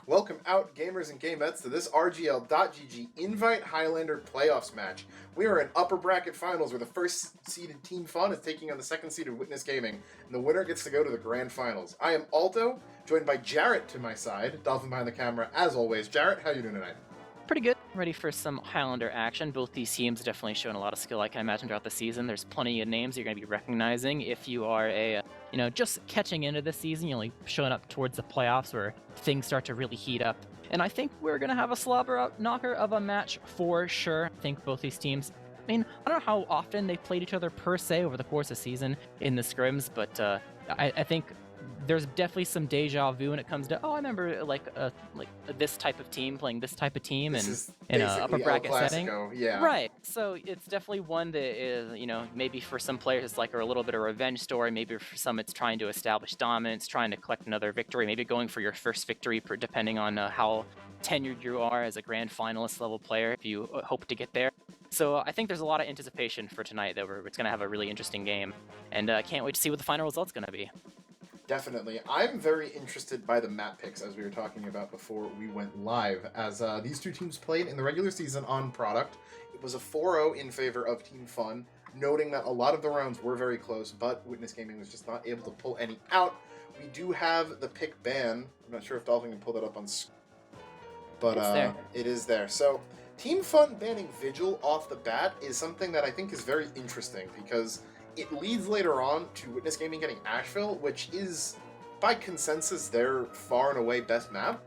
Welcome out, gamers and gamettes, to this RGL.GG Invite Highlander Playoffs match. We are in upper bracket finals where the first-seeded Team Fun is taking on the second-seeded Witness Gaming, and the winner gets to go to the grand finals. I am Alto, joined by Jarrett to my side, Dolphin behind the camera, as always. Jarrett, how are you doing tonight? Pretty good. Ready for some Highlander action. Both these teams definitely showing a lot of skill, I can imagine, throughout the season. There's plenty of names you're going to be recognizing if you are just catching into the season. You're only showing up towards the playoffs where things start to really heat up. And I think we're going to have a slobber knocker of a match for sure. I think both these teams, I don't know how often they've played each other per se over the course of the season in the scrims, but I think there's definitely some deja vu when it comes to, I remember this type of team playing this type of team in an upper bracket setting. Yeah. Right. So it's definitely one that is, maybe for some players it's like a little bit of a revenge story. Maybe for some it's trying to establish dominance, trying to collect another victory, maybe going for your first victory, depending on how tenured you are as a grand finalist level player if you hope to get there. So I think there's a lot of anticipation for tonight that it's going to have a really interesting game. And I can't wait to see what the final result's going to be. Definitely. I'm very interested by the map picks, as we were talking about before we went live, as these two teams played in the regular season on Product. It was a 4-0 in favor of Team Fun, noting that a lot of the rounds were very close, but Witness Gaming was just not able to pull any out. We do have the pick ban. I'm not sure if Dolphin can pull that up on screen, but it is there. So Team Fun banning Vigil off the bat is something that I think is very interesting, because it leads later on to Witness Gaming getting Asheville, which is, by consensus, their far and away best map.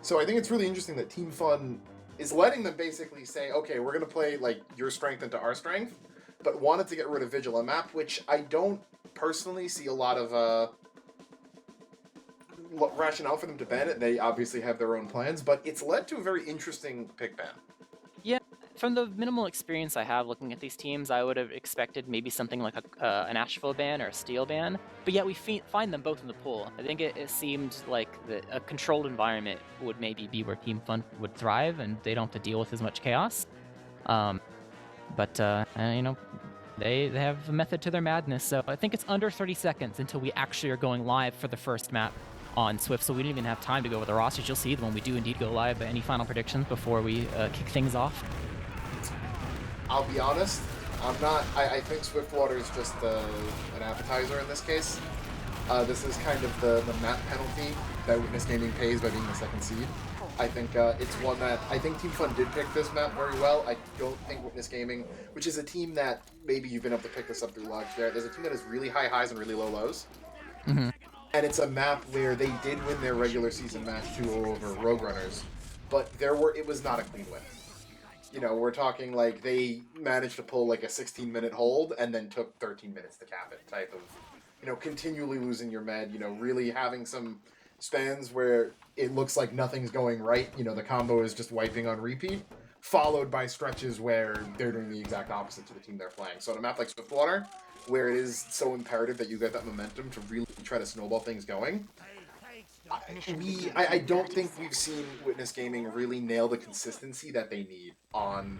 So I think it's really interesting that Team Fun is letting them basically say, okay, we're going to play like your strength into our strength, but wanted to get rid of Vigil, a map which I don't personally see a lot of rationale for them to ban it. They obviously have their own plans, but it's led to a very interesting pick ban. Yeah. From the minimal experience I have looking at these teams, I would have expected maybe something like an Asheville ban or a Steel ban, but yet we find them both in the pool. I think it seemed like a controlled environment would maybe be where Team Fun would thrive, and they don't have to deal with as much chaos. But they have a method to their madness, so I think it's under 30 seconds until we actually are going live for the first map on Swift, so we didn't even have time to go over the rosters. You'll see when we do indeed go live. But any final predictions before we kick things off? I'll be honest, I'm not. I think Swiftwater is just an appetizer in this case. This is kind of the map penalty that Witness Gaming pays by being the second seed. I think it's one that I think Team Fun did pick this map very well. I don't think Witness Gaming, which is a team that maybe you've been able to pick this up through logs there. There's a team that has really high highs and really low lows. Mm-hmm. And it's a map where they did win their regular season match 2-0 over Rogue Runners, but it was not a clean win. We're talking like they managed to pull like a 16-minute hold and then took 13 minutes to cap it type of, continually losing your med, really having some spans where it looks like nothing's going right. The combo is just wiping on repeat, followed by stretches where they're doing the exact opposite to the team they're playing. So on a map like Swiftwater, where it is so imperative that you get that momentum to really try to snowball things going, I don't think we've seen Witness Gaming really nail the consistency that they need on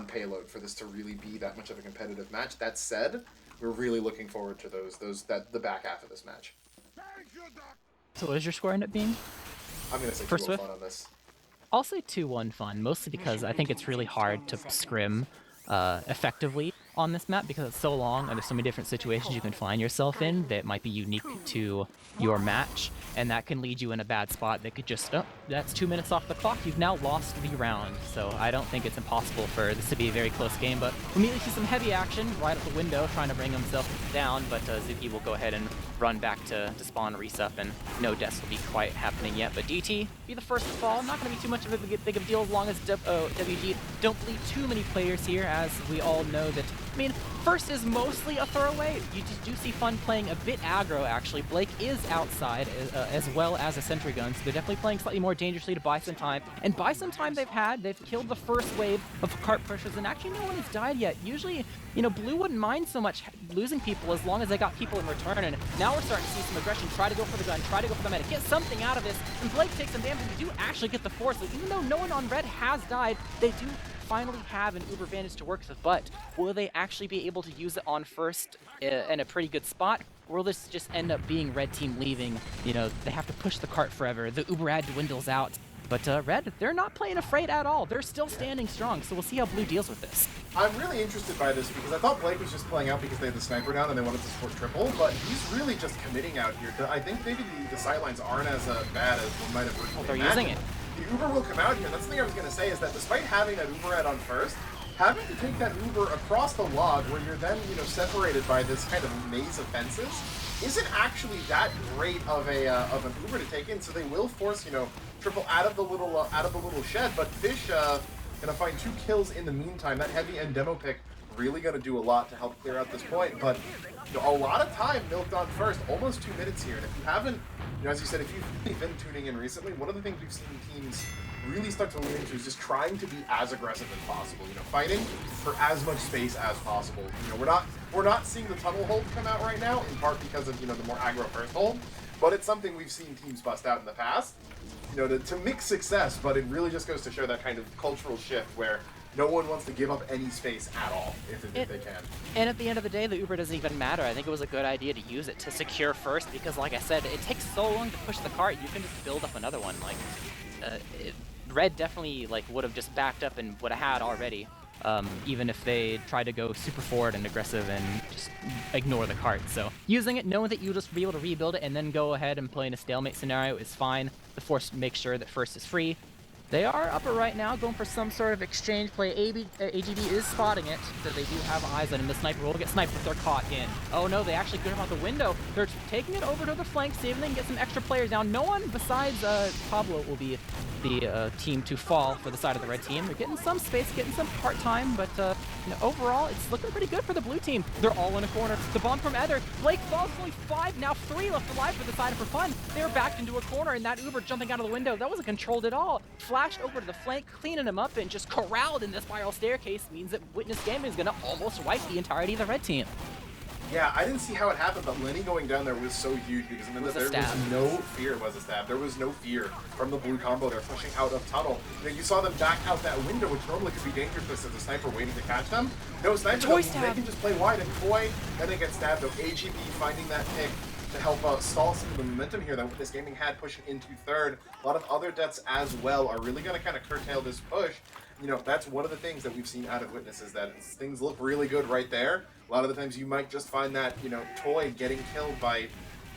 payload for this to really be that much of a competitive match. That said, we're really looking forward to the back half of this match. So what does your score end up being? I'm going to say 2-1 Fun on this. I'll say 2-1 Fun, mostly because I think it's really hard to scrim effectively on this map because it's so long and there's so many different situations you can find yourself in that might be unique to your match, and that can lead you in a bad spot that could just, that's 2 minutes off the clock, you've now lost the round. So I don't think it's impossible for this to be a very close game, but we immediately see some heavy action right at the window trying to bring himself down, but Zuki will go ahead and run back to spawn resup, and no deaths will be quite happening yet. But DT, be the first to fall, not going to be too much of a big of a deal as long as WG don't bleed too many players here, as we all know that, first is mostly a throwaway. You just do see Fun playing a bit aggro, actually. Blake is outside as well as a sentry gun, so they're definitely playing slightly more dangerously to buy some time. And by some time they've killed the first wave of cart pushers, and actually no one has died yet. Usually, Blue wouldn't mind so much losing people as long as they got people in return, and now we're starting to see some aggression. Try to go for the gun, try to go for the medic, get something out of this, and Blake takes some damage, and they do actually get the force. So even though no one on red has died, they do finally have an uber advantage to work with, but will they actually be able to use it on first in a pretty good spot? will this just end up being red team leaving? You know, they have to push the cart forever. The Uber ad dwindles out. But red, they're not playing afraid at all. They're still standing strong, so we'll see how blue deals with this. I'm really interested by this because I thought Blake was just playing out because they had the sniper down and they wanted to support triple, but he's really just committing out here. I think maybe the sightlines aren't as bad as we might have originally they're imagined. using it. The Uber will come out here. That's the thing I was going to say, is that despite having that Uber ad on first, having to take that Uber across the log where you're then, separated by this kind of maze of fences isn't actually that great of an Uber to take in. So they will force, triple out of the little shed, but Fish gonna find 2 kills in the meantime. That heavy end demo pick really gonna do a lot to help clear out this point, but a lot of time milked on first, almost 2 minutes here. And if you haven't, as you said, if you've really been tuning in recently, one of the things we've seen teams really start to lean into is just trying to be as aggressive as possible. Fighting for as much space as possible. We're not seeing the tunnel hold come out right now, in part because of the more aggro first hold, but it's something we've seen teams bust out in the past. To mix success, but it really just goes to show that kind of cultural shift where no one wants to give up any space at all if they can. And at the end of the day, the Uber doesn't even matter. I think it was a good idea to use it to secure first because, like I said, it takes so long to push the cart. You can just build up another one. Red definitely would have just backed up and would have had already, even if they tried to go super forward and aggressive and just ignore the cart. So using it, knowing that you'll just be able to rebuild it and then go ahead and play in a stalemate scenario is fine. The force makes sure that first is free. They are upper right now, going for some sort of exchange play. AGB is spotting it, so they do have eyes on him. The sniper will get sniped, but they're caught in. Oh no, they actually get him out the window. They're taking it over to the flank, see if they can get some extra players down. No one besides Pablo will be the team to fall for the side of the red team. They're getting some space, getting some part time, but overall, it's looking pretty good for the blue team. They're all in a corner. The bomb from Ether. Blake falls, only 5, now 3 left alive for the side of for fun. They're backed into a corner, and that Uber jumping out of the window, that wasn't controlled at all. Flashed over to the flank, cleaning him up, and just corralled in the spiral staircase means that Witness Gaming is going to almost wipe the entirety of the red team. Yeah, I didn't see how it happened, but Lenny going down there was so huge because there was no fear. It was a stab. There was no fear from the blue combo. They're pushing out of tunnel. You saw them back out that window, which normally could be dangerous if the sniper waiting to catch them. No sniper, they can just play wide and Toy, then they get stabbed. Though AGB finding that pick to help stall some of the momentum here that Witness Gaming had pushing into third. A lot of other deaths as well are really going to kind of curtail this push. That's one of the things that we've seen out of Witness is that things look really good right there. A lot of the times you might just find that, Toy getting killed by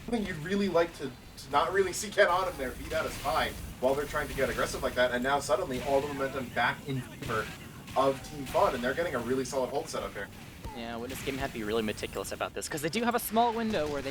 something you'd really like to not really see get on him there, beat out a spy, while they're trying to get aggressive like that. And now suddenly all the momentum back in favor of Team Fun, and they're getting a really solid hold setup here. Yeah, Witness Gaming have to be really meticulous about this because they do have a small window where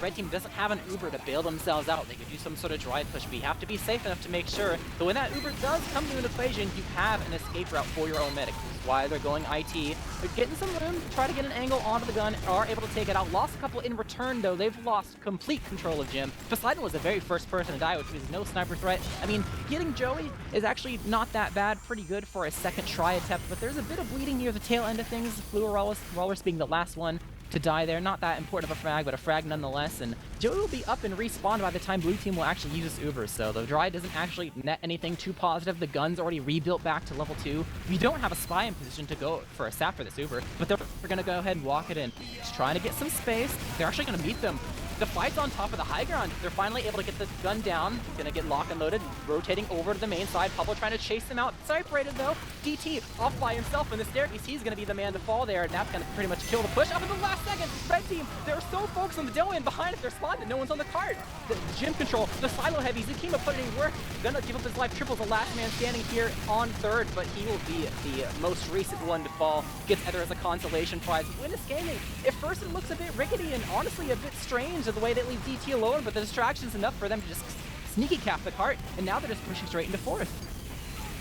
red team doesn't have an Uber to bail themselves out. They could do some sort of drive push, but you have to be safe enough to make sure that when that Uber does come to an equation, you have an escape route for your own medic. Which is why they're going IT. They're getting some room to try to get an angle onto the gun, are able to take it out. Lost a couple in return, though. They've lost complete control of Jim. Poseidon was the very first person to die, which means no sniper threat. I mean, getting Joey is actually not that bad. Pretty good for a second try attempt, but there's a bit of bleeding near the tail end of things. Blue Walrus being the last one to die there. Not that important of a frag, but a frag nonetheless. And Joey will be up and respawned by the time blue team will actually use this Uber. So the dry doesn't actually net anything too positive. The gun's already rebuilt back to level 2. You don't have a spy in position to go for a sap for this Uber, but they're going to go ahead and walk it in. Just trying to get some space. They're actually going to meet them. The fight's on top of the high ground. They're finally able to get the gun down. Gonna get lock and loaded, rotating over to the main side. Pablo trying to chase them out. Separated though. DT off by himself in the staircase. He's gonna be the man to fall there, and that's gonna pretty much kill the push. Up in the last second, red team, they're so focused on the dough and behind it, they're spotted that no one's on the cart. The gym control, the silo heavies, Zukima putting in work. Gonna give up his life. Triple's the last man standing here on third, but he will be the most recent one to fall. Gets Ether as a consolation prize. Witness Gaming, at first it looks a bit rickety and honestly a bit strange the way they leave DT alone, but the distraction's enough for them to just sneaky cap the cart, and now they're just pushing straight into fourth.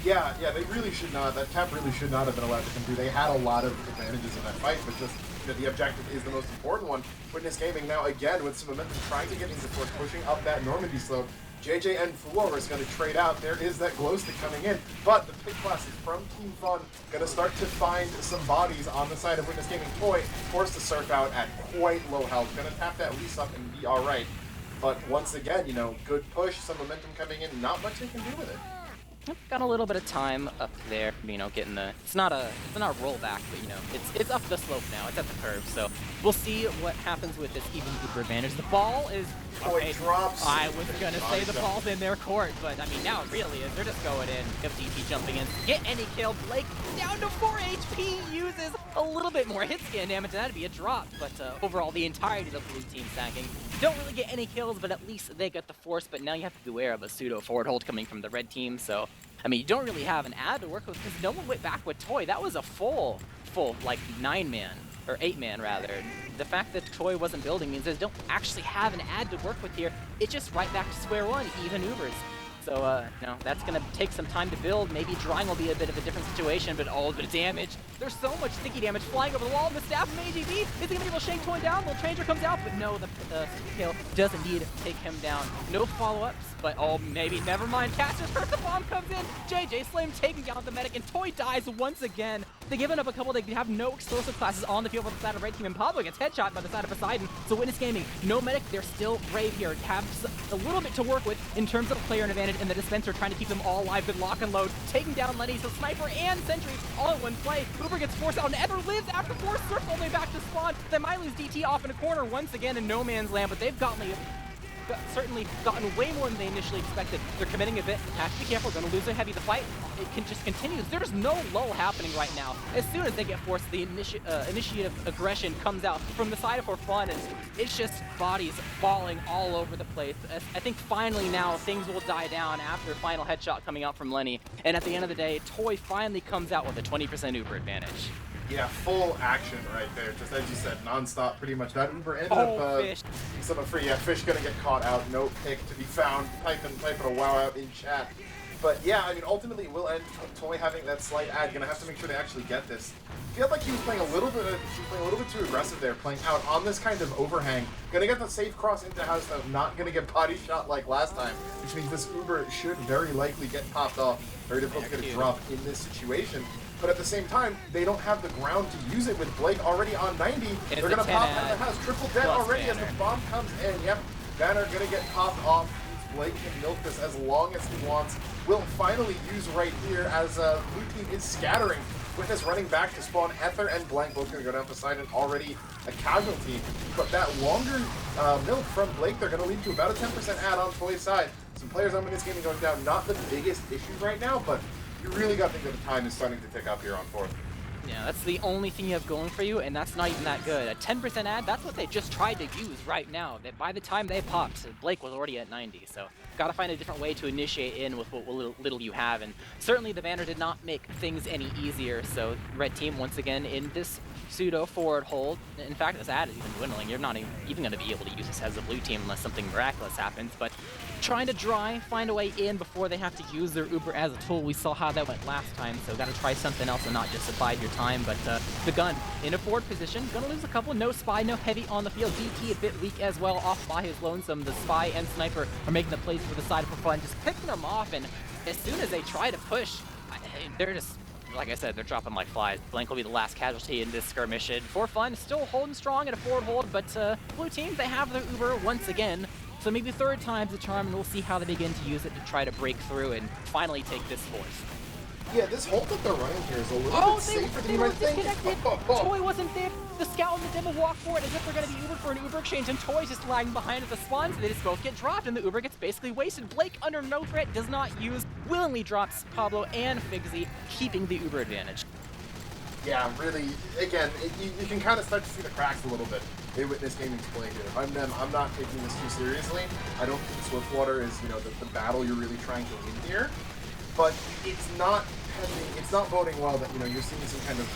Yeah, they really should not. That cap really should not have been allowed to come through. They had a lot of advantages in that fight, but just the objective is the most important one. Witness Gaming now again with some momentum trying to get into fourth, pushing up that Normandy slope. JJ and Fuller is going to trade out. There is that glow stick coming in, but the pick class is from Team Fun. Going to start to find some bodies on the side of Witness Gaming. Toy forced to surf out at quite low health. Going to tap that lease up and be all right. But once again, good push, some momentum coming in. Not much they can do with it. Got a little bit of time up there, you know, getting the, it's not a rollback, but you know, it's up the slope now, it's at the curve, so we'll see what happens with this even Uber advantage. The ball is, it drops. I was gonna say the ball's in their court, but I mean, now it really is. They're just going in, FDT jumping in, get any kill. Blake down to 4 HP, uses a little bit more hit scan damage, and that'd be a drop, but overall, the entirety of the blue team stacking. Don't really get any kills, but at least they get the force, but now you have to beware of a pseudo forward hold coming from the red team, so I mean, you don't really have an ad to work with because no one went back with Toy. That was a full, like 9-man, or 8-man rather. The fact that Toy wasn't building means they don't actually have an ad to work with here. It's just right back to square one, even Ubers. So, you know, that's going to take some time to build. Maybe drawing will be a bit of a different situation, but all the damage. There's so much sticky damage flying over the wall, and the staff from AGB is going to be able to shake Toy down. Little Changer comes out, but no, the kill does indeed take him down. No follow-ups, but oh, maybe, never mind. Cash just hurt, the bomb comes in. JJ Slim taking down the medic, and Toy dies once again. They've given up a couple. They have no explosive classes on the field for the side of red team, and Pablo gets headshot by the side of Poseidon. So Witness Gaming, no medic, they're still brave here. Have a little bit to work with in terms of player advantage, and the dispenser trying to keep them all alive. Good lock and load, taking down Lenny, so Sniper and Sentry all in one play. Uber gets forced out, and Ever lives after 4 surfs all the way back to spawn. They might lose DT off in a corner once again in no man's land, but they've certainly gotten way more than they initially expected. They're committing a bit. Have to be careful. Going to lose their heavy. The fight, it can just continue. There's no lull happening right now. As soon as they get forced, the initiative aggression comes out from the side of for fun, and it's just bodies falling all over the place. I think finally now things will die down after final headshot coming out from Lenny. And at the end of the day, Toy finally comes out with a 20% Uber advantage. Yeah, full action right there. Just as you said, non-stop pretty much. That Uber ended Fish. Some free. Yeah, Fish gonna get caught out. No pick to be found. Typing a wow out in chat. But yeah, I mean, ultimately it will end Toy having that slight ad. Gonna have to make sure they actually get this. Feel like he was playing a little bit too aggressive there, playing out on this kind of overhang. Gonna get the safe cross into house though, not gonna get body shot like last time, which means this Uber should very likely get popped off. Very difficult to get a drop in this situation. But at the same time, they don't have the ground to use it with Blake already on 90. They're going to pop out of the house. Triple dead already Banner. as the bomb comes in. Yep, Banner going to get popped off. Blake can milk this as long as he wants. Will finally use right here as blue team is scattering. With this running back to spawn, Ether and Blank both going to go down Poseidon, already a casualty. But that longer milk from Blake, they're going to lead to about a 10% add on Toy's side. Some players on Witness Gaming going down. Not the biggest issue right now, but you really got to think that the time is starting to tick up here on 4th. Yeah, that's the only thing you have going for you, and that's not even that good. A 10% ad, that's what they just tried to use right now. That by the time they popped, Blake was already at 90, so got to find a different way to initiate in with what little you have, and certainly the banner did not make things any easier, so red team once again in this pseudo forward hold. In fact, this ad is even dwindling. You're not even going to be able to use this as a blue team unless something miraculous happens, but trying to find a way in before they have to use their Uber as a tool. We saw how that went last time, so got to try something else and not just abide your time. But the gun in a forward position, gonna lose a couple. No spy, no heavy on the field. DT a bit weak as well, off by his lonesome. The spy and sniper are making the plays for the side for fun, just picking them off. And as soon as they try to push, they're just, like I said, they're dropping like flies. Blank will be the last casualty in this skirmish. And for fun, still holding strong in a forward hold, but blue team, they have their Uber once again. So maybe third time's the charm, and we'll see how they begin to use it to try to break through and finally take this force. Yeah, this hold that they're running here is a little bit safer than you might think. Toy wasn't there. The scout and the demo walk forward as if they're going to be Ubered for an Uber exchange, and Toy's just lagging behind at the spawn, so they just both get dropped, and the Uber gets basically wasted. Blake, under no threat, does not use, willingly drops Pablo and Figsy, keeping the Uber advantage. Yeah, really, again, you can kind of start to see the cracks a little bit. They Witness Gaming's play here. If I'm them, I'm not taking this too seriously. I don't think Swiftwater is, you know, the battle you're really trying to win here. But it's not pending, it's not boding well that, you know, you're seeing some kind of,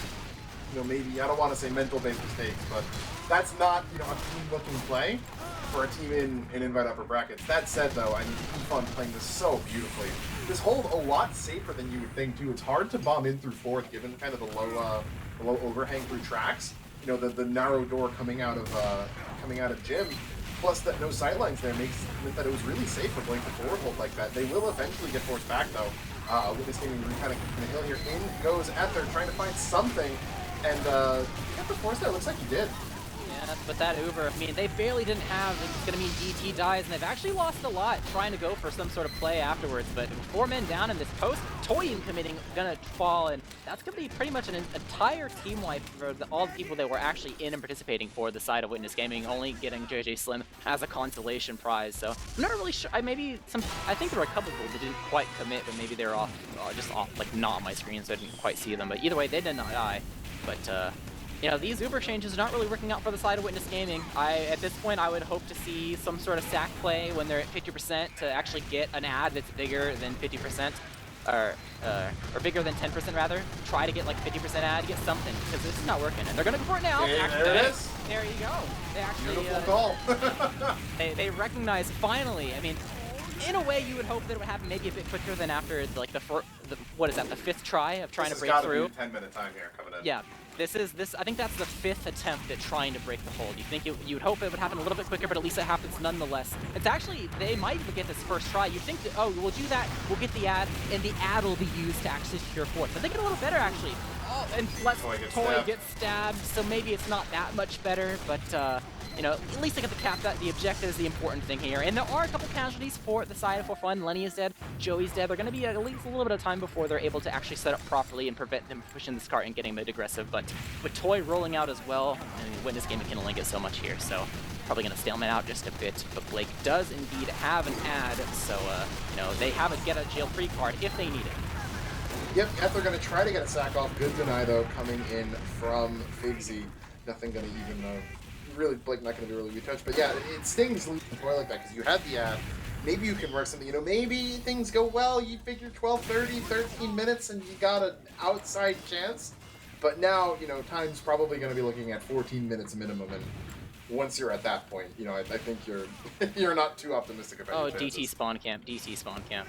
you know, maybe, I don't want to say mental-based mistakes, but that's not, you know, a clean-looking play for a team in invite upper brackets. That said, though, I mean, Fun playing this so beautifully. This hold a lot safer than you would think, too. It's hard to bomb in through 4th, given kind of the low overhang through tracks. You know, the narrow door coming out of Gym, plus that no sightlines there meant that it was really safe for Blake to forward hold like that. They will eventually get forced back, though. Witness Gaming kind of keeping the hill here. In goes Ether, trying to find something, and get the force there. Looks like he did. Yeah, But that Uber, I mean, they barely didn't have, it's going to mean DT dies, and they've actually lost a lot trying to go for some sort of play afterwards. But 4 men down in this post, Toy committing going to fall, and that's going to be pretty much an entire team wipe for all the people that were actually in and participating for the side of Witness Gaming, only getting JJ Slim as a consolation prize. So I'm not really sure. I think there were a couple people that didn't quite commit, but maybe they were off, just off, like not on my screen, so I didn't quite see them. But either way, they did not die. But you know, these Uber changes are not really working out for the side of Witness Gaming. At this point, I would hope to see some sort of sack play when they're at 50% to actually get an ad that's bigger than 50%, or bigger than 10% rather. Try to get like 50% ad, get something, because this is not working. And they're gonna go for it now. Hey, there it is. There you go. They actually beautiful call. they recognize finally. I mean, in a way, you would hope that it would happen maybe a bit quicker than after like the 5th try of trying to break through. This has got to be a 10-minute time here coming in. Yeah. I think that's the 5th attempt at trying to break the hold. You think you would hope it would happen a little bit quicker, but at least it happens nonetheless. It's actually, they might even get this first try. You think that, oh, we'll do that, we'll get the ad, and the ad will be used to actually secure 4th. But they get a little better, actually. Oh, and Toy gets stabbed, so maybe it's not that much better, but you know, at least they get the cap. That the objective is the important thing here. And there are a couple casualties for the side of For Fun. Lenny is dead, Joey's dead. They're going to be at least a little bit of time before they're able to actually set up properly and prevent them pushing this cart and getting mid aggressive. But with Toy rolling out as well, I mean, Witness Gaming can only get so much here, so probably going to stalemate out just a bit. But Blake does indeed have an ad, so you know, they have a get a jail free card if they need it. Yep, they're going to try to get a sack off. Good deny though coming in from Figsy. Nothing going to even really, Blake not going to be really retouched, but yeah, it stings losing Toy like that because you had the ad. Maybe you can work something, you know, maybe things go well, you figure 12, 30, 13 minutes and you got an outside chance. But now, you know, time's probably going to be looking at 14 minutes minimum, and once you're at that point, you know, I think you're not too optimistic about it. Oh, DT spawn camp, DT spawn camp.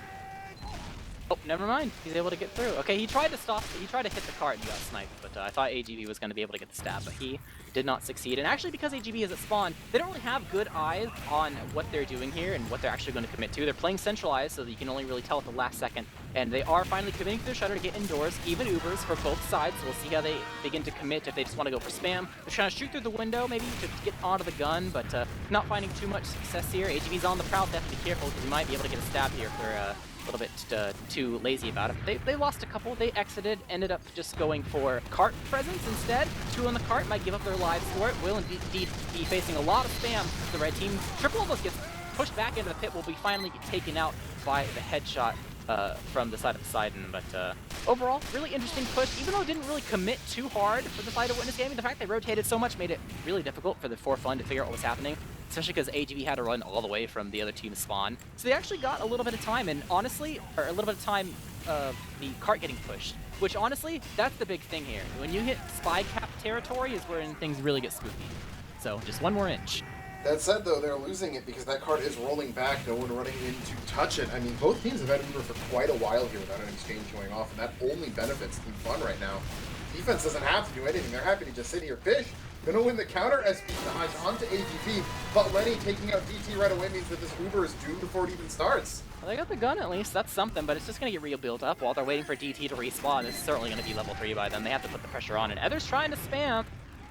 Oh, never mind. He's able to get through. Okay, he tried to hit the cart and got sniped, but I thought AGB was going to be able to get the stab, but he did not succeed. And actually, because AGB is at spawn, they don't really have good eyes on what they're doing here and what they're actually going to commit to. They're playing centralized, so that you can only really tell at the last second. And they are finally committing to their shutter to get indoors, even Ubers for both sides, so we'll see how they begin to commit if they just want to go for spam. They're trying to shoot through the window, maybe, to get onto the gun, but not finding too much success here. AGB's on the prowl, they have to be careful, because he might be able to get a stab here if they're a little bit too lazy about it. They lost a couple. They exited, ended up just going for cart presence instead. 2 on the cart might give up their lives for it. Will indeed be facing a lot of spam. The red team triple almost gets pushed back into the pit. Will be finally taken out by the headshot from the side of Poseidon. But overall, really interesting push. Even though it didn't really commit too hard for the side of Witness Gaming, the fact they rotated so much made it really difficult for the For Fun to figure out what was happening. Especially because AGB had to run all the way from the other team's spawn. So they actually got a little bit of time, and honestly, or a little bit of time of the cart getting pushed. Which honestly, that's the big thing here. When you hit spy cap territory is where things really get spooky. So just 1 more inch. That said, though, they're losing it because that cart is rolling back, no one running in to touch it. I mean, both teams have had Uber for quite a while here without an exchange going off, and that only benefits Team Fun right now. Defense doesn't have to do anything. They're happy to just sit here. Fish gonna win the counter SP onto AGP, but Lenny taking out DT right away means that this Uber is doomed before it even starts. Well, they got the gun at least, that's something, but it's just gonna get rebuilt up while they're waiting for DT to respawn. It's certainly gonna be level 3 by then. They have to put the pressure on, and Ether's trying to spam,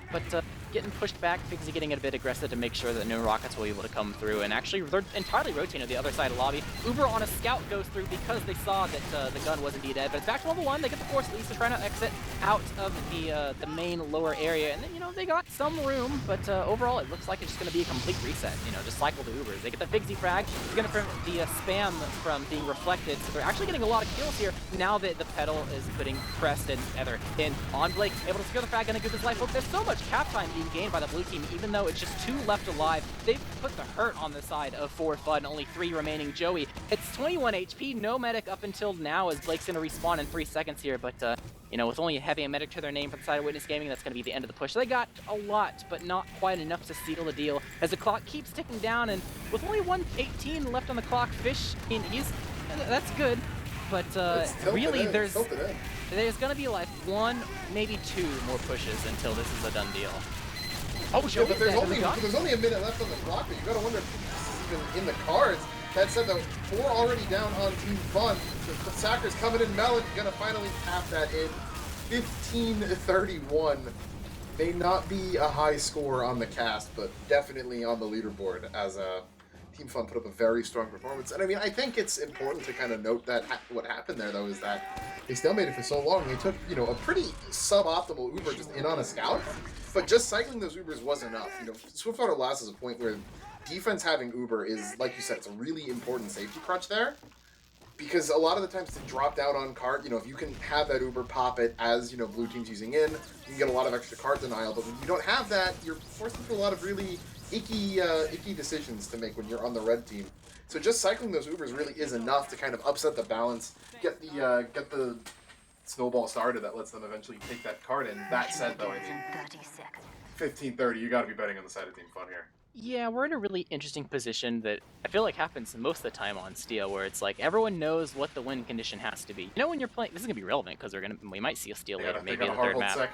but getting pushed back, Figsy getting a bit aggressive to make sure that no rockets will be able to come through, and actually they're entirely rotating to the other side of the lobby. Uber on a scout goes through because they saw that the gun was indeed dead, but it's back to level 1. They get the force leads to try to exit out of the main lower area, and then, you know, they got some room, but overall it looks like it's just going to be a complete reset, you know, just cycle the Ubers. They get the Figsy frag, it's going to prevent the spam from being reflected, so they're actually getting a lot of kills here now that the pedal is putting Preston Ether in on Blake, able to secure the frag, going to give his life hope. There's so much cap time being gained by the blue team, even though it's just 2 left alive. They've put the hurt on the side of For Fun, only 3 remaining. Joey, it's 21 HP, no medic up until now, as Blake's going to respawn in 3 seconds here, but you know, with only a heavy medic to their name for the side of Witness Gaming, that's going to be the end of the push. They got a lot, but not quite enough to seal the deal, as the clock keeps ticking down, and with only 1:18 left on the clock, Fish, I mean, that's good, but really there's going to be like 1, maybe 2 more pushes until this is a done deal. Oh, yeah, but there's only a minute left on the clock, but you gotta wonder if this is even in the cards. That said, though, 4 already down on Team Fun. The Sacker's coming in. Melon gonna finally tap that in. 15-31. may not be a high score on the cast, but definitely on the leaderboard as Team Fun put up a very strong performance. And I mean, I think it's important to kind of note that what happened there, though, is that they stalemated for so long. They took, you know, a pretty suboptimal Uber just in on a scout, but just cycling those Ubers was enough. You know, Swiftwater lost is a point where defense having Uber is, like you said, it's a really important safety crutch there. Because a lot of the times to drop down on cart, you know, if you can have that Uber pop it as, you know, blue team's using in, you can get a lot of extra cart denial. But when you don't have that, you're forced into a lot of really icky decisions to make when you're on the red team. So just cycling those Ubers really is enough to kind of upset the balance, get the snowball started that lets them eventually take that cart in. That said, though, I think 15-30, you got to be betting on the side of Team Fun here. Yeah, we're in a really interesting position that I feel like happens most of the time on Steel, where it's like everyone knows what the win condition has to be. You know, when you're playing, this is gonna be relevant because we might see a Steel later, maybe in the third map.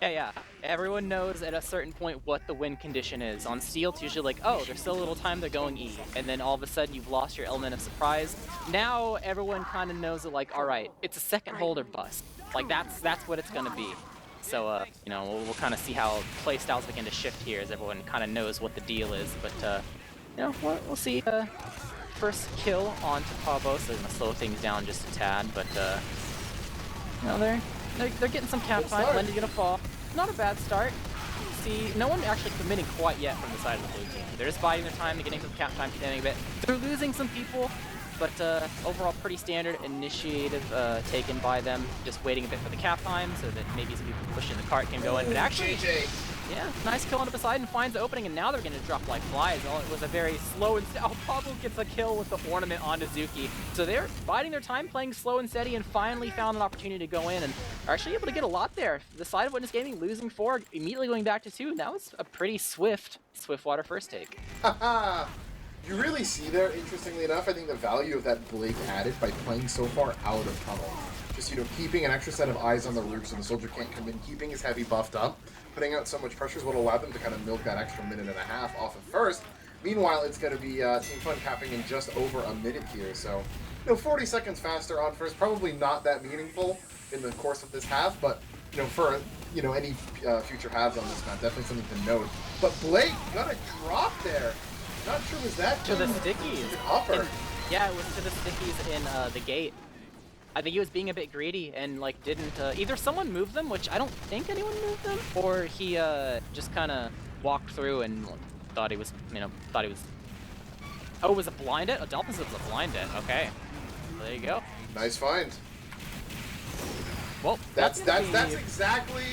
Yeah. Everyone knows at a certain point what the win condition is. On Steel, it's usually like, oh, there's still a little time, they're going E, and then all of a sudden you've lost your element of surprise. Now everyone kind of knows that, like, all right, it's a second hold or bust. Like that's what it's gonna be. So, you know, we'll kind of see how play styles begin to shift here as everyone kind of knows what the deal is. But, you know, we'll see. First kill onto Pablo, so they're going to slow things down just a tad. But, you know, they're getting some cap time. Lendy's going to fall. Not a bad start. See, no one actually committing quite yet from the side of the blue team. They're just biding their time, getting some cap time, getting a bit. They're losing some people. But overall, pretty standard initiative taken by them. Just waiting a bit for the cap time so that maybe some people pushing the cart can go in. But actually, yeah, nice kill onto Poseidon, finds the opening, and now they're going to drop like flies. Oh, it was a very slow and steady. Oh, Pablo gets a kill with the ornament on Suzuki. So they're biding their time, playing slow and steady, and finally found an opportunity to go in and are actually able to get a lot there. The side of Witness Gaming losing 4, immediately going back to 2. That was a pretty swift Swiftwater first take. You really see there, interestingly enough, I think the value of that Blake added by playing so far out of tunnel. Just, you know, keeping an extra set of eyes on the roof so the soldier can't come in, keeping his heavy buffed up, putting out so much pressure is what allowed them to kind of milk that extra minute and a half off of first. Meanwhile, it's going to be Team Fun capping in just over a minute here, so, you know, 40 seconds faster on first, probably not that meaningful in the course of this half, but, you know, for, you know, any future halves on this map, definitely something to note. But Blake got a drop there. Not sure was that to the stickies. Upper. Yeah, it was to the stickies in the gate. I think he was being a bit greedy and like didn't either someone moved them, which I don't think anyone moved them, or he just kind of walked through and thought he was, Oh, it was a blind it? Oh, Dolphin said it was a blind it. Okay, there you go. Nice find. Well, that's exactly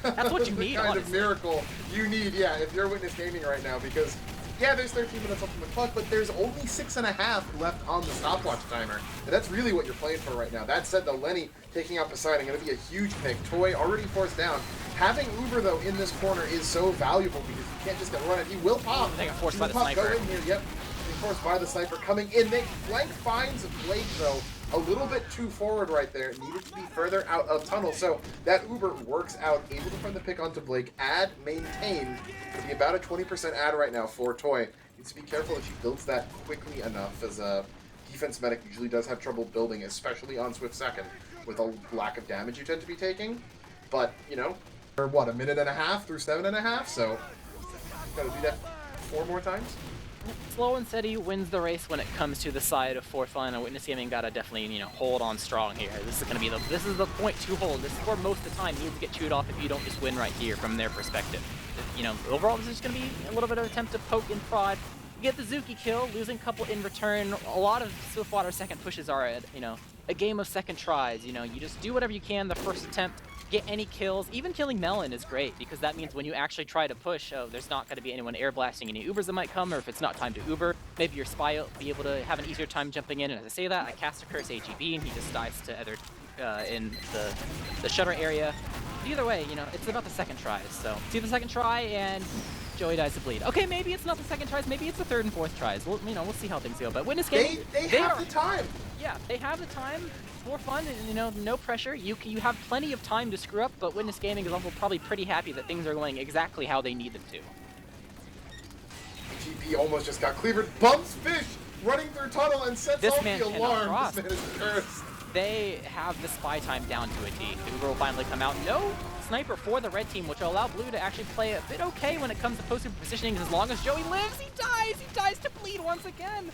that's what you need. Kind of miracle you need, yeah, if you're Witness Gaming right now, because. Yeah, there's 13 minutes left on the clock, but there's only 6.5 left on the stopwatch timer. And that's really what you're playing for right now. That said, though, Lenny taking out Poseidon, going to be a huge pick. Toy already forced down. Having Uber, though, in this corner is so valuable because you can't just get run it. He will pop. They got forced by the sniper. Go in here, yep. Being forced by the sniper coming in. They flank finds Blake, though. A little bit too forward right there. Needed to be further out of tunnel. So that Uber works out. Able to find the pick onto Blake. Add maintained. It'll be about a 20% add right now for Toy. Needs to be careful if she builds that quickly enough, as a defense medic usually does have trouble building, especially on Swift second, with a lack of damage you tend to be taking. But, you know, for what, a minute and a half through 7.5? So, gotta do that 4 more times. Slow and steady wins the race when it comes to the side of fourth line, and Witness Gaming gotta definitely, you know, hold on strong here. This is gonna be this is the point to hold. This is where most of the time needs to get chewed off if you don't just win right here from their perspective. You know, overall this is gonna be a little bit of an attempt to poke and prod. You get the Zuki kill, losing a couple in return. A lot of Swiftwater second pushes are, you know, a game of second tries. You know, you just do whatever you can the first attempt, get any kills. Even killing Melon is great because that means when you actually try to push, there's not going to be anyone air blasting any Ubers that might come, or if it's not time to Uber, maybe your spy will be able to have an easier time jumping in. And as I say that, I cast a curse AGB and he just dives to either in the shutter area. Either way, you know, it's about the second tries. So see the second try and Joey dies to bleed. Okay, maybe it's not the second tries, maybe it's the third and fourth tries. We'll see how things go. But Witness Gaming, they have the time. Yeah, they have the time. More fun, and you know, no pressure. You have plenty of time to screw up, but Witness Gaming is also probably pretty happy that things are going exactly how they need them to. GP almost just got cleavered. Bumps fish running through tunnel and sets off the alarm. This man is cursed. they have the spy time down to a T. The Uber will finally come out. No sniper for the red team, which will allow Blue to actually play a bit okay when it comes to post-super positioning. As long as Joey lives, he dies! He dies to bleed once again!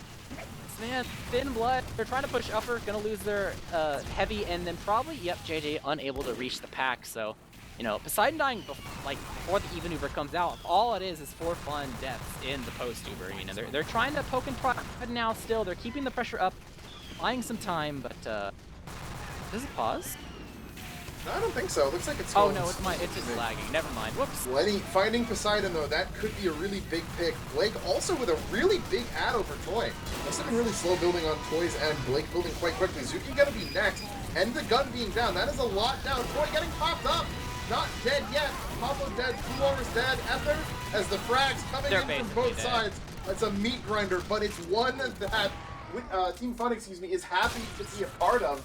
Man, thin blood. They're trying to push upper, gonna lose their heavy, and then probably, yep, JJ unable to reach the pack. So, you know, Poseidon dying before the even Uber comes out, all it is for fun deaths in the post Uber. You know, they're trying to poke and prod now still. They're keeping the pressure up, buying some time, but does it pause? No, I don't think so. It looks like it's Oh going no, it's just lagging. Never mind. Whoops. Lenny finding Poseidon though, that could be a really big pick. Blake also with a really big ad over Toy. Must have been really slow building on Toys and Blake building quite quickly. Zuki gonna be next, and the gun being down. That is a lot down. Toy getting popped up. Not dead yet. Pablo dead. Blue dead. Ether as the frags coming in from both sides. It's a meat grinder, but it's one that Team Fun, is happy to be a part of.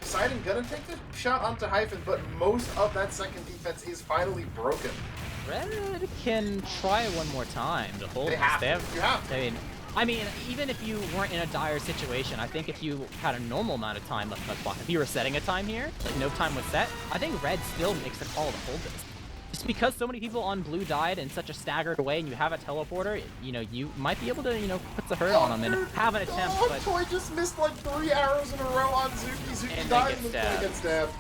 Poseidon gonna take the shot onto Hyphen, but most of that second defense is finally broken. Red can try one more time to hold this. You have to. I mean, even if you weren't in a dire situation, I think if you had a normal amount of time left on the clock, if you were setting a time here, like no time was set, I think Red still makes the call to hold this. Just because so many people on Blue died in such a staggered way and you have a teleporter, you know, you might be able to, you know, put the hurt on them and have an attempt, but... Toy just missed like 3 arrows in a row on Zuki. Zuki died and then gets stabbed.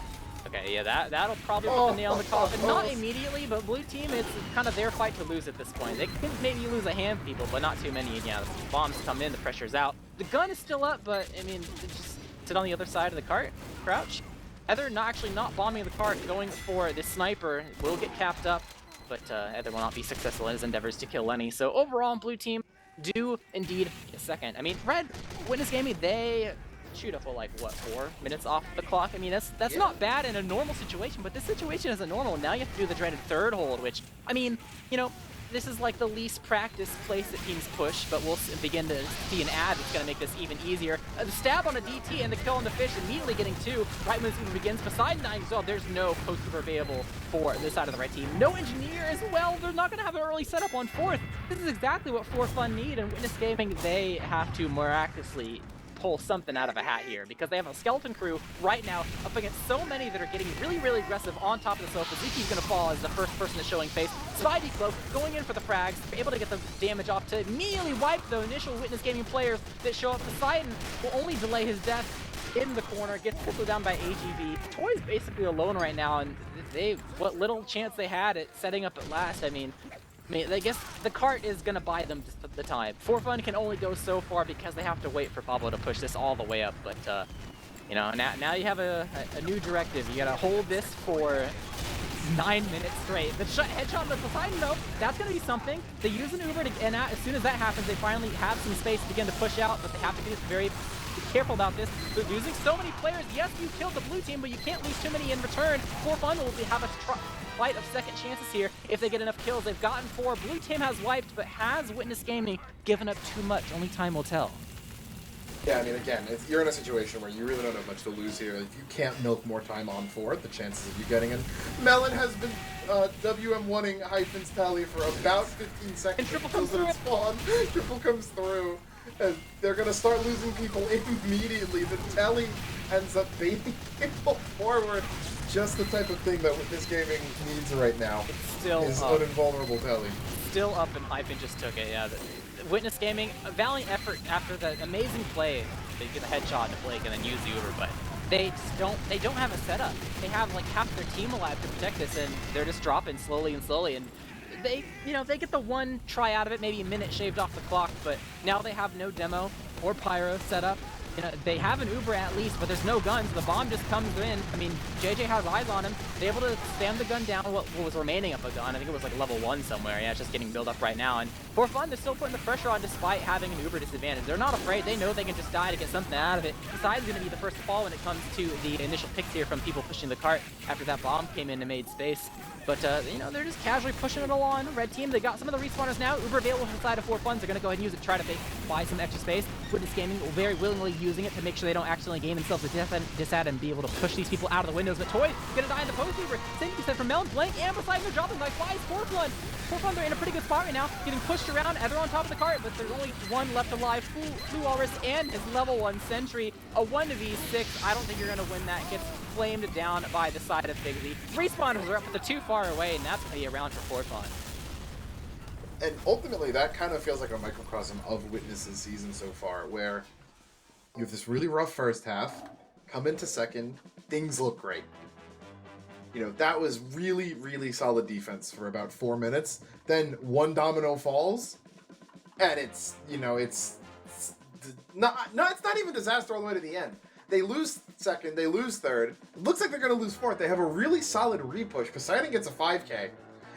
Okay, yeah, that'll probably put the nail in the coffin. Not immediately, but Blue team, it's kind of their fight to lose at this point. They can maybe lose a hand of people, but not too many. Yeah, the bombs come in, the pressure's out. The gun is still up, but, I mean, just sit on the other side of the cart, crouch. Heather not bombing the cart, going for the sniper, will get capped up, but Heather will not be successful in his endeavors to kill Lenny. So overall, Blue team do indeed get second. I mean, Red, Witness Gaming, they shoot up like, what, 4 minutes off the clock? I mean, that's not bad in a normal situation, but this situation isn't normal. Now you have to do the dreaded third hold, which, I mean, you know, this is like the least practiced place that teams push, but we'll begin to see an ad that's going to make this even easier. The stab on a DT and the kill on the fish, immediately getting 2 right when this even begins. Poseidon dying as well. There's no post-over available for this side of the red team. No engineer as well. They're not going to have an early setup on 4th. This is exactly what 4Fun need, and Witness Gaming, they have to miraculously pull something out of a hat here, because they have a skeleton crew right now up against so many that are getting really, really aggressive on top of the sofa. Zuki's gonna fall as the first person that's showing face. Spidey Cloak going in for the frags, able to get the damage off to immediately wipe the initial Witness Gaming players that show up. Poseidon will only delay his death in the corner, gets pulled down by AGV. Toy's basically alone right now, and what little chance they had at setting up at last, I mean, I guess the cart is going to buy them the time. 4Fun can only go so far because they have to wait for Pablo to push this all the way up. But, you know, now you have a new directive. You got to hold this for 9 minutes straight. The headshot on the Poseidon, though, that's going to be something. They use an Uber, and as soon as that happens, they finally have some space to begin to push out, but they have to be very careful about this. They're using so many players. Yes, you killed the Blue team, but you can't lose too many in return. 4Fun will have a fight of second chances here if they get enough kills. They've gotten 4. Blue team has wiped, but has Witness Gaming given up too much? Only time will tell. Yeah, I mean, again, you're in a situation where you really don't have much to lose here. If you can't milk more time on 4, the chances of you getting in. Melon has been WM1ing Hyphen's tally for about 15 seconds. And Triple comes through. Triple comes through. And they're going to start losing people immediately. The telly ends up baiting people forward. Just the type of thing that Witness Gaming needs right now. It's still is an invulnerable telly. Still up, and Hyphen just took it. Yeah, Witness Gaming, a valiant effort after that amazing play. They get a headshot to Blake and then use the Uber, but they don't have a setup. They have like half their team alive to protect this, and they're just dropping slowly and slowly. And they get the one try out of it, maybe a minute shaved off the clock, but now they have no demo or pyro set up. You know, they have an Uber at least, but there's no guns. The bomb just comes in. I mean, JJ has eyes on him. They're able to stand the gun down, what was remaining of a gun. I think it was like level 1 somewhere. Yeah, it's just getting built up right now. And 4Fun, they're still putting the pressure on despite having an Uber disadvantage. They're not afraid. They know they can just die to get something out of it. Poseidon's going to be the first to fall when it comes to the initial picks here from people pushing the cart after that bomb came in and made space. But, you know, they're just casually pushing it along. Red team, they got some of the respawners now. Uber available from the side of 4Fun. They're going to go ahead and use it, try to buy some extra space. Witness Gaming very willingly using it to make sure they don't accidentally game themselves with disad and be able to push these people out of the windows. But Toy gonna die in the post fever. Same thing said from Melon. Blank and beside they're dropping like Wise. Fourth one, they're in a pretty good spot right now, getting pushed around, and they're on top of the cart, but there's only one left alive. Blue Walrus and his level 1 sentry. A 1v6. I don't think you're gonna win that. Gets flamed down by the side of Bigsy. Respawners are up, but they're too far away, and that's gonna be a round for Forfon. And ultimately, that kind of feels like a microcosm of Witness's season so far, where you have this really rough first half, come into second, things look great. You know, that was really, really solid defense for about 4 minutes. Then one domino falls, and it's not even disaster all the way to the end. They lose second, they lose third. It looks like they're going to lose fourth. They have a really solid repush. Poseidon gets a 5K.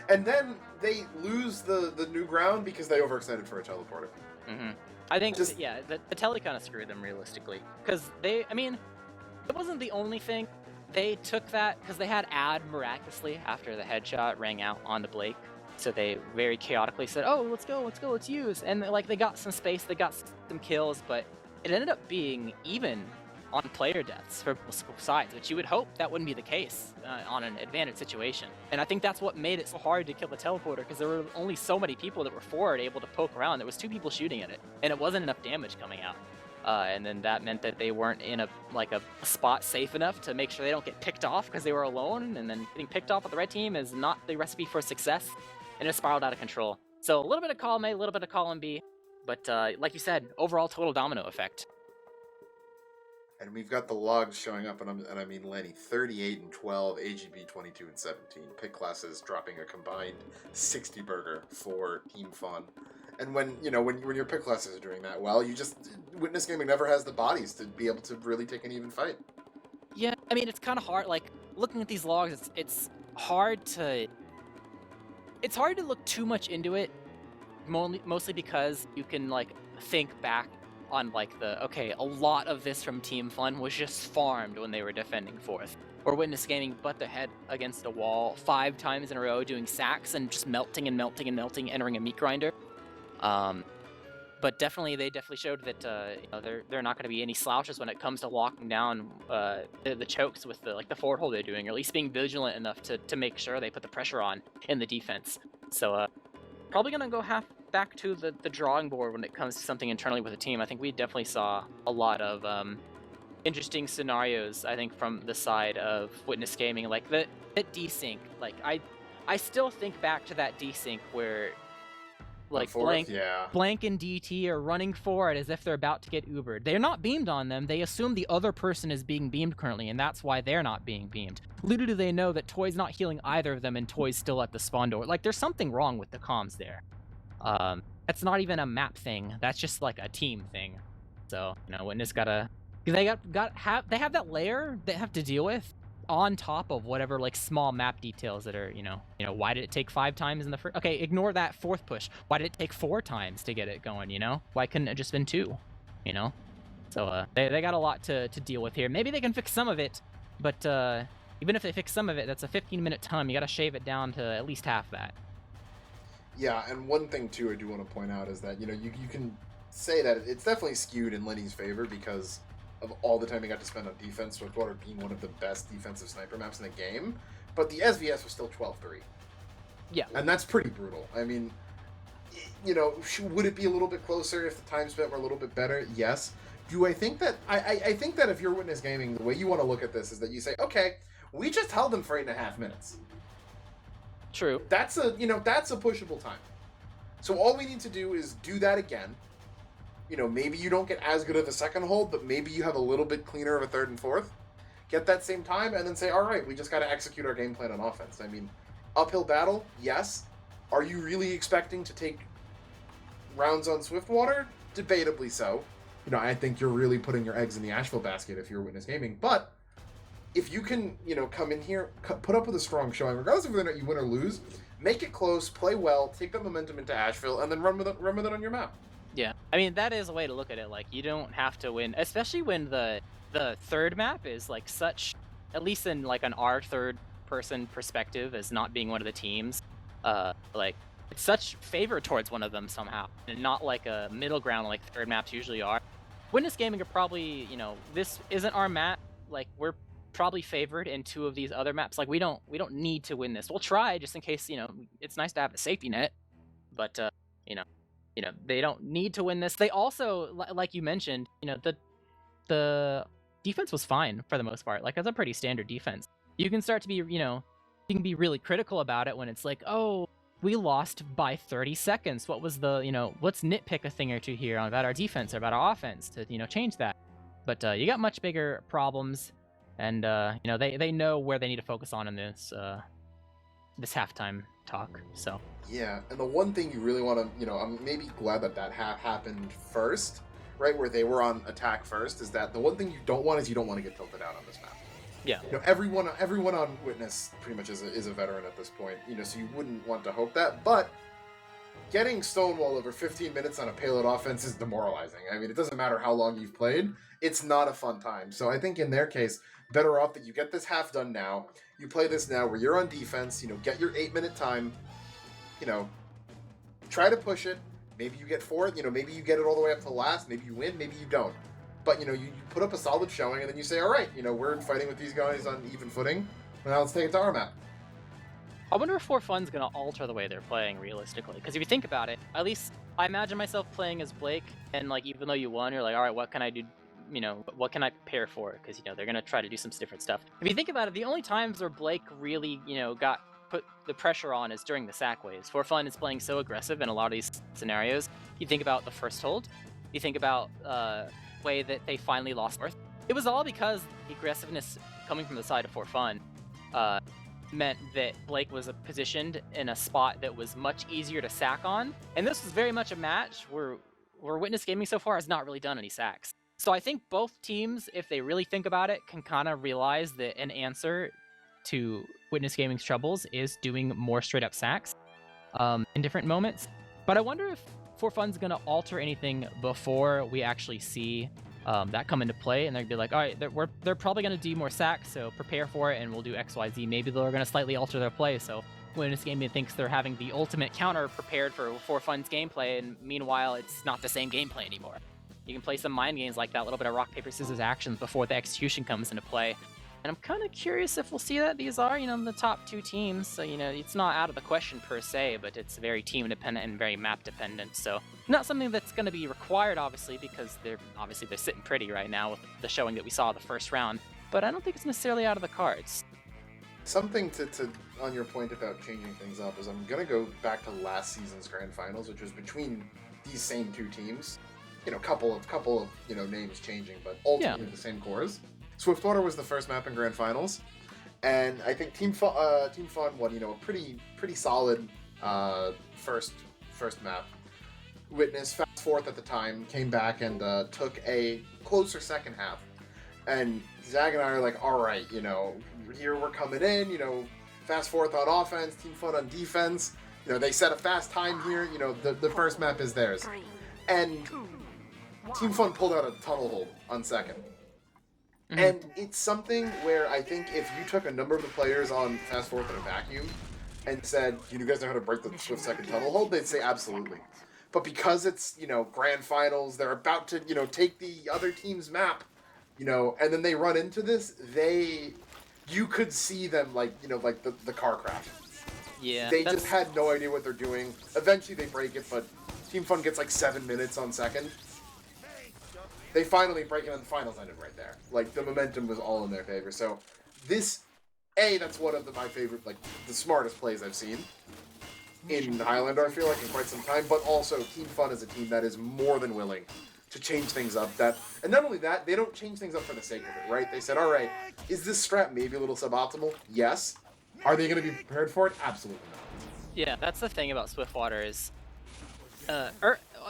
And then they lose the new ground because they overextended for a teleporter. Mm-hmm. I think, the tele kind of screwed them realistically. Because it wasn't the only thing. They took that because they had Ad miraculously after the headshot rang out onto Blake. So they very chaotically said, oh, let's go, let's use. And they got some space, they got some kills, but it ended up being even on player deaths for both sides, which you would hope that wouldn't be the case on an advantage situation. And I think that's what made it so hard to kill the teleporter, because there were only so many people that were forward able to poke around. There was 2 people shooting at it, and it wasn't enough damage coming out. And then that meant that they weren't in a spot safe enough to make sure they don't get picked off because they were alone, and then getting picked off with the red team is not the recipe for success, and it spiraled out of control. So a little bit of column A, a little bit of column B, but like you said, overall total domino effect. And we've got the logs showing up, and I mean Lenny, 38 and 12, AGB 22 and 17. Pick classes dropping a combined 60 burger for Team Fun. And when your pick classes are doing that well, Witness Gaming never has the bodies to be able to really take an even fight. Yeah, I mean, it's kind of hard. Like, looking at these logs, it's hard to look too much into it, mostly because you can think back on a lot of this from Team Fun was just farmed when they were defending fourth. Or Witness Gaming butt their head against a wall 5 times in a row doing sacks and just melting, entering a meat grinder. But they definitely showed that they're not going to be any slouches when it comes to locking down the chokes with the forward hold they're doing, or at least being vigilant enough to make sure they put the pressure on in the defense. So probably going to go back to the drawing board when it comes to something internally with the team. I think we definitely saw a lot of interesting scenarios, I think, from the side of Witness Gaming. Like the desync. I still think back to that desync where Blank and DT are running forward as if they're about to get Ubered. They're not beamed on them. They assume the other person is being beamed currently, and that's why they're not being beamed. Little do they know that Toy's not healing either of them, and Toy's still at the spawn door. There's something wrong with the comms there. That's not even a map thing. That's just a team thing. So, Witness they have that layer they have to deal with on top of whatever small map details that are, why did it take 5 times in the first? Okay, ignore that fourth push. Why did it take 4 times to get it going? Why couldn't it just been 2? So they got a lot to deal with here. Maybe they can fix some of it, but even if they fix some of it, that's a 15-minute time. You got to shave it down to at least half that. Yeah, and one thing too I do want to point out is that you can say that it's definitely skewed in Lenny's favor because of all the time he got to spend on defense, Swiftwater being one of the best defensive sniper maps in the game, but the SVS was still 12-3. Yeah. And that's pretty brutal. I mean, would it be a little bit closer if the time spent were a little bit better? Yes. Do I think that... I think that if you're Witness Gaming, the way you want to look at this is that you say, okay, we just held them for 8.5 minutes. True. That's a pushable time. So all we need to do is do that again. Maybe you don't get as good of a second hold, but maybe you have a little bit cleaner of a third and fourth. Get that same time, and then say, all right, we just got to execute our game plan on offense. I mean, uphill battle, yes. Are you really expecting to take rounds on Swiftwater? Debatably so. I think you're really putting your eggs in the Asheville basket if you're Witness Gaming. But if you can, come in here, put up with a strong showing, regardless of whether or not you win or lose, make it close, play well, take that momentum into Asheville, and then run with it on your map. Yeah, I mean, that is a way to look at it. You don't have to win, especially when the third map is such, at least in an our third person perspective as not being one of the teams, it's such favor towards one of them somehow, and not a middle ground like third maps usually are. Witness Gaming are probably, you know, this isn't our map. Like, we're probably favored in 2 of these other maps. Like, we don't need to win this. We'll try just in case, you know, it's nice to have a safety net. But you know, they don't need to win this. They also, like you mentioned, you know, the defense was fine for the most part. Like, that's a pretty standard defense. You can start to be, you know, you can be really critical about it when it's like, oh, we lost by 30 seconds. What was the, you know, let's nitpick a thing or two here about our defense or about our offense to, you know, change that. But you got much bigger problems, and you know, they know where they need to focus on in this this halftime talk. So Yeah, and the one thing you really want to, you know, I'm maybe glad that happened first, right, where they were on attack first, is that the one thing you don't want is you don't want to get tilted out on this map. yeah, You know, everyone on Witness pretty much is a veteran at this point, you know, so you wouldn't want to hope that, but getting stonewalled over 15 minutes on a payload offense is demoralizing. I mean, it doesn't matter how long you've played, it's not a fun time. So I think in their case, better off that you get this half done now, you play this now where you're on defense, you know, get your 8-minute time, you know, try to push it, maybe you get 4th, you know, maybe you get it all the way up to last, maybe you win, maybe you don't. But, you know, you put up a solid showing, and then you say, all right, you know, we're fighting with these guys on even footing, now let's take it to our map. I wonder if For Fun's gonna alter the way they're playing realistically. Because if you think about it, at least I imagine myself playing as Blake, and like even though you won, you're like, all right, what can I do? You know, what can I prepare for? Because, you know, they're gonna try to do some different stuff. If you think about it, the only times where Blake really, you know, got put the pressure on is during the sack waves. For Fun is playing so aggressive in a lot of these scenarios. You think about the first hold. You think about way that they finally lost North. It was all because the aggressiveness coming from the side of For Fun meant that Blake was positioned in a spot that was much easier to sack on. And this was very much a match where Witness Gaming so far has not really done any sacks. So I think both teams, if they really think about it, can kind of realize that an answer to Witness Gaming's troubles is doing more straight up sacks in different moments. But I wonder if For Fun's going to alter anything before we actually see that come into play, and they're gonna be like, all right, they're probably gonna do more sacks, so prepare for it, and we'll do X, Y, Z. Maybe they're gonna slightly alter their play. So Witness Gaming thinks they're having the ultimate counter prepared for Fun's gameplay, and meanwhile, it's not the same gameplay anymore. You can play some mind games like that, a little bit of rock paper scissors actions before the execution comes into play. And I'm kind of curious if we'll see that. These are, you know, the top 2 teams, so, you know, it's not out of the question per se, but it's very team dependent and very map dependent. So not something that's going to be required, obviously, because they're sitting pretty right now with the showing that we saw the first round. But I don't think it's necessarily out of the cards. Something to on your point about changing things up is I'm gonna go back to last season's grand finals, which was between these same 2 teams. You know, couple of you know, names changing, but ultimately the same cores. Swiftwater was the first map in grand finals, and I think Team Fun won, you know, a pretty solid first map. Witness, fast 4th at the time, came back and took a closer second half. And Zach and I are like, all right, you know, here we're coming in, you know, fast 4th on offense, Team Fun on defense. You know, they set a fast time here, you know, the first map is theirs. And Team Fun pulled out a tunnel hold on second. Mm-hmm. And it's something where I think if you took a number of the players on fast 4th in a vacuum and said, you guys know how to break the Swift second tunnel hold, they'd say absolutely. But because it's, you know, grand finals, they're about to, you know, take the other team's map, you know, and then they run into this, you could see them like, you know, like the car crash. Yeah. They just had no idea what they're doing. Eventually they break it, but Team Fun gets like 7 minutes on second. They finally break it, and the finals ended right there. Like, the momentum was all in their favor. So, that's one of my favorite, like, the smartest plays I've seen in Highlander, I feel like, in quite some time. But also, Team Fun is a team that is more than willing to change things up. And not only that, they don't change things up for the sake of it, right? They said, all right, is this strat maybe a little suboptimal? Yes. Are they going to be prepared for it? Absolutely not. Yeah, that's the thing about Swiftwater is...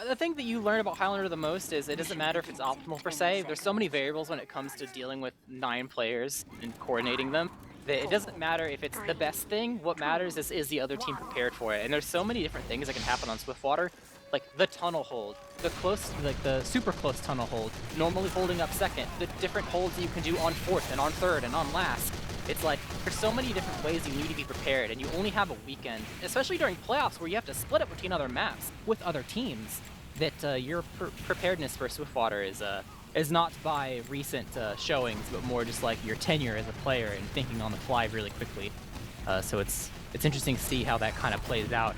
the thing that you learn about Highlander the most is it doesn't matter if it's optimal per se. There's so many variables when it comes to dealing with 9 players and coordinating them that it doesn't matter if it's the best thing. What matters is the other team prepared for it. And there's so many different things that can happen on Swiftwater, like the tunnel hold, the super close tunnel hold, normally holding up second, the different holds that you can do on 4th and on 3rd and on last. It's like, there's so many different ways you need to be prepared, and you only have a weekend, especially during playoffs where you have to split up between other maps with other teams. that your preparedness for Swiftwater is not by recent showings, but more just like your tenure as a player and thinking on the fly really quickly. So it's interesting to see how that kind of plays out.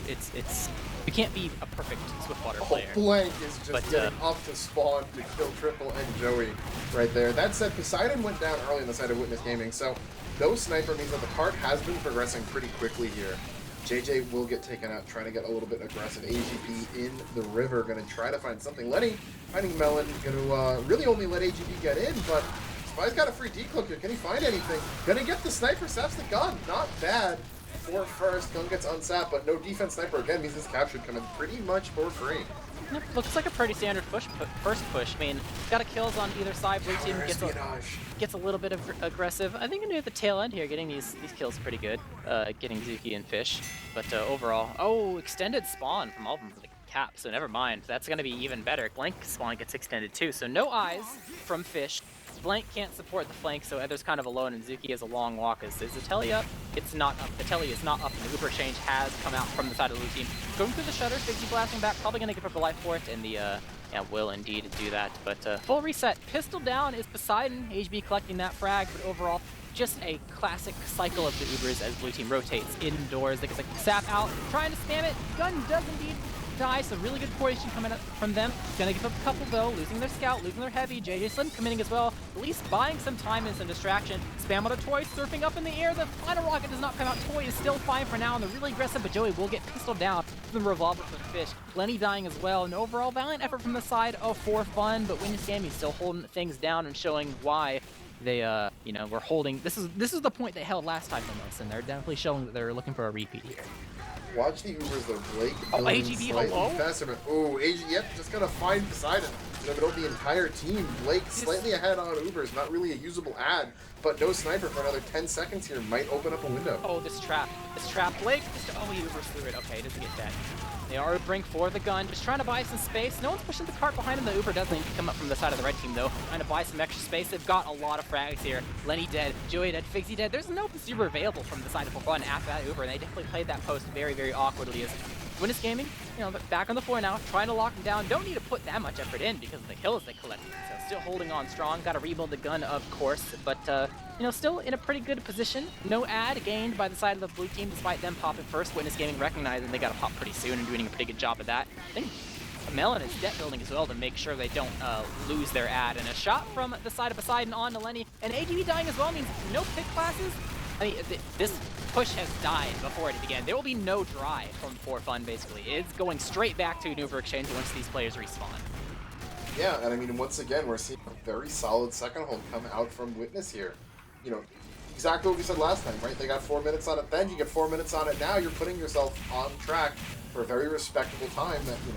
It's you can't be a perfect Swiftwater player. Blank is just getting up to spawn to kill Triple and Joey right there. That said, Poseidon went down early on the side of Witness Gaming, so no sniper means that the cart has been progressing pretty quickly here. JJ will get taken out, trying to get a little bit aggressive. AGB in the river, going to try to find something. Lenny finding Melon, going to really only let AGB get in, but Spy's got a free decloak here. Can he find anything? Going to get the sniper, saps the gun. Not bad for first. Gun gets unsapped, but no defense sniper again means this cap should come in pretty much for free. Yep, looks like a pretty standard first push. I mean, got a kills on either side. Blue team gets a little bit of aggressive. I think at the tail end here, getting these kills pretty good. Getting Zuki and Fish, but overall, extended spawn from all of them for the cap. So never mind, that's gonna be even better. Blank spawn gets extended too. So no eyes from Fish. Blank can't support the flank, so Ether's kind of alone, and Zuki has a long walk. Is the telly up? It's not up. The telly is not up, and the Uber change has come out from the side of the blue team. Going through the shutter, Figsy blasting back, probably going to give up a life for it, and the, will indeed do that. But full reset. Pistol down is Poseidon. HB collecting that frag, but overall, just a classic cycle of the Ubers as blue team rotates indoors. They get like sap out, trying to spam it. Gun does indeed die, so really good coordination coming up from them. Gonna give up a couple though, losing their scout, losing their heavy. JJ Slim committing as well, at least buying some time and some distraction. Spam on a Toy, surfing up in the air. The final rocket does not come out. Toy is still fine for now, and they're really aggressive, but Joey will get pistoled down. The revolver from Fish. Lenny dying as well. An overall valiant effort from the side of For Fun, but Witness Gaming still holding things down and showing why they, were holding. This is the point they held last time from us, and they're definitely showing that they're looking for a repeat here. Watch the Ubers though, Blake. AGB, hello? Faster, but yep, just gonna find Poseidon. Gonna build the entire team. Blake slightly ahead on Ubers, not really a usable ad, but no sniper for another 10 seconds here might open up a window. Oh, this trap. Blake, he Ubers through it. Okay, doesn't get dead. They are Ubering for the gun, just trying to buy some space. No one's pushing the cart behind him. The Uber doesn't come up from the side of the red team, though. Trying to buy some extra space. They've got a lot of frags here. Lenny dead, Joey dead, Figsy dead. There's no Uber available from the side of Fun after that Uber, and they definitely played that post very, very awkwardly. As Witness Gaming, back on the floor now, trying to lock them down. Don't need to put that much effort in because of the kills they collected. So still holding on strong. Got to rebuild the gun, of course, but still in a pretty good position. No ad gained by the side of the blue team, despite them popping first. Witness Gaming recognizing they got to pop pretty soon and doing a pretty good job of that. I think Melon is debt building as well to make sure they don't lose their ad. And a shot from the side of Poseidon on to Lenny. And AGB dying as well means no pick classes. I mean, this push has died before it began. There will be no dry from For Fun, basically. It's going straight back to an Uber exchange once these players respawn. Yeah, and I mean, once again, we're seeing a very solid second hold come out from Witness here. Exactly what we said last time, right? They got 4 minutes on it then, you get 4 minutes on it now, you're putting yourself on track for a very respectable time that, you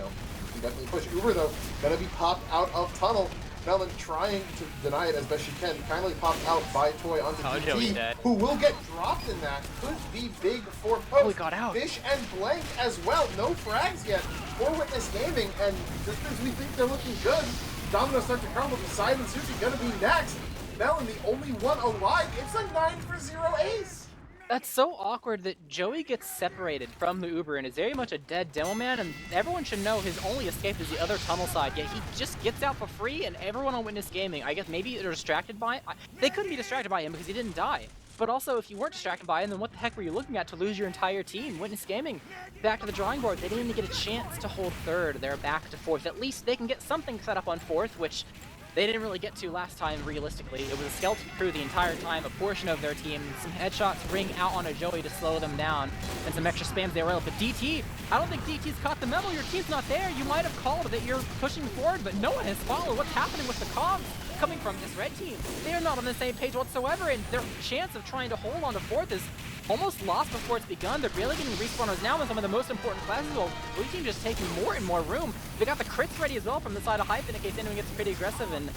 can definitely push. Uber, though, gonna be popped out of tunnel. Melon trying to deny it as best she can. Kindly popped out by Toy onto DT, who will get dropped in that. Could be big for post. Oh, he got out. Fish and Blank as well. No frags yet for Witness Gaming, and just as we think they're looking good, Domino start to crumble. Poseidon and Sushi gonna be next. Melon, the only one alive. It's a 9-for-0 ace. That's so awkward that Joey gets separated from the Uber and is very much a dead demo man, and everyone should know his only escape is the other tunnel side, yet he just gets out for free, and everyone on Witness Gaming, I guess maybe they're distracted by it. They couldn't be distracted by him because he didn't die. But also, if you weren't distracted by him, then what the heck were you looking at to lose your entire team? Witness Gaming, back to the drawing board. They didn't even get a chance to hold third. They're back to fourth. At least they can get something set up on fourth, which they didn't really get to last time, realistically. It was a skeleton crew the entire time, a portion of their team. Some headshots ring out on a Joey to slow them down, and some extra spams they were able. But DT, I don't think DT's caught the memo. Your team's not there. You might have called that you're pushing forward, but no one has followed. What's happening with the comms coming from this red team? They are not on the same page whatsoever, and their chance of trying to hold on to fourth is almost lost before it's begun. They're barely getting respawners now in some of the most important classes, while blue team just taking more and more room. They got the crits ready as well from the side of Hype in case anyone gets pretty aggressive, and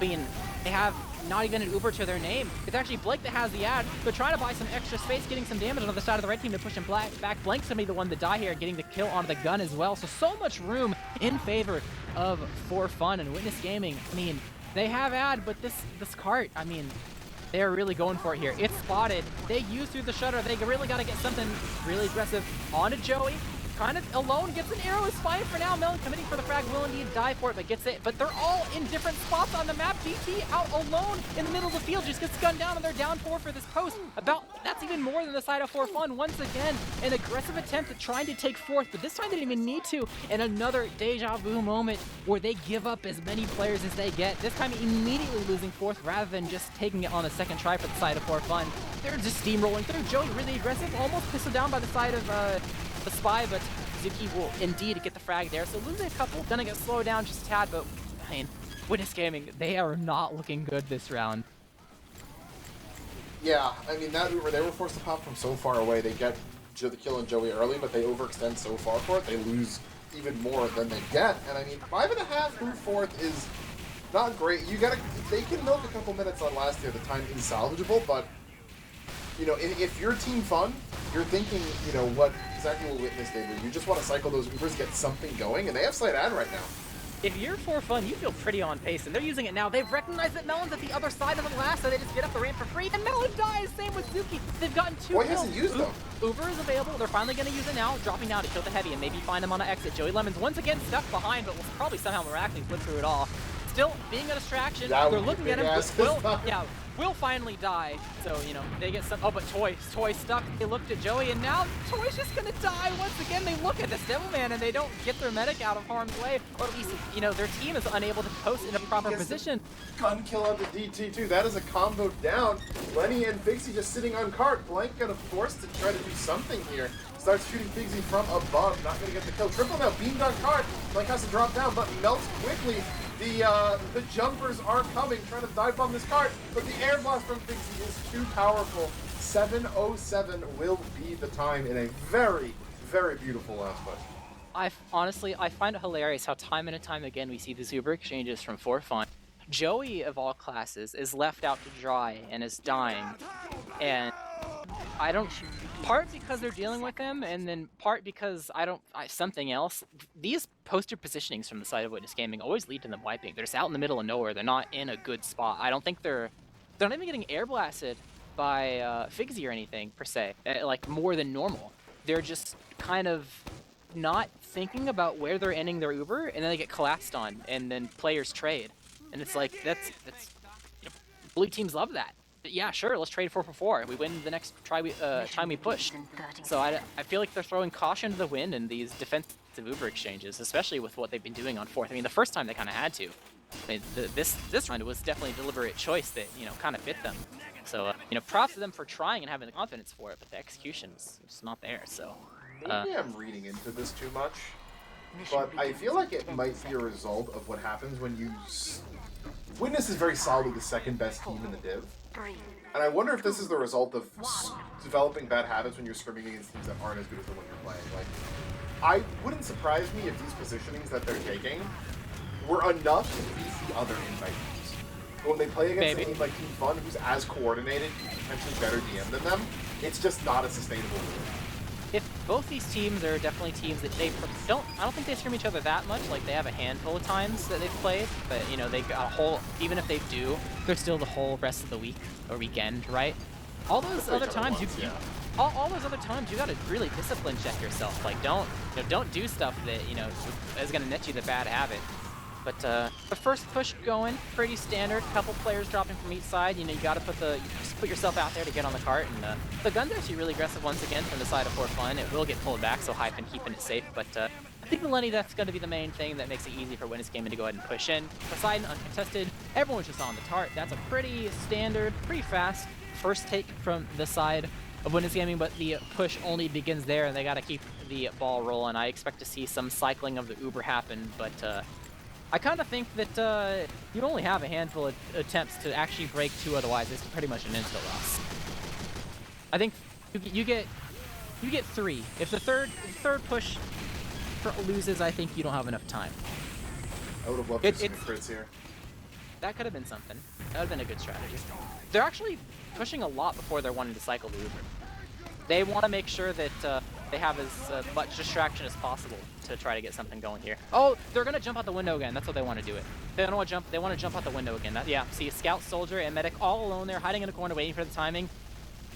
they have not even an Uber to their name. It's actually Blake that has the ad. They're trying to buy some extra space, getting some damage on the side of the red team to push him back. Blank's gonna be the one to die here, getting the kill onto the gun as well. So much room in favor of For Fun and Witness Gaming. I mean, they have ad, but this cart, I mean, they're really going for it here. It's spotted. They use through the shutter. They really got to get something really aggressive onto Joey. kind of alone, gets an arrow, is fine for now. Melon committing for the frag, will indeed die for it, but gets it. But they're all in different spots on the map. GT out alone in the middle of the field, just gets gunned down, and they're down 4 for this post. That's even more than the side of 4 Fun. Once again, an aggressive attempt at trying to take 4th, but this time they didn't even need to. And another deja vu moment where they give up as many players as they get. This time immediately losing 4th rather than just taking it on the second try for the side of 4 Fun. They're just steamrolling through. Joey really aggressive, almost pistoled down by the side of the Spy, but Zuki will indeed get the frag there. So losing a couple, gonna get slowed down just a tad, but I mean, Witness Gaming, they are not looking good this round. Yeah, I mean, that Uber, they were forced to pop from so far away. They get the kill on Joey early, but they overextend so far for it, they lose even more than they get. And I mean, 5.5 through 4th is not great. They can milk a couple minutes on last year, the time is salvageable, but you know, if you're Team Fun, you're thinking, you know, exactly what Witness did, where you just want to cycle those Ubers, get something going, and they have slight ad right now. If you're 4 Fun, you feel pretty on pace, and they're using it now. They've recognized that Melon's at the other side of the glass, so they just get up the ramp for free, and Melon dies! Same with Zuki. They've gotten 2 kills. Boy, hasn't used though. Uber is available. They're finally going to use it now, dropping down to kill the heavy and maybe find him on an exit. Joey Lemon's once again stuck behind, but will probably somehow miraculously flip through it all. Still being a distraction. They're looking at him. Will finally die, so, you know, they get some. Oh, but Toy's stuck. They looked at Joey, and now Toy's just gonna die once again. They look at this Devilman, and they don't get their medic out of harm's way, or at least, you know, their team is unable to post in a proper position. Gun kill on the DT2. That is a combo down. Lenny and Figsy just sitting on cart. Blank gonna force to try to do something here. Starts shooting Figsy from above. Not gonna get the kill. Triple now, beamed on cart. Blank has to drop down, but melts quickly. The jumpers are coming, trying to dive bomb this cart, but the air blast from Figsy is too powerful. 7:07 will be the time in a very, very beautiful last push. Honestly, I find it hilarious how time and time again we see these Uber exchanges from 4 Fun. Joey, of all classes, is left out to dry and is dying. And part because they're dealing with him, and then part because something else. These poster positionings from the side of Witness Gaming always lead to them wiping. They're just out in the middle of nowhere. They're not in a good spot. I don't think they're not even getting air blasted by Figsy or anything, per se, like more than normal. They're just kind of not thinking about where they're ending their Uber, and then they get collapsed on, and then players trade. And it's like, that's you know, blue teams love that. But yeah, sure, let's trade 4 for 4. We win the next time we push. So I feel like they're throwing caution to the wind in these defensive Uber exchanges, especially with what they've been doing on 4th. I mean, the first time they kind of had to. I mean, this round was definitely a deliberate choice that, you know, kind of fit them. So, you know, props to them for trying and having the confidence for it, but the execution is just not there, so. Maybe I'm reading into this too much, but I feel like it might be a result of what happens when you... Witness is very solidly the second best team in the div. And I wonder if this is the result of developing bad habits when you're scrimming against teams that aren't as good as the one you're playing. Like, I wouldn't surprise me if these positionings that they're taking were enough to beat the other invite teams. But when they play against a team like Team Fun, who's as coordinated, potentially better DM than them, it's just not a sustainable move. If both these teams are definitely teams that I don't think they scrim each other that much. Like, they have a handful of times that they've played, but, you know, they've got a whole, even if they do, they're still the whole rest of the week or weekend, right? All those other times, all those other times, you gotta really discipline check yourself. Like, don't do stuff that, you know, is gonna net you the bad habit. But the first push going, pretty standard. Couple players dropping from each side. You know, you gotta put yourself out there to get on the cart. And the gun's actually really aggressive once again from the side of 4 Fun. It will get pulled back, so Hyphen keeping it safe. But I think the Lenny, that's gonna be the main thing that makes it easy for Witness Gaming to go ahead and push in. Poseidon uncontested. Everyone's just on the tart. That's a pretty standard, pretty fast first take from the side of Witness Gaming, but the push only begins there, and they gotta keep the ball rolling. I expect to see some cycling of the Uber happen, but I kind of think that you only have a handful of attempts to actually break 2, otherwise it's pretty much an insta-loss. I think you get 3. If the third push loses, I think you don't have enough time. I would have loved to see crits here. That could have been something. That would have been a good strategy. They're actually pushing a lot before they're wanting to cycle the Uber. They want to make sure that they have as much distraction as possible to try to get something going here. Oh, they're gonna jump out the window again. That's what they want to do it. They don't want to jump. They want to jump out the window again. Yeah. See, Scout, Soldier, and Medic all alone there, hiding in a corner, waiting for the timing.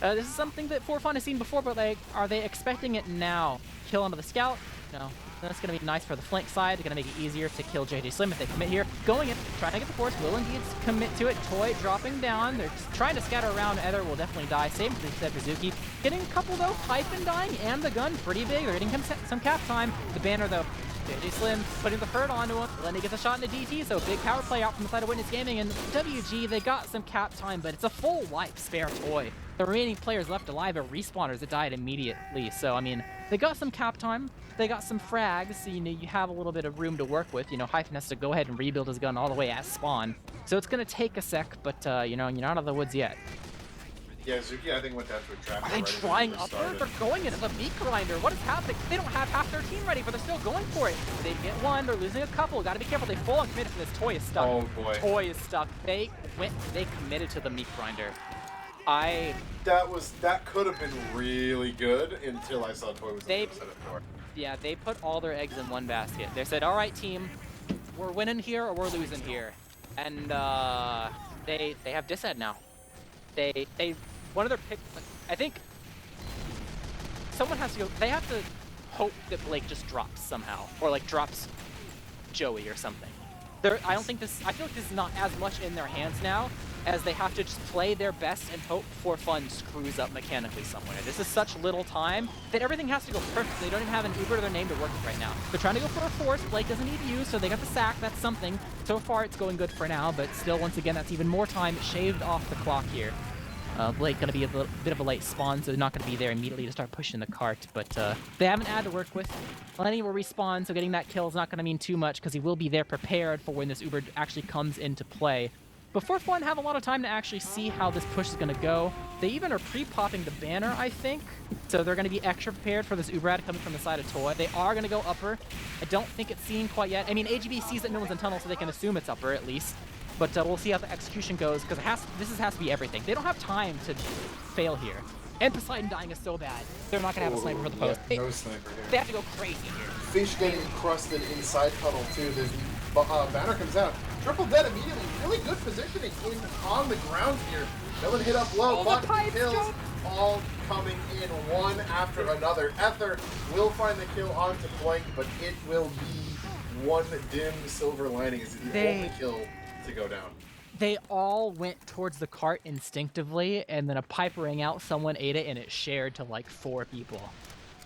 This is something that For Fun has seen before, but like, are they expecting it now? Kill onto the scout? No. That's going to be nice for the flank side. They're going to make it easier to kill JJ Slim if they commit here. Going in, trying to get the force, will indeed commit to it. Toy dropping down. They're trying to scatter around. Ether will definitely die. Same for Zuki. Getting a couple though. Hyphen dying and the gun pretty big. They're getting some cap time. The banner though. JJ Slim putting the hurt onto him. Lenny gets a shot into DT, so big power play out from the side of Witness Gaming. And WG, they got some cap time, but it's a full life spare Toy. The remaining players left alive are respawners that died immediately. So, I mean, they got some cap time. They got some frags, so, you know, you have a little bit of room to work with. You know, Hyphen has to go ahead and rebuild his gun all the way at spawn. So it's going to take a sec, but, you know, you're not out of the woods yet. Yeah, Zuki, I think, went down to a trap. Are they trying upward? They're going into the meat grinder. What is happening? They don't have half their team ready, but they're still going for it. They get one. They're losing a couple. Got to be careful. They full on committed to this. Toy is stuck. Oh, boy. Toy is stuck. They committed to the meat grinder. That could have been really good until I saw Toy was on the other side of the door. Yeah, they put all their eggs in one basket. They said, all right, team, we're winning here or we're losing here. And they have disad now. One of their picks, I think someone has to go, they have to hope that Blake just drops somehow, or like drops Joey or something. I don't think this, I feel like this is not as much in their hands now as they have to just play their best and hope For Fun screws up mechanically somewhere. This is such little time that everything has to go perfect. They don't even have an Uber to their name to work with right now. They're trying to go for a force. Blake doesn't need to use, so they got the sack. That's something. So far, it's going good for now, but still, once again, that's even more time shaved off the clock here. Blake going to be a bit of a late spawn, so they're not going to be there immediately to start pushing the cart, but they have an ad to work with. Lenny will respawn, so getting that kill is not going to mean too much because he will be there prepared for when this Uber actually comes into play. But For Fun have a lot of time to actually see how this push is going to go. They even are pre-popping the banner, I think, so they're going to be extra prepared for this Uber ad coming from the side of Toy. They are going to go upper. I don't think it's seen quite yet. I mean, AGB sees that no one's in tunnel, so they can assume it's upper at least. But we'll see how the execution goes, because this has to be everything. They don't have time to fail here. And Poseidon dying is so bad. They're not going to have a sniper for the post. Yeah, no sniper here. They have to go crazy here. Fish getting crusted inside tunnel, too. There's banner comes out. Triple dead immediately. Really good positioning on the ground here. Villain hit up low, but kills all coming in one after another. Ether will find the kill onto Blank, but it will be one dim silver lining. Is the only kill to go down. They all went towards the cart instinctively, and then a pipe rang out, someone ate it, and it shared to like 4 people.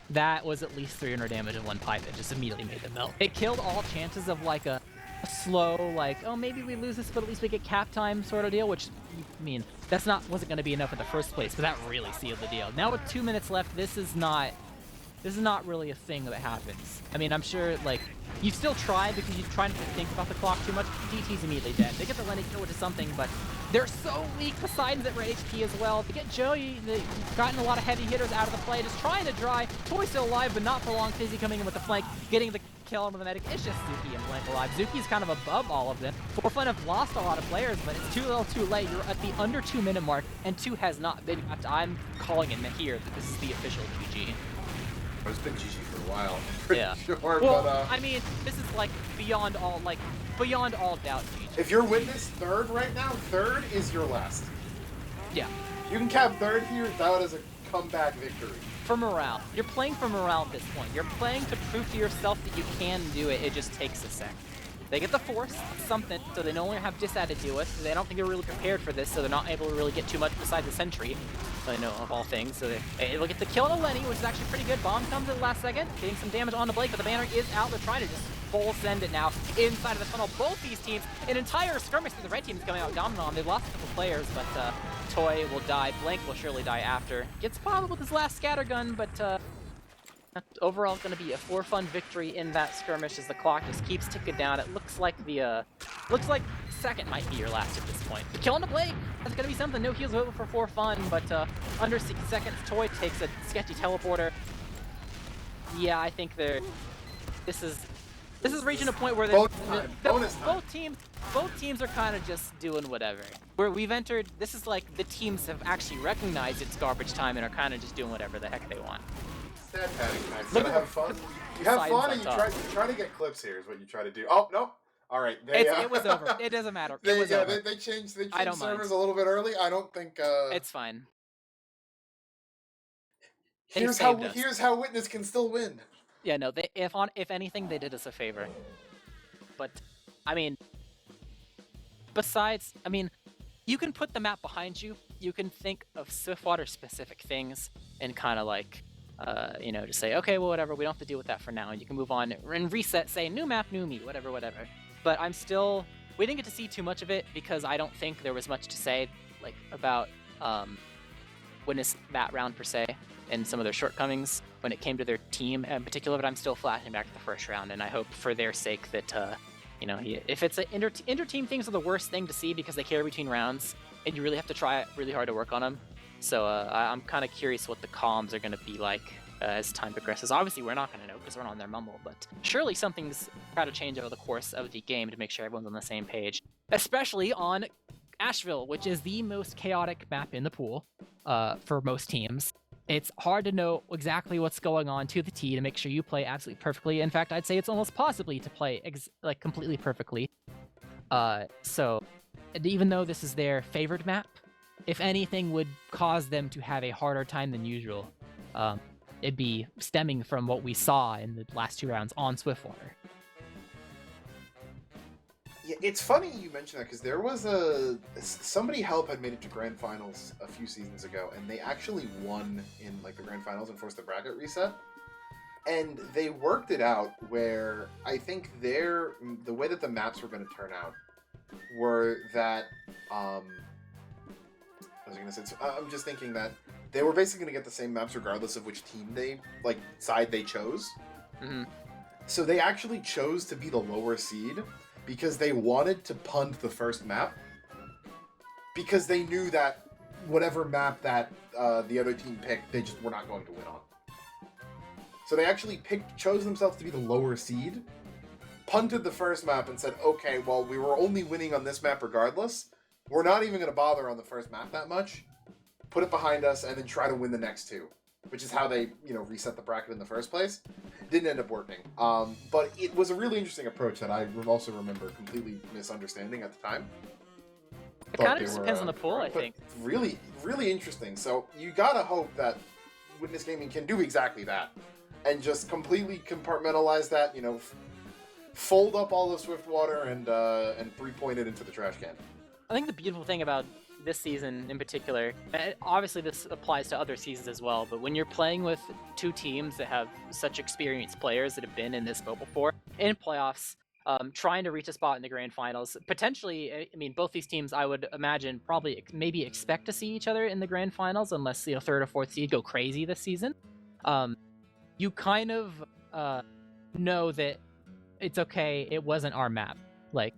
That was at least 300 damage in one pipe. It just immediately made them melt. It killed all chances of like a slow, like, oh, maybe we lose this, but at least we get cap time sort of deal, which, I mean, wasn't going to be enough in the first place, but that really sealed the deal. Now with 2 minutes left, this is not really a thing that happens. I mean, I'm sure, like, you still try because you're trying to think about the clock too much. DT's immediately dead. They get the Lenny kill, which is something, but they're so weak. Poseidon's at red HP as well. They get Joey. They've gotten a lot of heavy hitters out of the play, just trying to dry. Toy's still alive, but not for long. Fizzy coming in with the flank, getting the kill on the medic. It's just Zuki and Blank alive. Zuki's kind of above all of them. For Fun have lost a lot of players, but it's too little too late. You're at the under 2 minute mark, and 2 has not been. I'm calling it here that this is the official GG. It's been GG for a while, I'm pretty sure, well, but I mean, this is like beyond all doubt GG. if you're Witness third right now, third is your last. Yeah. You can cap third here, that is a comeback victory. For morale. You're playing for morale at this point. You're playing to prove to yourself that you can do it. It just takes a sec. They get the force, something, so they no longer have disad to deal with. They don't think they're really prepared for this, so they're not able to really get too much beside the sentry. I know, of all things. So they will get the kill on Lenny, which is actually pretty good. Bomb comes at the last second, getting some damage on the Blake, but the banner is out. They're trying to just full send it now inside of the tunnel. Both these teams, an entire skirmish that the red team is coming out dominant on. They've lost a couple players, but Toy will die. Blank will surely die after. Gets spotted with his last scattergun, but overall going to be a For Fun victory in that skirmish as the clock just keeps ticking down. It looks like second might be your last at this point. The kill on the Blake, that's going to be something. No heals over for Fun, but under 6 seconds, Toy takes a sketchy teleporter. Yeah, I think this is reaching a point where both teams are kind of just doing whatever. Where we've entered, this is like the teams have actually recognized it's garbage time and are kind of just doing whatever the heck they want. Stat padding time. You gotta have fun. You have fun and you try to get clips here is what you try to do. Oh, no. All right. It was over. It doesn't matter. It was over. They changed servers a little bit early. I don't think... It's fine. Here's saved us. here's how Witness can still win. Yeah, no, if anything, they did us a favor. But, I mean, besides, I mean, you can put the map behind you. You can think of Swiftwater specific things and kind of like, just say, okay, well, whatever, we don't have to deal with that for now. And you can move on and reset, say, new map, new me, whatever. But we didn't get to see too much of it because I don't think there was much to say, like, about Witness that round per se and some of their shortcomings when it came to their team in particular. But I'm still flashing back to the first round, and I hope for their sake that, if it's an inter-team things are the worst thing to see because they carry between rounds, and you really have to try really hard to work on them. So I'm kind of curious what the comms are going to be like as time progresses. Obviously, we're not going to know because we're not on their mumble, but surely something's got to change over the course of the game to make sure everyone's on the same page, especially on Asheville, which is the most chaotic map in the pool for most teams. It's hard to know exactly what's going on to the T to make sure you play absolutely perfectly. In fact, I'd say it's almost possibly to play completely perfectly. So even though this is their favored map, if anything would cause them to have a harder time than usual, it'd be stemming from what we saw in the last 2 rounds on Swiftwater. Yeah, it's funny you mentioned that because there was somebody had made it to grand finals a few seasons ago, and they actually won in like the grand finals and forced the bracket reset. And they worked it out where I think the way that the maps were going to turn out were that what was I going to say? I'm just thinking that they were basically going to get the same maps regardless of which team side they chose. Mm-hmm. So they actually chose to be the lower seed because they wanted to punt the first map because they knew that whatever map that the other team picked, they just were not going to win on. So they actually chose themselves to be the lower seed, punted the first map and said, okay, well, we were only winning on this map regardless. We're not even going to bother on the first map that much. Put it behind us and then try to win the next 2, which is how they, reset the bracket in the first place. Didn't end up working. But it was a really interesting approach that I also remember completely misunderstanding at the time. It kind of just depends on the pool, I think. Really, really interesting. So you gotta hope that Witness Gaming can do exactly that. And just completely compartmentalize that, fold up all of Swiftwater and 3-point it into the trash can. I think the beautiful thing about this season in particular, obviously this applies to other seasons as well, but when you're playing with 2 teams that have such experienced players that have been in this boat before, in playoffs, trying to reach a spot in the grand finals, potentially, both these teams, I would imagine, probably maybe expect to see each other in the grand finals, unless, 3rd or 4th seed go crazy this season. You kind of know that it's okay, it wasn't our map. Like,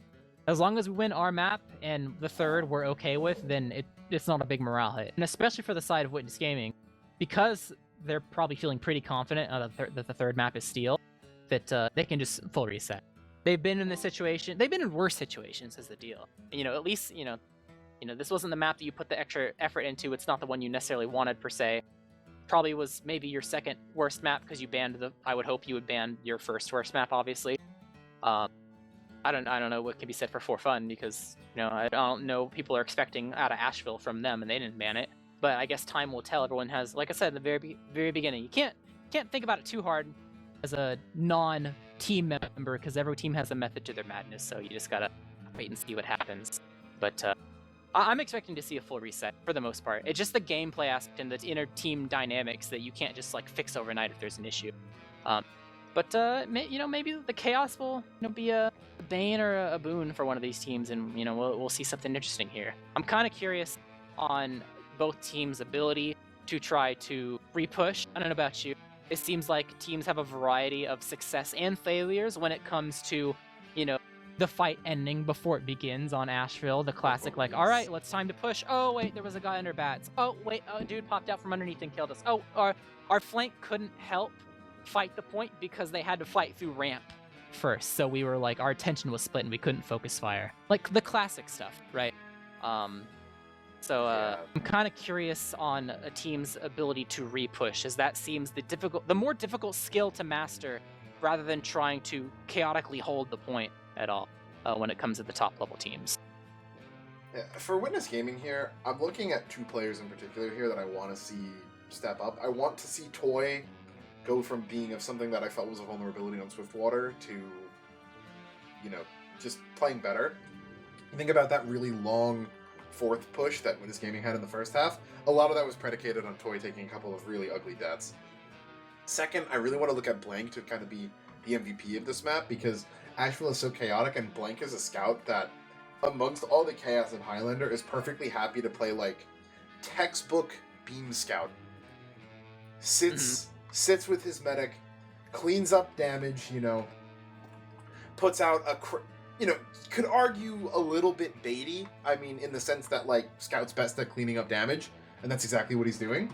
as long as we win our map and the 3rd we're okay with, then it's not a big morale hit. And especially for the side of Witness Gaming, because they're probably feeling pretty confident that the 3rd map is Steel, that they can just full reset. They've been in this situation. They've been in worse situations is the deal. And, at least, this wasn't the map that you put the extra effort into. It's not the one you necessarily wanted per se. Probably was maybe your 2nd worst map because you banned I would hope you would ban your 1st worst map, obviously. I don't know what can be said for fun because I don't know people are expecting out of Asheville from them and they didn't ban it. But I guess time will tell. Everyone has, like I said in the very beginning, you can't think about it too hard as a non-team member because every team has a method to their madness. So you just gotta wait and see what happens. But I'm expecting to see a full reset for the most part. It's just the gameplay aspect and the inner team dynamics that you can't just fix overnight if there's an issue. But maybe the chaos will be a bane or a boon for one of these teams, and we'll see something interesting here. I'm kind of curious on both teams' ability to try to repush. I don't know about you. It seems like teams have a variety of success and failures when it comes to the fight ending before it begins on Asheville. The classic all right, let's time to push. Oh wait, there was a guy under bats. Oh wait, a dude popped out from underneath and killed us. Oh, our flank couldn't help fight the point because they had to fight through ramp first, so we were our attention was split and we couldn't focus fire, the classic stuff, right? I'm kind of curious on a team's ability to repush, as that seems the more difficult skill to master rather than trying to chaotically hold the point at all when it comes to the top level teams. Yeah, for Witness Gaming here, I'm looking at 2 players in particular here that I want to see step up. I want to see Toy go from being of something that I felt was a vulnerability on Swiftwater to, you know, just playing better. Think about that really long fourth push that Witness Gaming had in the first half. A lot of that was predicated on Toy taking a couple of really ugly deaths. Second, I really want to look at Blank to kind of be the MVP of this map, because Asheville is so chaotic, and Blank is a scout that, amongst all the chaos in Highlander, is perfectly happy to play, like, textbook Beam Scout. Sits with his medic, cleans up damage, you know, puts out a... you know, could argue a little bit baity. I mean, in the sense that, like, Scout's best at cleaning up damage, and that's exactly what he's doing.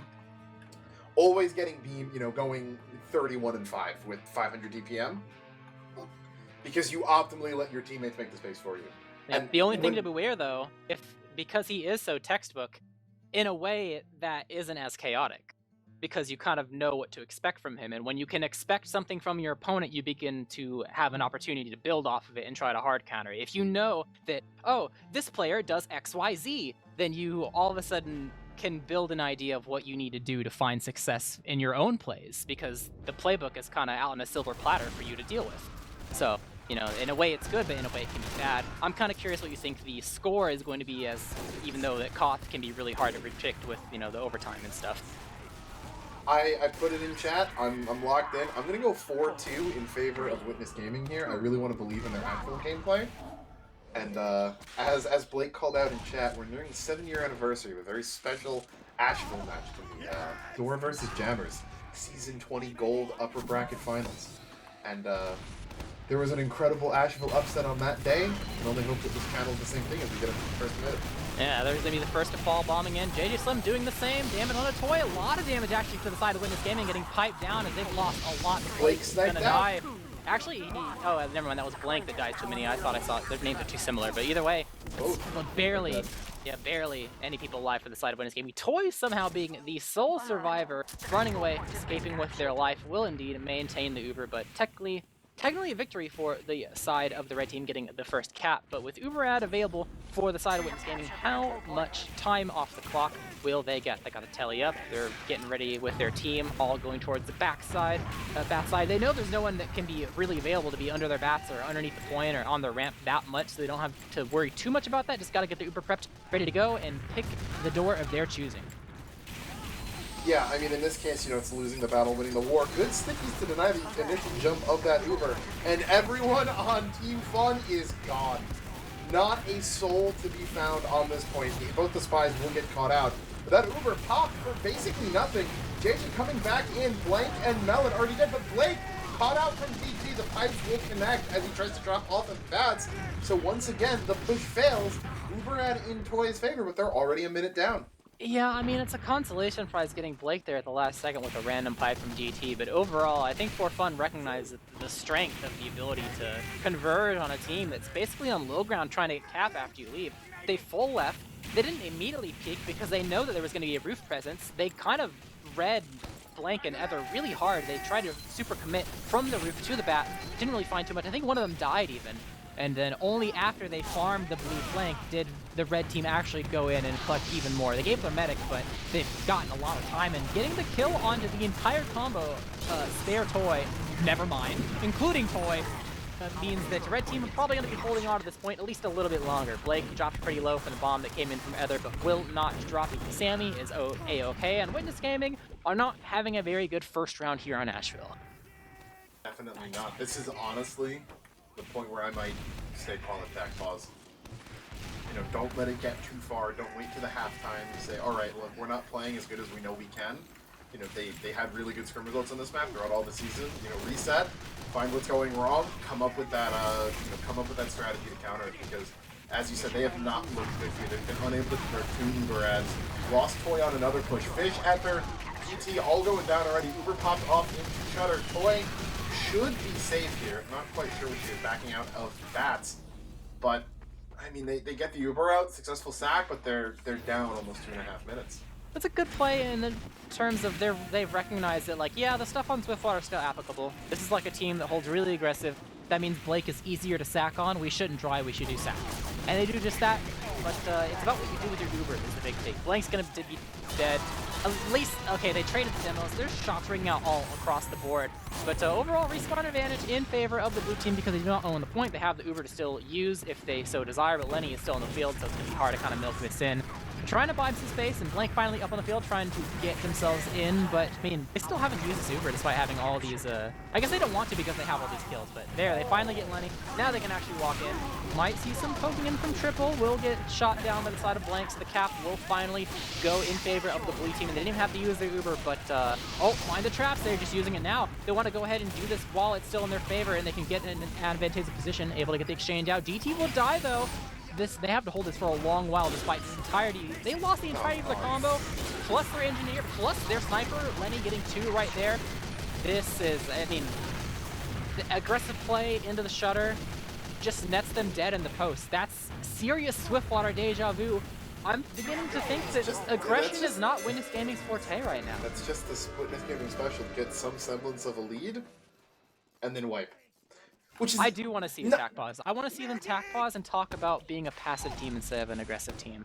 Always getting beam, you know, going 31-5 with 500 DPM. Because you optimally let your teammates make the space for you. Yeah, and the only thing to beware, though, because he is so textbook, in a way that isn't as chaotic. Because you kind of know what to expect from him, and when you can expect something from your opponent, you begin to have an opportunity to build off of it and try to hard counter. If you know that, oh, this player does XYZ, then you all of a sudden can build an idea of what you need to do to find success in your own plays, because the playbook is kind of out on a silver platter for you to deal with. So, you know, in a way it's good, but in a way it can be bad. I'm kind of curious what you think the score is going to be, as even though that Koth can be really hard to predict with, you know, the overtime and stuff. I put it in chat. I'm locked in. I'm going to go 4-2 in favor of Witness Gaming here. I really want to believe in their actual gameplay. And as Blake called out in chat, we're nearing the 7-year anniversary of a very special Asheville match to the Door versus Jammers Season 20 Gold Upper Bracket Finals. And there was an incredible Asheville upset on that day. I can only hope that this channel is the same thing as we get up to the first minute. Yeah, there's going to be the first to fall, bombing in. JJ Slim doing the same. Damage on a Toy. A lot of damage actually to the side of Witness Gaming, getting piped down as they've lost a lot. Blake sniped out. Die. Actually, oh, never mind. That was Blank that died too many. I thought I saw their names are too similar, but either way, barely. Yeah, barely any people alive for the side of Witness Gaming. Toy somehow being the sole survivor, running away, escaping with their life, will indeed maintain the Uber, but technically a victory for the side of the red team getting the first cap. But with Uberad available for the side of Witness Gaming, how much time off the clock will they get? They got to tally up. They're getting ready with their team, all going towards the backside. They know there's no one that can be really available to be under their bats or underneath the point or on the ramp that much, so they don't have to worry too much about that. Just got to get the Uber prepped, ready to go, and pick the door of their choosing. Yeah, I mean, in this case, you know, it's losing the battle, winning the war. Good stickies to deny the initial jump of that Uber. And everyone on Team Fun is gone. Not a soul to be found on this point. Both the spies will get caught out. But that Uber popped for basically nothing. JJ coming back in. Blank and Melon already dead, but Blake caught out from DG. The pipes will connect as he tries to drop off of bats. So once again, the push fails. Uberad in Toy's favor, but they're already a minute down. Yeah, I mean, it's a consolation prize getting Blake there at the last second with a random pipe from DT, but overall, I think For Fun recognized the strength of the ability to converge on a team that's basically on low ground trying to get cap after you leave. They full left. They didn't immediately peek because they know that there was going to be a roof presence. They kind of read Blank and Ether really hard. They tried to super commit from the roof to the bat. Didn't really find too much. I think one of them died even. And then only after they farmed the blue flank did the red team actually go in and clutch even more. They gave their medic, but they've gotten a lot of time, and getting the kill onto the entire combo, spare Toy, never mind, including Toy, means that the red team are probably going to be holding on to this point at least a little bit longer. Blake dropped pretty low for the bomb that came in from Ether, but will not drop it. Sammy is A-okay, and Witness Gaming are not having a very good first round here on Asheville. Definitely not. This is honestly the point where I might say call it back pause. You know, don't let it get too far. Don't wait to the halftime to say, all right, look, we're not playing as good as we know we can. You know, they had really good scrim results on this map throughout all the season. You know, reset, find what's going wrong, come up with that, come up with that strategy to counter it. Because, as you said, they have not looked good here. They've been unable to convert 2 Uber ads. Lost Toy on another push. Fish, Ether, GT all going down already. Uber popped off into Shutter. Toy should be safe here. Not quite sure what she is backing out of bats, but I mean they get the Uber out, successful sack, but they're down almost 2.5 minutes. It's a good play in the terms of they've recognized that, like, yeah, the stuff on Swiftwater is still applicable. This is like a team that holds really aggressive, That means Blake is easier to sack on. We shouldn't dry, we should do sack. And they do just that, but it's about what you do with your Uber is the big thing. Blank's gonna be dead. At least, okay, they traded the demos. There's shots ringing out all across the board. But overall, respawn advantage in favor of the blue team because they do not own the point. They have the Uber to still use if they so desire, but Lenny is still in the field, so it's going to be hard to kind of milk this in. Trying to buy some space, and Blank finally up on the field trying to get themselves in, but, I mean, they still haven't used this Uber despite having all these, I guess they don't want to because they have all these kills, but there, they finally get Lenny. Now they can actually walk in. Might see some poking in from Triple, will get shot down by the side of Blank, so the cap will finally go in favor of the blue team, and they didn't even have to use their Uber, but, oh, find the traps, they're just using it now. They want to go ahead and do this while it's still in their favor, and they can get in an advantageous position, able to get the exchange out. DT will die, though. They have to hold this for a long while despite this entirety. They lost the entirety of their combo, plus their engineer, plus their sniper. Lenny getting 2 right there. This is, I mean, the aggressive play into the shutter just nets them dead in the post. That's serious Swiftwater deja vu. I'm beginning to think that aggression is not Witness Gaming's forte right now. That's just the Witness Gaming special. Get some semblance of a lead, and then wipe. Which is I do want to see a tack pause. I want to see them tack pause and talk about being a passive team instead of an aggressive team.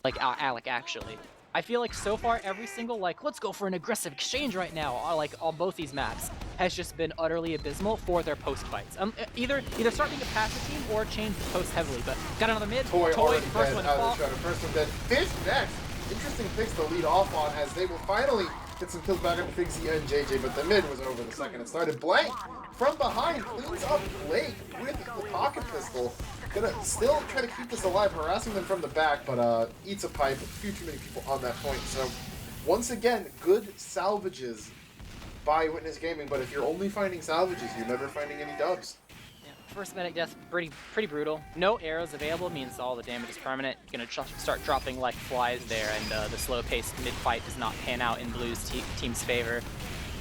Like, actually. I feel like so far every single, like, let's go for an aggressive exchange right now, like on both these maps, has just been utterly abysmal for their post fights. Either start being a passive team or change the post heavily. But got another mid. Toy first one to fall. First one dead. Fish next. Interesting picks to lead off on as they will finally get some kills back on Figsy and JJ, but the mid was over the second it started. Blank from behind cleans up Blake with the pocket pistol. Gonna still try to keep this alive, harassing them from the back, but eats a pipe. A few too many people on that point. So once again, good salvages by Witness Gaming, but if you're only finding salvages, you're never finding any dubs. First medic death, pretty brutal. No arrows available means all the damage is permanent. You're gonna start dropping like flies there, and the slow-paced mid-fight does not pan out in Blue's team's favor.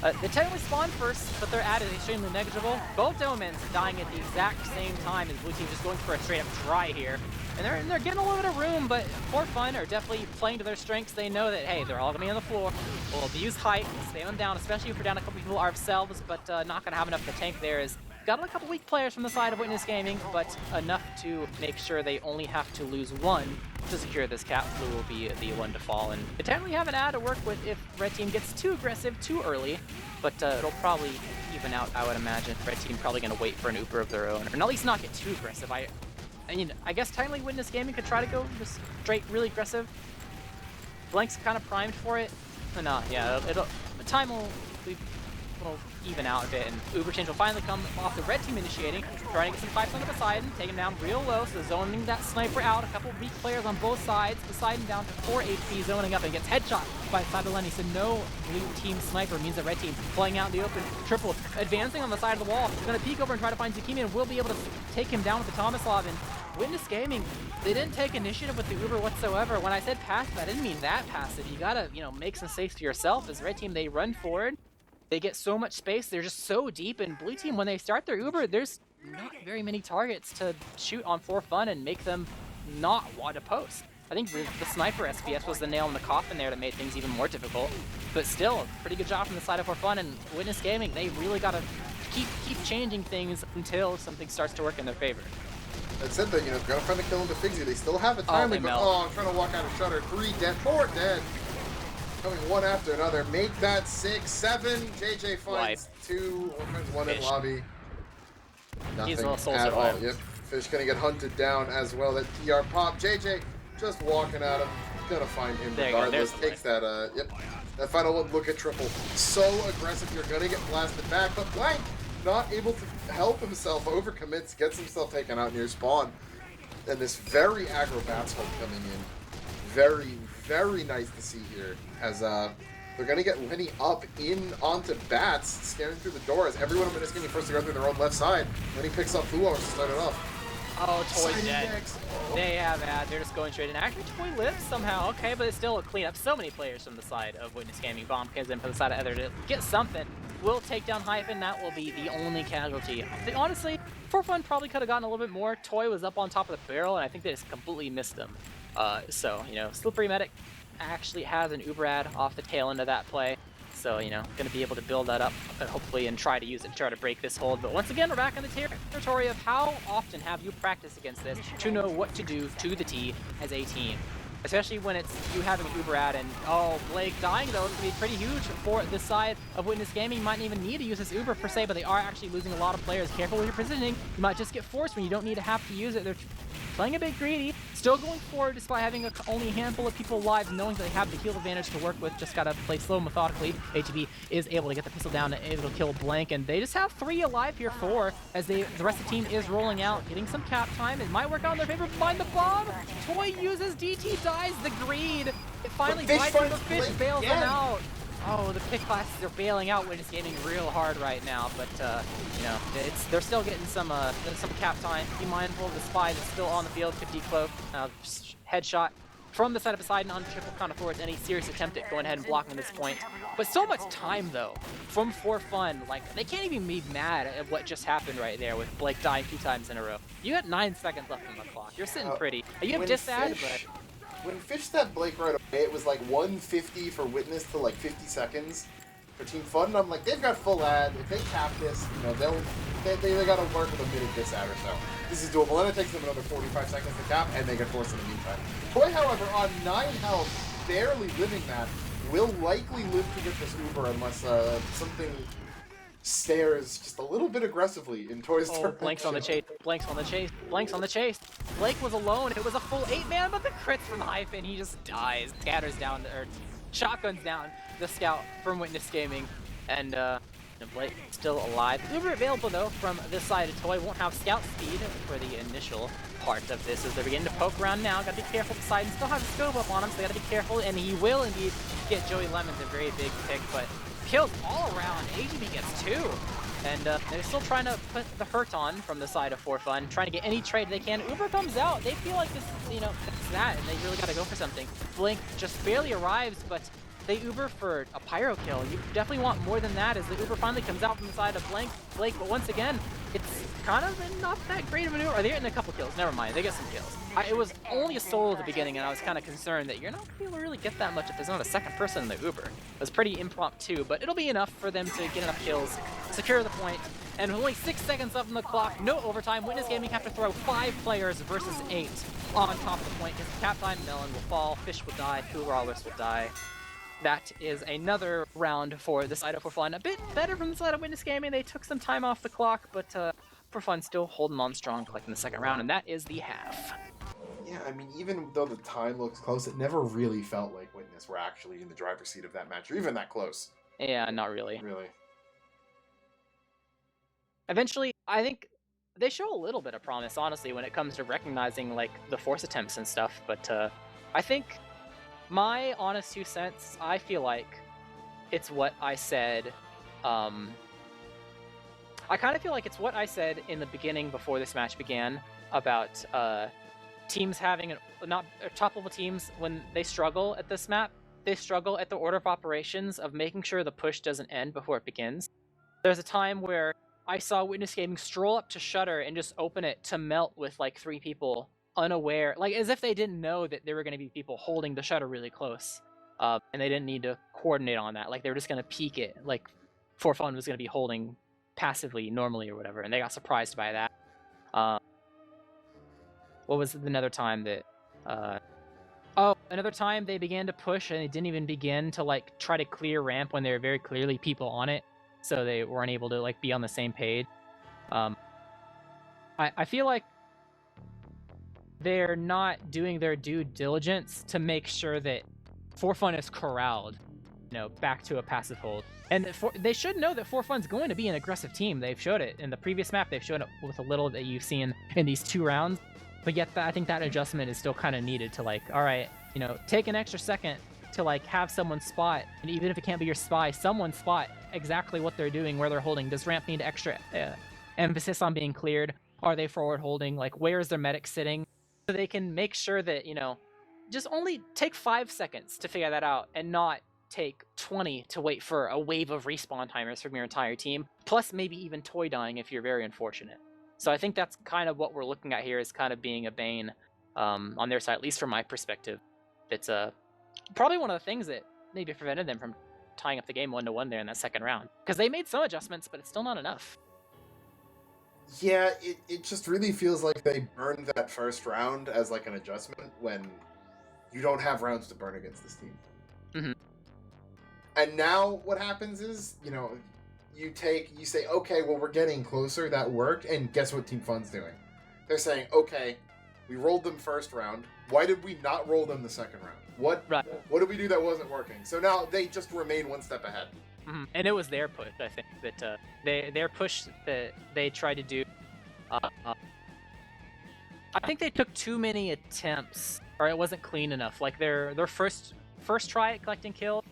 They technically spawn first, but their ad is extremely negligible. Both Domans dying at the exact same time as Blue team just going for a straight-up try here. And they're getting a little bit of room, but for fun, are definitely playing to their strengths. They know that, hey, they're all gonna be on the floor. We'll abuse height, spam them down, especially if we're down a couple people ourselves, but not gonna have enough to tank there. Got a couple weak players from the side of Witness Gaming, but enough to make sure they only have to lose one to secure this cap. Blue will be the one to fall, and potentially have an ad to work with if Red Team gets too aggressive too early, but it'll probably even out, I would imagine. Red Team probably going to wait for an Uber of their own, or at least not get too aggressive. I mean, I guess timely Witness Gaming could try to go just straight really aggressive. Blank's kind of primed for it, but no, yeah, time will even out a bit, and Uber change will finally come off the red team initiating, trying to get some pipes on the Poseidon, take him down real low, so zoning that sniper out. A couple weak players on both sides. Poseidon down to 4 HP, zoning up, and gets headshot by side of Lenny, so no blue team sniper means that red team playing out in the open. Triple advancing on the side of the wall, gonna peek over and try to find Zucchini, and will be able to take him down with the Tomislav. And Witness Gaming, they didn't take initiative with the Uber whatsoever. When I said passive, I didn't mean that passive. You gotta, make some space for yourself. As red team, they run forward. They get so much space, they're just so deep, and blue team, when they start their Uber, there's not very many targets to shoot on for fun and make them not want to post. I think the sniper SPS was the nail in the coffin there that made things even more difficult, but still, pretty good job from the side of for fun, and Witness Gaming, they really gotta keep changing things until something starts to work in their favor. That said that, gotta find the kill into Figsy. They still have a timely, but I'm trying to walk out of Shutter. 3 dead, 4 dead. Coming one after another. Make that 6, 7. JJ finds 2. Finds 1 in lobby. Nothing at all. Yep. Fish gonna get hunted down as well. That TR pop. JJ just walking at him. Gonna find him regardless. Takes that, that final one. Look at Triple. So aggressive. You're gonna get blasted back. But Blank, not able to help himself. Overcommits. Gets himself taken out near spawn. And this very aggro Bats Hope coming in. Very, very nice to see here, as they're gonna get Lenny up onto Bats, scaring through the door as everyone is getting forced to go through their own left side. Lenny picks up Fluo to start it off. Oh, Toy's dead. They have ad. They're just going straight in. Actually, Toy lives somehow. Okay, but it's still a cleanup. So many players from the side of Witness Gaming. Bomb comes in for the side of Ether to get something. Will take down Hyphen. That will be the only casualty. Honestly, for fun, probably could have gotten a little bit more. Toy was up on top of the barrel, and I think they just completely missed him. So, Slippery Medic actually has an Uber ad off the tail end of that play. So, you know, going to be able to build that up, hopefully, and try to use it to try to break this hold. But once again, we're back in the territory of how often have you practiced against this to know what to do to the T as a team. Especially when it's you having an Uber ad and, oh, Blake dying, though, is going to be pretty huge for this side of Witness Gaming. You might not even need to use this Uber per se, but they are actually losing a lot of players. Careful with your positioning. You might just get forced when you don't need to have to use it. They're playing a bit greedy, still going forward despite having only a handful of people alive, knowing they have the heal advantage to work with. Just gotta play slow, methodically. ATB is able to get the pistol down and able to kill Blank, and they just have 3 alive here, 4, as the rest of the team is rolling out, getting some cap time. It might work out in their favor. Find the bomb. Toy uses DT, dies the greed. It finally dies, but the fish bails them out. Oh, the pick classes are bailing out Witness Gaming real hard right now, but you know, they're still getting some cap time. Be mindful of the spy that's still on the field, could decloak. Headshot from the side of Poseidon on triple count of forwards. Any serious attempt at going ahead and blocking this point. But so much time though from For Fun. Like, they can't even be mad at what just happened right there with Blake dying 2 times in a row. You got 9 seconds left on the clock. You're sitting pretty. You have disad, but when Fish stabbed Blake right away, it was like 150 for Witness to like 50 seconds for Team Fun. And I'm like, they've got full ad. If they cap this, you know, they got to work with a minute this ad or so. This is doable, and it takes them another 45 seconds to cap, and they get forced in the meantime. Toy, however, on 9 health, barely living that, will likely live to get this Uber unless something stares just a little bit aggressively in Toy's direction. Blanks on the chase, Blanks on the chase, Blanks on the chase. Blake was alone. It was a full 8-man, but the crits from Hyphen, he just dies. Scatters down, or shotguns down the scout from Witness Gaming, and Blake still alive. Uber available though from this side of Toy. Won't have scout speed for the initial part of this as they're beginning to poke around now. Gotta be careful. Poseidon still has a scope up on him, so they gotta be careful, and he will indeed get Joey Lemons a very big pick, but kills all around. AGB gets 2. And they're still trying to put the hurt on from the side of For Fun, trying to get any trade they can. Uber comes out. They feel like this, you know, it's that, and they really got to go for something. Blink just barely arrives, but they Uber for a pyro kill. You definitely want more than that as the Uber finally comes out from the side of Blake, but once again, it's kind of not that great of a maneuver. Are they getting a couple kills? Never mind, they get some kills. It was only a solo at the beginning, and I was kind of concerned that you're not going to be able to really get that much if there's not a second person in the Uber. It was pretty impromptu, but it'll be enough for them to get enough kills, secure the point, and with only 6 seconds left on the clock, no overtime. Witness Gaming have to throw 5 players versus 8 on top of the point, because cap time, Melon will fall, Fish will die, 2 Rawlers will die. That is another round for the side of For Fun. A bit better from the side of Witness Gaming. They took some time off the clock, but For Fun still holding on strong, collecting the second round, and that is the half. Yeah, I mean, even though the time looks close, it never really felt like Witness were actually in the driver's seat of that match, or even that close. Yeah, not really. Really. Eventually, I think they show a little bit of promise, honestly, when it comes to recognizing, like, the force attempts and stuff, but I think my honest 2 cents, I feel like it's what I said, I kind of feel like it's what I said in the beginning before this match began about teams having, top-level teams, when they struggle at this map, they struggle at the order of operations of making sure the push doesn't end before it begins. There's a time where I saw Witness Gaming stroll up to Shutter and just open it to melt with like 3 people, unaware, like as if they didn't know that there were going to be people holding the Shutter really close, and they didn't need to coordinate on that. Like they were just going to peek it, like For Fun was going to be holding passively, normally or whatever, and they got surprised by that. What was another time that, another time they began to push and they didn't even begin to like try to clear ramp when there were very clearly people on it, so they weren't able to like be on the same page. I feel like they're not doing their due diligence to make sure that For Fun is corralled, you know, back to a passive hold. And they should know that For Fun's going to be an aggressive team. They've showed it in the previous map. They've shown it with a little that you've seen in these 2 rounds. But yet, I think that adjustment is still kind of needed to like, all right, you know, take an extra second to like have someone spot, and even if it can't be your spy, someone spot exactly what they're doing, where they're holding. Does ramp need extra emphasis on being cleared? Are they forward holding? Like, where is their medic sitting? So they can make sure that, you know, just only take 5 seconds to figure that out and not take 20 to wait for a wave of respawn timers from your entire team, plus maybe even Toy dying if you're very unfortunate. So I think that's kind of what we're looking at here, is kind of being a bane on their side, at least from my perspective. It's probably one of the things that maybe prevented them from tying up the game 1-1 there in that second round. Because they made some adjustments, but it's still not enough. Yeah, it just really feels like they burned that first round as like an adjustment when you don't have rounds to burn against this team. Mm-hmm. And now what happens is, you say, okay, well, we're getting closer, that worked, and guess what Team Fun's doing? They're saying, okay, we rolled them first round, why did we not roll them the second round? What did we do that wasn't working? So now they just remain one step ahead. Mm-hmm. And it was their push, I think, that their push that they tried to do. I think they took too many attempts, or it wasn't clean enough. Like their first try at collecting kills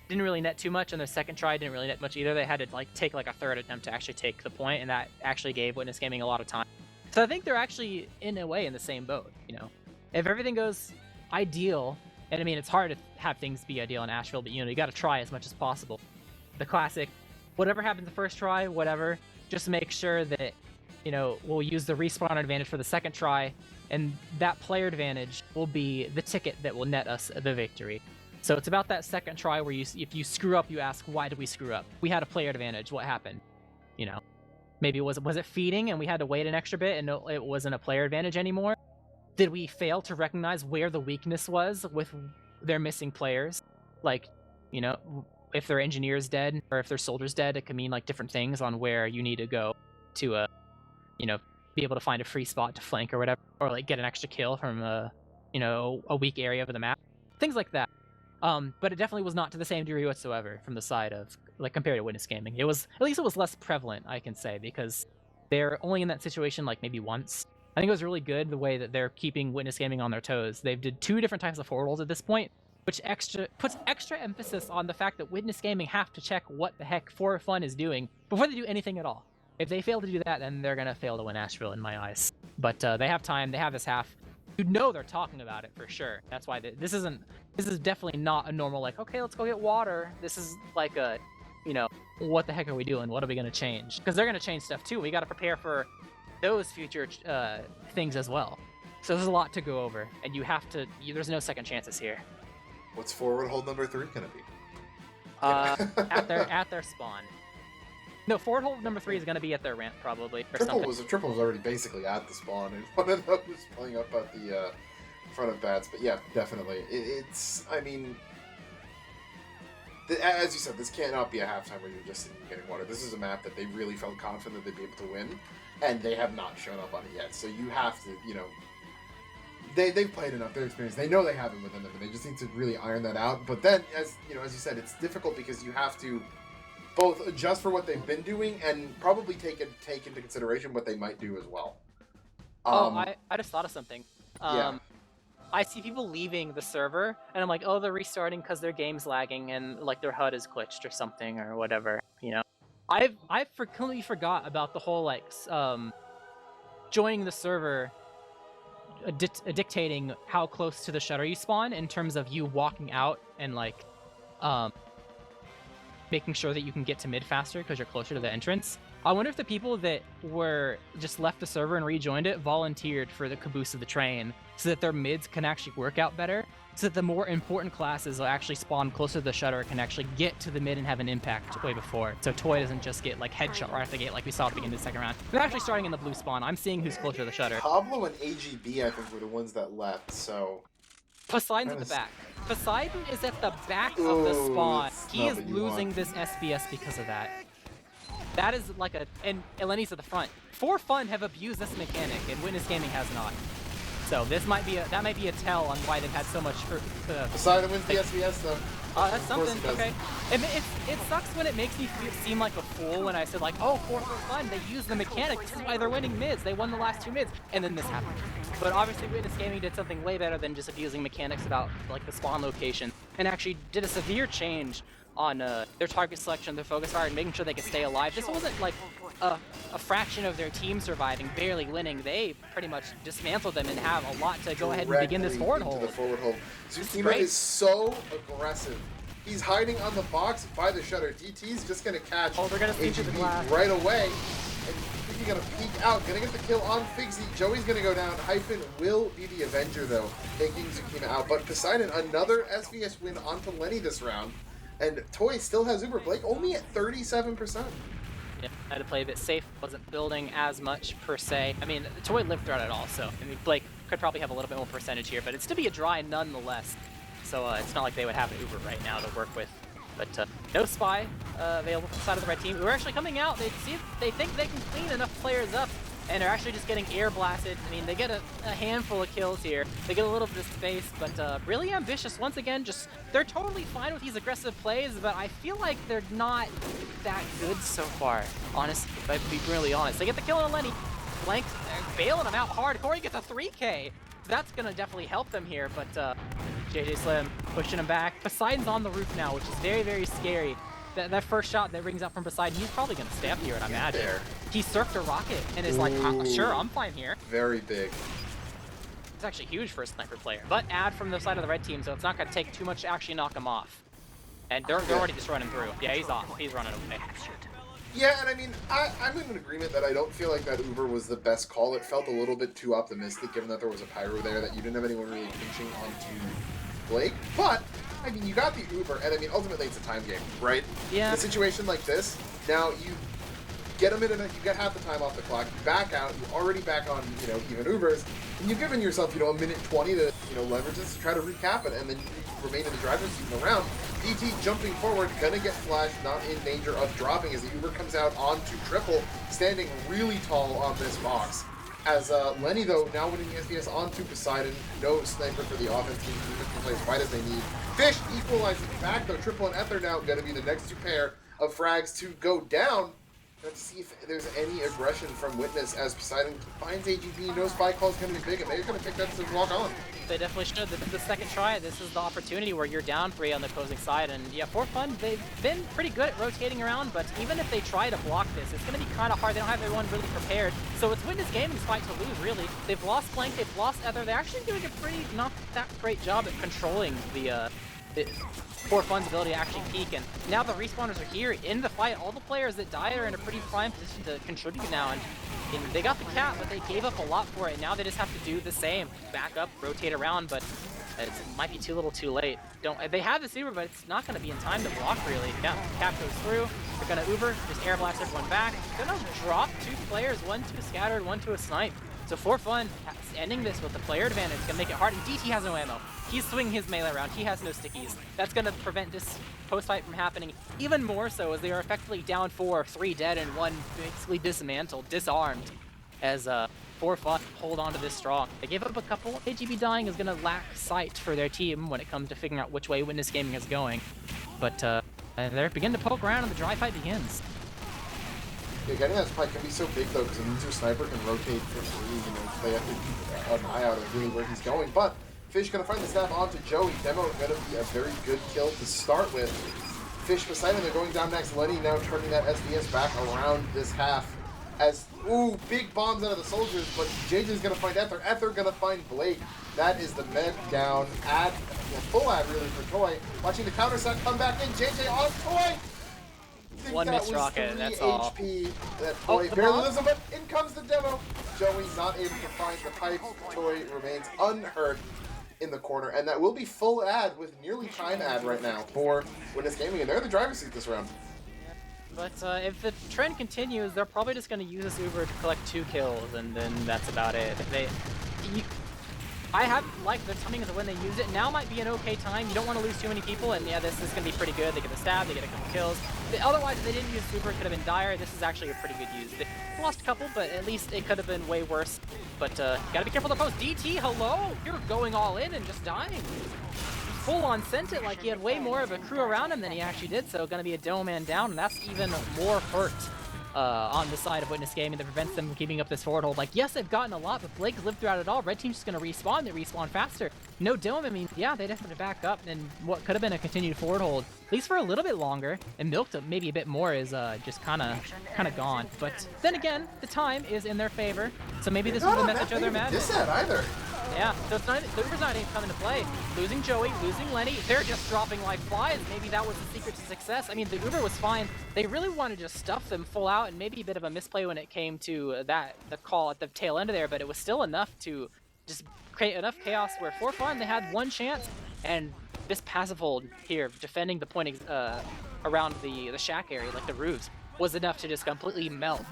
didn't really net too much, and their second try didn't really net much either. They had to take a third attempt to actually take the point, and that actually gave Witness Gaming a lot of time. So I think they're actually in a way in the same boat. If everything goes ideal, and I mean it's hard to have things be ideal in Asheville, but you got to try as much as possible. The classic, whatever happens the first try, whatever, just make sure that we'll use the respawn advantage for the second try, and that player advantage will be the ticket that will net us the victory. So it's about that second try where if you screw up, you ask, why did we screw up? We had a player advantage. What happened? Maybe was it feeding and we had to wait an extra bit and it wasn't a player advantage anymore? Did we fail to recognize where the weakness was with their missing players? If their engineer's dead or if their soldier's dead, it can mean different things on where you need to go to be able to find a free spot to flank or whatever, or get an extra kill from a weak area of the map, things like that. But it definitely was not to the same degree whatsoever from the side of compared to Witness Gaming. It was less prevalent, I can say, because they're only in that situation maybe once. I think it was really good the way that they're keeping Witness Gaming on their toes. They've did 2 different types of forward rolls at this point, which puts extra emphasis on the fact that Witness Gaming have to check what the heck For Fun is doing before they do anything at all. If they fail to do that, then they're gonna fail to win Asheville in my eyes. But they have time. They have this half. They're talking about it for sure. That's why this is definitely not a normal okay, let's go get water. This is a what the heck are we doing? What are we gonna change? Because they're gonna change stuff too. We got to prepare for those future things as well. So there's a lot to go over, and there's no second chances here. What's forward hold number 3 gonna be? At their spawn. No, forward hold number 3 is going to be at their ramp, probably. Triple was already basically at the spawn, and one of them was pulling up at the front of bats. But yeah, definitely. As you said, this cannot be a halftime where you're just sitting and getting water. This is a map that they really felt confident they'd be able to win, and they have not shown up on it yet. So you have to, they've played enough, they're experienced. They know they have it within them, and they just need to really iron that out. But then, as you said, it's difficult because you have to both adjust for what they've been doing and probably take into consideration what they might do as well. I just thought of something. Yeah. I see people leaving the server, and I'm like, oh, they're restarting because their game's lagging and their HUD is glitched or something or whatever. I've completely forgot about the whole joining the server dictating how close to the shutter you spawn in terms of you walking out and making sure that you can get to mid faster because you're closer to the entrance. I wonder if the people that were just left the server and rejoined it volunteered for the caboose of the train so that their mids can actually work out better, so that the more important classes will actually spawn closer to the shutter, can actually get to the mid and have an impact way before. So Toy doesn't just get headshot right off the gate like we saw at the beginning of the second round. They're actually starting in the blue spawn. I'm seeing who's closer to the shutter. Pablo and AGB, I think, were the ones that left, so... Poseidon's at the back. Poseidon is at the back of the spawn. He is losing this SBS because of that. That is and Eleni's at the front. For Fun have abused this mechanic, and Witness Gaming has not. So that might be a tell on why they've had so much. Poseidon wins the SBS though. That's something. Okay. It sucks when it makes me seem like a fool when I said for Fun they use the mechanic. This is why they're winning mids. They won the last 2 mids, and then this happened. But obviously, Witness Gaming did something way better than just abusing mechanics about the spawn location, and actually did a severe change on their target selection, their focus fire, and making sure they could stay alive. This wasn't a fraction of their team surviving, barely winning. They pretty much dismantled them and have a lot to go ahead and begin this forward hold. Zukima is so aggressive. He's hiding on the box by the shutter. DT's just going to catch they're gonna see through the glass right away. And he's going to peek out, going to get the kill on Figsy. Joey's going to go down. Hyphen will be the Avenger, though, taking Zukima out. But Poseidon, another SVS win onto Lenny this round. And Toy still has Uber. Blake only at 37%. Yeah, I had to play a bit safe, wasn't building as much per se. I mean, the Toy lived throughout it all, so I mean, Blake could probably have a little bit more percentage here, but it'd still be a dry nonetheless. So it's not like they would have an Uber right now to work with. But no spy available from the side of the red team. We're actually coming out. They think they can clean enough players up, and they're actually just getting air blasted. I mean, they get a handful of kills here. They get a little bit of space, but really ambitious once again. Just they're totally fine with these aggressive plays, but I feel like they're not that good so far. Honestly, if I can be really honest, they get the kill on Lenny. Blank bailing them out hard. Corey gets a 3K. That's gonna definitely help them here, but JJ Slim pushing him back. Poseidon's on the roof now, which is very, very scary. That first shot that rings out from Poseidon, he's probably gonna stay up here, and I imagine. He surfed a rocket and is like, sure, I'm fine here. Very big. It's actually huge for a sniper player. But add from the side of the red team, so it's not gonna take too much to actually knock him off. And they're already just running through. Yeah, he's off. He's running away. Yeah, and I mean, I'm in agreement that I don't feel like that Uber was the best call. It felt a little bit too optimistic, given that there was a pyro there, that you didn't have anyone really pinching onto Blake. But, I mean, you got the Uber, and I mean, ultimately it's a time game, right? Yeah. In a situation like this, now you get a minute, you get half the time off the clock, you back out, you're already back on, you know, even Ubers, and you've given yourself, you know, a minute 20 to, you know, leverage this to try to recap it, and then you remain in the driver's seat in the round. DT jumping forward, gonna get flashed, not in danger of dropping as the Uber comes out onto triple, standing really tall on this box. As Lenny, though, now winning the SDS onto Poseidon, no sniper for the offense team, even can play as wide as they need. Fish equalizing back, though, triple and Ether now gonna be the next two pair of frags to go down. Let's see if there's any aggression from Witness as Poseidon finds AGB. No spy call is going to be big, and they're going to pick that to walk on. They definitely should. This is the second try. This is the opportunity where you're down 3 on the opposing side. And yeah, for fun, they've been pretty good at rotating around, but even if they try to block this, it's going to be kind of hard. They don't have everyone really prepared. So it's Witness Gaming's fight to lose, really. They've lost Blank, they've lost Ether. They're actually doing a pretty, not that great job at controlling the For Fun's ability to actually peak, and now the respawners are here in the fight. All the players that died are in a pretty prime position to contribute now, and they got the cap, but they gave up a lot for it. Now they just have to do the same, back up, rotate around, but it might be too little too late. They have the super, but it's not going to be in time to block, really. Yeah, cap goes through. They're going to Uber, just air blast everyone back. Gonna drop 2 players, 1 to a scattered, 1 to a snipe. So For Fun ending this with the player advantage is going to make it hard, and DT has no ammo. He's swinging his melee around. He has no stickies. That's going to prevent this post-fight from happening even more so, as they are effectively down 4, 3 dead, and 1 basically dismantled, disarmed, as For Fun hold on to this strong. They gave up a couple. AGB dying is going to lack sight for their team when it comes to figuring out which way Witness Gaming is going. But they're beginning to poke around, and the dry fight begins. Yeah, getting that spike can be so big, though, because a loser sniper can rotate for free. You know, they have to keep an eye out of really where he's going. But Fish gonna find the snap onto Joey. Demo gonna be a very good kill to start with. Fish Poseidon, they're going down next. Lenny now turning that SDS back around this half. As, ooh, big bombs out of the soldiers, but JJ's gonna find Ether. Ether gonna find Blake. That is the med down. Ad, full ad really for Toy. Watching the counter set come back in. JJ on Toy. 1 missed rocket, that's all. HP. That Toy barely lives, but in comes the demo. Joey not able to find the pipe. Toy remains unhurt in the corner, and that will be full ad with nearly time ad right now for Witness Gaming, and they're the driver's seat this round. But if the trend continues, they're probably just going to use this Uber to collect 2 kills, and then that's about it. I have liked the timing of when they use it. Now might be an okay time. You don't want to lose too many people, and yeah, this is going to be pretty good. They get the stab, they get a couple kills. Otherwise, if they didn't use Super, it could have been dire. This is actually a pretty good use. They lost a couple, but at least it could have been way worse. But gotta be careful of the post. DT, hello! You're going all in and just dying. Full on sent it like he had way more of a crew around him than he actually did, so gonna be a demo man down, and that's even more hurt on the side of Witness Gaming that prevents them from keeping up this forward hold. Like, yes, they've gotten a lot, but Blake lived throughout it all. Red team's just gonna respawn. They respawn faster. No dome, I mean, yeah, they definitely back up, and what could have been a continued forward hold, at least for a little bit longer, and milked up maybe a bit more, is just kind of gone. But then again, the time is in their favor, so maybe this was the message of their madness. This either. Yeah, so it's not, the Uber's not even coming to play. Losing Joey, losing Lenny, they're just dropping like flies. Maybe that was the secret to success. I mean, the Uber was fine. They really wanted to just stuff them full out, and maybe a bit of a misplay when it came to the call at the tail end of there, but it was still enough to just create enough chaos where For Fun, they had 1 chance, and this passive hold here, defending the point around the shack area, like the roofs, was enough to just completely melt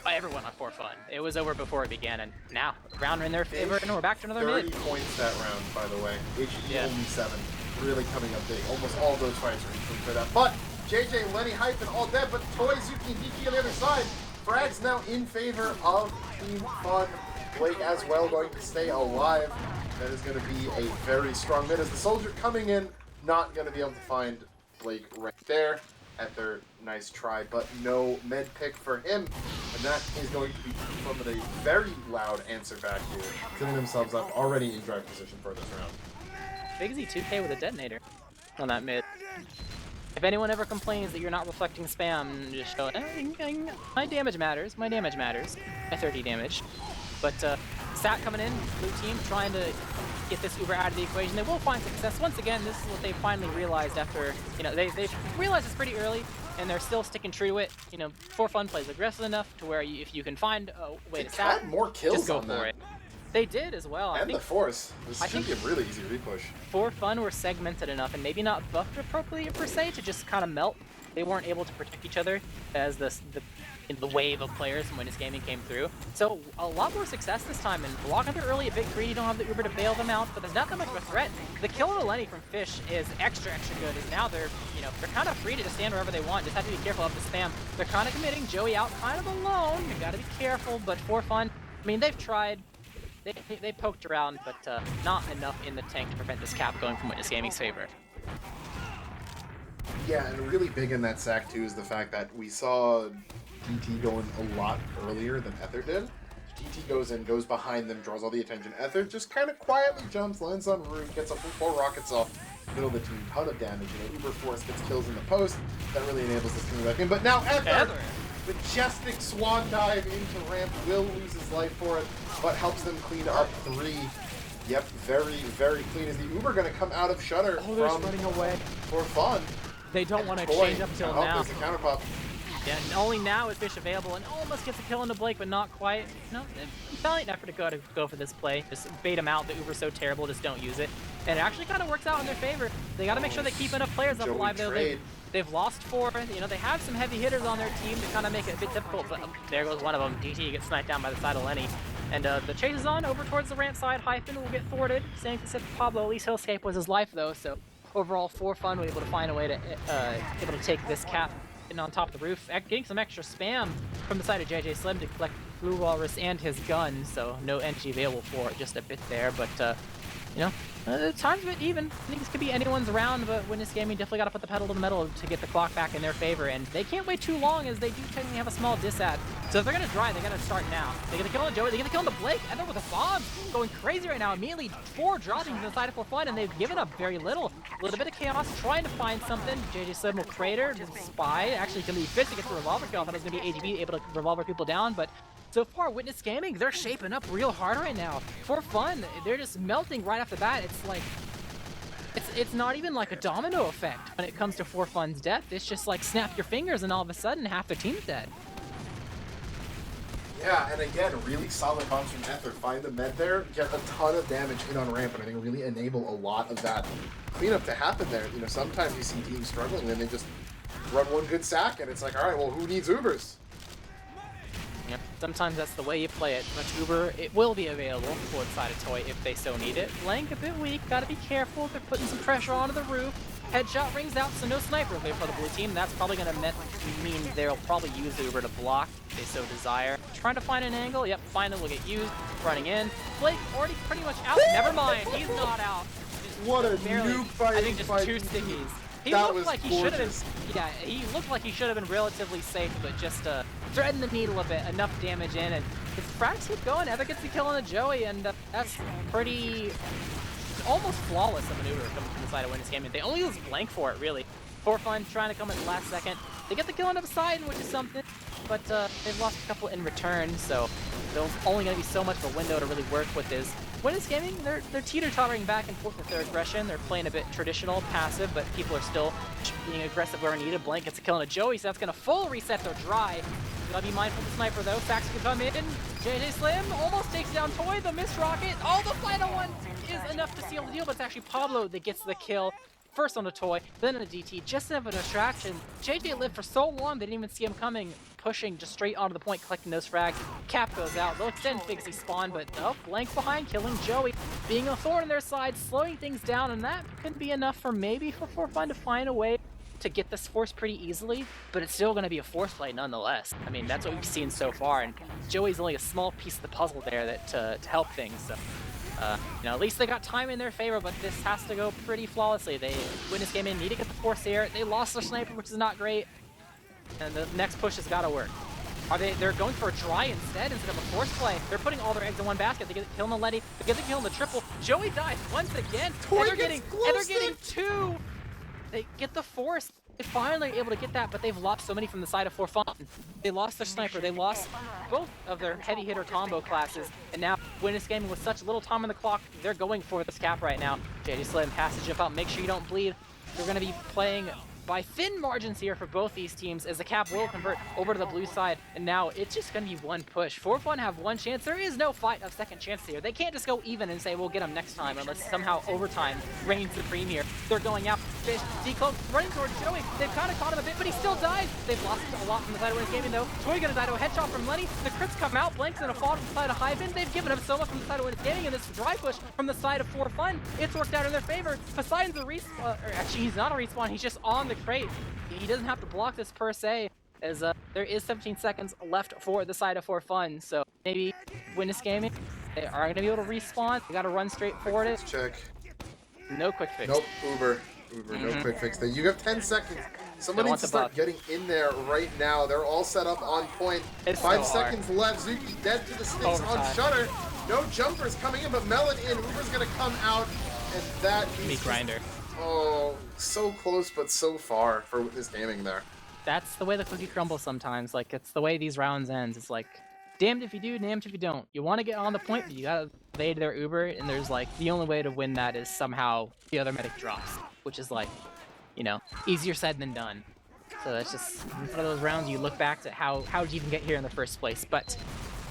everyone on 4Fun. It was over before it began, and now round in their favor, and we're back to another 30 mid. points that round, by the way. HE only 7. Really coming up big. Almost all those fights are equal for that. But JJ, Lenny, Hyphen, all dead, but Toy, Zuki, and DK on the other side. Frag's now in favor of Team Fun. Blake as well going to stay alive. That is going to be a very strong mid as the soldier coming in, not going to be able to find Blake right there at their nice try, but no med pick for him. And that is going to be from a very loud answer back here, setting themselves up already in drive position for this round. Big Z 2K with a detonator on that mid. If anyone ever complains that you're not reflecting spam, just go, my damage matters, my 30 damage. But Sat coming in, blue team, trying to get this Uber out of the equation. They will find success. Once again, this is what they finally realized after, they realized this pretty early, and they're still sticking true to it. 4Fun plays aggressive enough to where if you can find a way to Sat, more kills just go on for that. it. They did as well. And the Force. This should be a really easy repush. 4Fun were segmented enough and maybe not buffed appropriately per se to just kind of melt. They weren't able to protect each other as the wave of players from Witness Gaming came through. So a lot more success this time, and blocking through early, a bit greedy, don't have the Uber to bail them out, but there's not that much of a threat. The kill of Lenny from Fish is extra good, as now they're kind of free to just stand wherever they want, just have to be careful of the spam. They're kind of committing, Joey out kind of alone, you gotta be careful, but 4Fun, they've tried. They poked around, but not enough in the tank to prevent this cap going from Witness Gaming's favor. Yeah, and really big in that sack too is the fact that we saw DT going a lot earlier than Ether did. DT goes in, goes behind them, draws all the attention. Ether just kind of quietly jumps, lands on roof, gets a full 4 rockets off, middle of the team, ton of damage. Uber Force gets kills in the post. That really enables this team back in. But now Ether! Majestic swan dive into ramp, will lose his life for it, but helps them clean up 3. Yep, very, very clean. Is the Uber going to come out of Shutter from running away 4Fun? They don't want to exchange up till now. There's a counter pop. Yeah, and only now is Fish available, and almost gets a kill into Blake, but not quite. No, valiant effort to go for this play. Just bait him out. The Uber's so terrible, just don't use it. And it actually kind of works out in their favor. They got to make sure they keep enough players up alive. They've lost 4. They have some heavy hitters on their team to kind of make it a bit difficult, but there goes one of them. DT gets sniped down by the side of Lenny. And the chase is on over towards the ramp side. Hyphen will get thwarted. Same to Pablo. At least he'll escape with his life, though, so overall 4Fun were able to find a way to take this cap in on top of the roof, getting some extra spam from the side of JJ Slim to collect Blue Walrus and his gun, so no energy available for it, just a bit there, but the time's a bit even. I think this could be anyone's round, but Witness Gaming definitely got to put the pedal to the metal to get the clock back in their favor, and they can't wait too long as they do technically have a small disad. So if they're going to drive, they're going to start now. They get the kill on Joey, they get the kill on the Blake, and then with a bomb going crazy right now. Immediately 4 dropping to the side of 4Fun, and they've given up very little. A little bit of chaos, trying to find something. JJ Slim will crater, spy. Actually, going to be Fitz to get the revolver kill. I thought it was going to be AGB able to revolver people down, but so far, Witness Gaming, they're shaping up real hard right now. 4Fun, they're just melting right off the bat. It's like, it's not even like a domino effect when it comes to 4Fun's death. It's just like snap your fingers and all of a sudden half their team's dead. Yeah, and again, really solid bombs from Ether. Find the med there, get a ton of damage in on ramp, and I think really enable a lot of that cleanup to happen there. Sometimes you see teams struggling and they just run one good sack and it's like, all right, well, who needs Ubers? Yep. Sometimes that's the way you play it. But Uber, it will be available for side of Toy if they so need it. Blank a bit weak, gotta be careful. They're putting some pressure onto the roof. Headshot rings out, so no sniper available for the blue team. That's probably gonna mean they'll probably use the Uber to block if they so desire. Trying to find an angle. Yep, finally will get used. Running in. Blake already pretty much out. Never mind, he's not out. What a nuke fight! I think just 2 stickies. He looked like he should have been. Yeah, he looked like he should have been relatively safe, but just threading the needle a bit, enough damage in, and his frags keep going. Ever gets the kill on the Joey, and that's pretty almost flawless of maneuver coming from the side of Witness Gaming. They only use Blank for it, really. 4Fun trying to come at the last second. They get the kill on the side, which is something, but they've lost a couple in return, so there's only going to be so much of a window to really work with this. Witness Gaming, they're teeter-tottering back and forth with their aggression. They're playing a bit traditional, passive, but people are still being aggressive where needed. Blank gets a kill on a Joey, so that's going to full reset their drive. Gotta be mindful of the sniper, though. Sax can come in. JJ Slim almost takes down Toy, the missed rocket. Oh, the final one is enough to seal the deal, but it's actually Pablo that gets the kill. first on a toy, then on a DT, just enough of a distraction. JJ lived for so long they didn't even see him coming, pushing just straight onto the point, collecting those frags. Cap goes out, they'll extend Figsy spawn, but oh, blank behind, killing Joey, being a thorn on their side, slowing things down, and that could be enough for maybe for Fun to find a way to get this force pretty easily, but it's still going to be a force play nonetheless. I mean, that's what we've seen so far, and Joey's only a small piece of the puzzle there that to help things. So, you know, at least they got time in their favor, but this has to go pretty flawlessly. They Witness Gaming need to get the force here. They lost their sniper, which is not great, and the next push has got to work. They're going for a dry instead of a force play. They're putting all their eggs in one basket. They get the kill on the Letty, they get the kill on the triple. Joey dies once again, and they're getting two. They get the force. They finally are able to get that, but they've lost so many from the side of 4Fun. They lost their sniper. They lost both of their heavy hitter combo classes, and now Witness Gaming with such little time on the clock, they're going for this cap right now. JD Slim has to jump out, make sure you don't bleed. They're going to be playing by thin margins here for both these teams, as the cap will convert over to the blue side, and now it's just going to be one push. 4Fun have one chance. There is no fight of second chance here. They can't just go even and say we'll get them next time unless somehow overtime reigns supreme here. They're going out. Fish, Decloak running towards Joey. They've kind of caught him a bit, but he still dies. They've lost a lot from the side of Witness Gaming though. Toy gonna die to a headshot from Lenny. The crits come out, blanks and a fall from the side of Hyven. They've given up so much from the side of Witness Gaming, and this dry push from the side of 4Fun, it's worked out in their favor. Poseidon's a respawn, or actually he's not a respawn, he's just on the crate. He doesn't have to block this per se, as there is 17 seconds left for the side of 4Fun, so maybe Witness Gaming, they are going to be able to respawn. They got to run straight forward it. Let's check. No quick fix. Nope, Uber, no quick fix. You have 10 seconds. Somebody needs to start getting in there right now. They're all set up on point. It's 5 seconds left. Zuki dead to the sticks on Shutter. No jumpers coming in, but Melon in. Uber's going to come out, and that meat grinder. Oh, so close, but so far for Witness Gaming there. That's the way the cookie crumbles sometimes. Like, it's the way these rounds ends. It's like, damned if you do, damned if you don't. You want to get on the point, but you gotta evade their Uber, and there's like, the only way to win that is somehow the other medic drops, which is like, you know, easier said than done. So that's just one of those rounds you look back to how did you even get here in the first place. But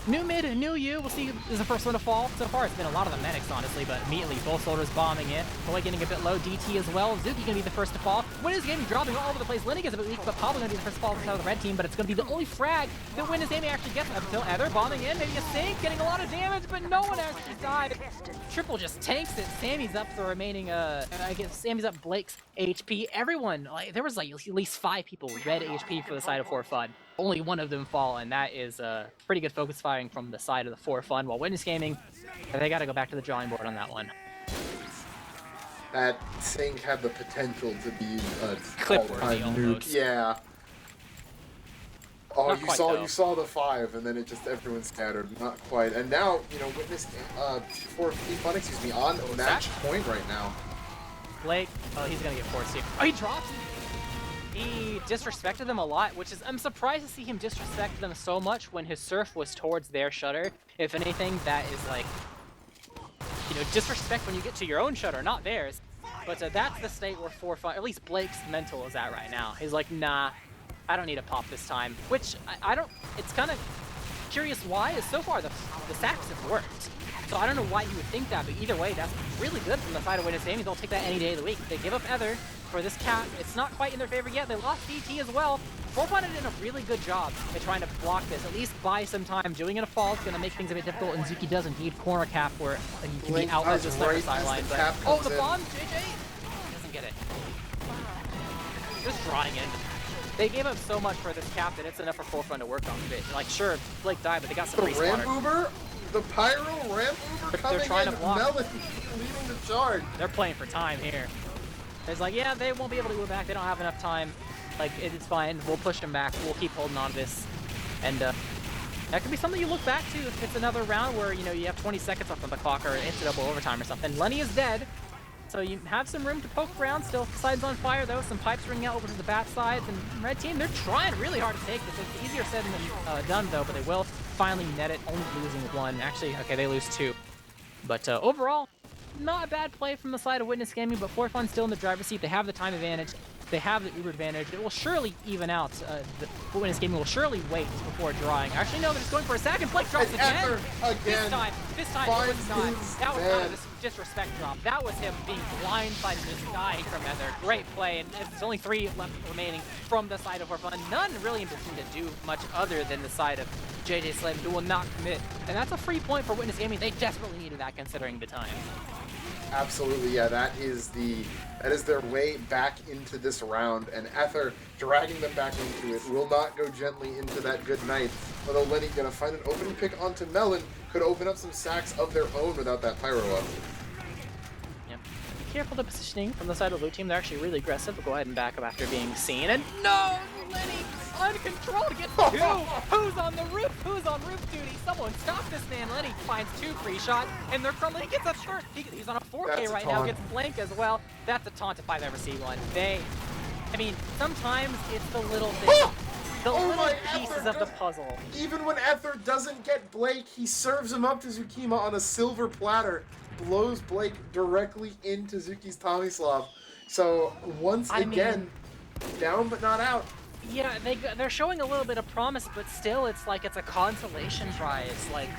new mid, new you, we'll see who's the first one to fall. So far it's been a lot of the medics, honestly, but immediately both soldiers bombing in. Boy getting a bit low, DT as well. Zuki gonna be the first to fall. Witness Gaming dropping all over the place. Lenny gets a bit weak, but probably gonna be the first to fall out of the red team, but it's gonna be the only frag that Witness Gaming actually gets until Ether bombing in. Maybe a sink, getting a lot of damage, but no one actually died. Triple just tanks it. Sammy's up the remaining, I guess Sammy's up Blake's HP. Everyone, like, there was like at least 5 people red HP for the side of 4Fun. Only one of them fall, and that is pretty good focus firing from the side of the 4Fun, while Witness Gaming, they got to go back to the drawing board on that one. That sink had the potential to be a clip-worthy almost. Yeah. Oh, Not you saw the 5, and then it just everyone scattered. Not quite. And now, you know, Witness 4Fun, excuse me, on match point right now. Blake, oh, he's gonna get forced here. Oh, he drops. He disrespected them a lot, which is, I'm surprised to see him disrespect them so much when his surf was towards their shutter. If anything, that is like, you know, disrespect when you get to your own shutter, not theirs. But that's the state where 4Fun, at least Blake's mental is at right now. He's like, nah, I don't need to pop this time. Which, I don't, it's kind of curious why, is so far the sacks have worked. So I don't know why you would think that, but either way, that's really good from the side of Witness Gaming. They'll take that any day of the week. They give up Ether for this cap. It's not quite in their favor yet. They lost DT as well. 4Fun did a really good job at trying to block this, at least buy some time. Doing it a fall is going to make things a bit difficult, and Zuki does indeed corner cap where you can be out as the sniper sideline. But oh, the bomb, JJ doesn't get it. Just drawing in. They gave up so much for this cap that it's enough for 4Fun to work on a bit. Like, sure, Blake died, but they got some respawner. The Pyro Ramp Uber coming they're trying in, to block. Melon leading the charge. They're playing for time here. It's like, yeah, they won't be able to go back. They don't have enough time. Like, it's fine. We'll push them back. We'll keep holding on to this. And that could be something you look back to if it's another round where, you know, you have 20 seconds left on the clock or it's a double overtime or something. Lenny is dead. So you have some room to poke around still. Side's on fire though. Some pipes ringing out over to the bat sides. And red team, they're trying really hard to take this. It's easier said than done though, but they will finally net it. Only losing 1. Actually, okay, they lose 2. But overall, not a bad play from the side of Witness Gaming, but 4Fun still in the driver's seat. They have the time advantage. They have the Uber advantage. It will surely even out. The Witness Gaming will surely wait before drawing. Actually, no, they're just going for a second. Blake drops And again. Again. This time, it was not. That was not a disrespect drop. That was him being blindsided, just dying from Ether. Great play, and it's only 3 left remaining from the side of Orphan. None really in position to do much other than the side of JJ Slim, who will not commit. And that's a free point for Witness Gaming. They desperately needed that considering the time. Absolutely, yeah, that is their way back into this round, and Ether dragging them back into it will not go gently into that good night. Although Lenny gonna find an opening pick onto Melon, could open up some sacks of their own without that pyro up. Yep. Be careful the positioning from the side of the blue team. They're actually really aggressive. We'll go ahead and back up after being seen. And no, Lenny uncontrolled gets 2. Who's on the roof? Who's on roof duty? Someone stop this man. Lenny finds 2 free shots, and they're crumbling. He gets a 3rd. He's on a 4K right now. Gets flank as well. That's a taunt if I've ever seen one. I mean, sometimes it's the little things. The little pieces of the puzzle. Even when Ether doesn't get Blake, he serves him up to Zukima on a silver platter, blows Blake directly into Zuki's Tomislav. So once again, down but not out. Yeah, they're showing a little bit of promise, but still, it's like it's a consolation prize. Like,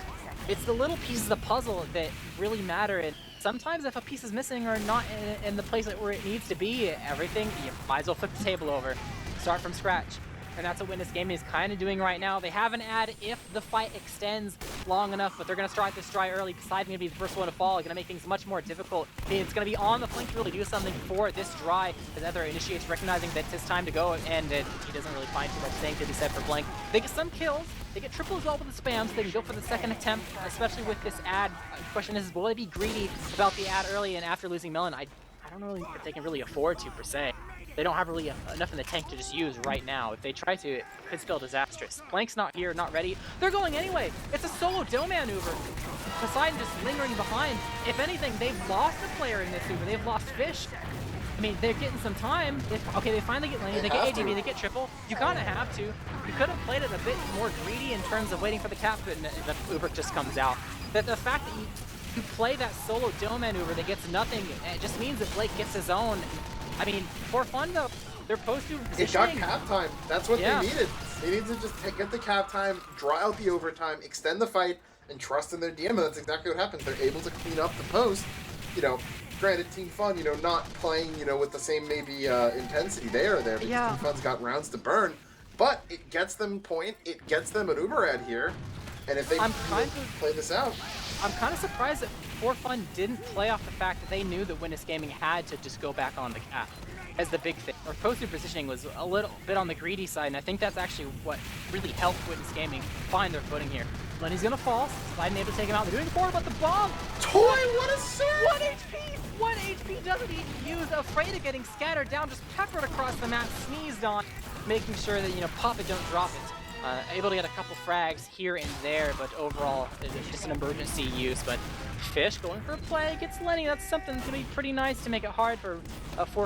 it's the little pieces of the puzzle that really matter. And sometimes, if a piece is missing or not in the place where it needs to be, everything, you might as well flip the table over, start from scratch. And that's what Witness Gaming is kind of doing right now. They have an ad if the fight extends long enough, but they're going to start this try early. Poseidon going to be the first one to fall, going to make things much more difficult. It's going to be on the flank to really do something for this dry, as Ether initiates recognizing that it's his time to go, and he doesn't really find too much thing to be said for Blank. They get some kills. They get triple as well with the spam, so they can go for the second attempt, especially with this ad. The question is, will they be greedy about the ad early and after losing Melon? I don't know if they can really afford to, per se. They don't have really enough in the tank to just use right now. If they try to, it could spell disastrous. Blank's not here, not ready. They're going anyway. It's a solo dome maneuver. Poseidon just lingering behind. If anything, they've lost a player in this Uber. They've lost Fish. I mean, they're getting some time. Okay, they finally get Lane, they get AGB, they get triple. You kind of have to. You could have played it a bit more greedy in terms of waiting for the cap, but the Uber just comes out. But the fact that you play that solo dome maneuver that gets nothing, it just means that Blake gets his own. I mean, for fun though, they're post-Uber positioning. It got cap time. That's what they needed. They needed to just get the cap time, draw out the overtime, extend the fight, and trust in their DM, and that's exactly what happened. They're able to clean up the post. You know, granted, Team Fun, you know, not playing, you know, with the same maybe intensity they are there, because Team Fun's got rounds to burn, but it gets them point, it gets them an Uber ad here, and if they play this out. I'm kind of surprised that For Fun didn't play off the fact that they knew that Witness Gaming had to just go back on the cap as the big thing. Or posted positioning was a little bit on the greedy side, and I think that's actually what really helped Witness Gaming find their footing here. Lenny's gonna fall, Poseidon able to take him out. They're doing the forward, but the bomb! Toy, what a serve! 1 HP! 1 HP doesn't even use, afraid of getting scattered down, just peppered across the map, sneezed on, making sure that, you know, pop it, don't drop it. Able to get a couple frags here and there, but overall, it's just an emergency use. But Fish going for a play, gets Lenny. That's something that's going to be pretty nice to make it hard for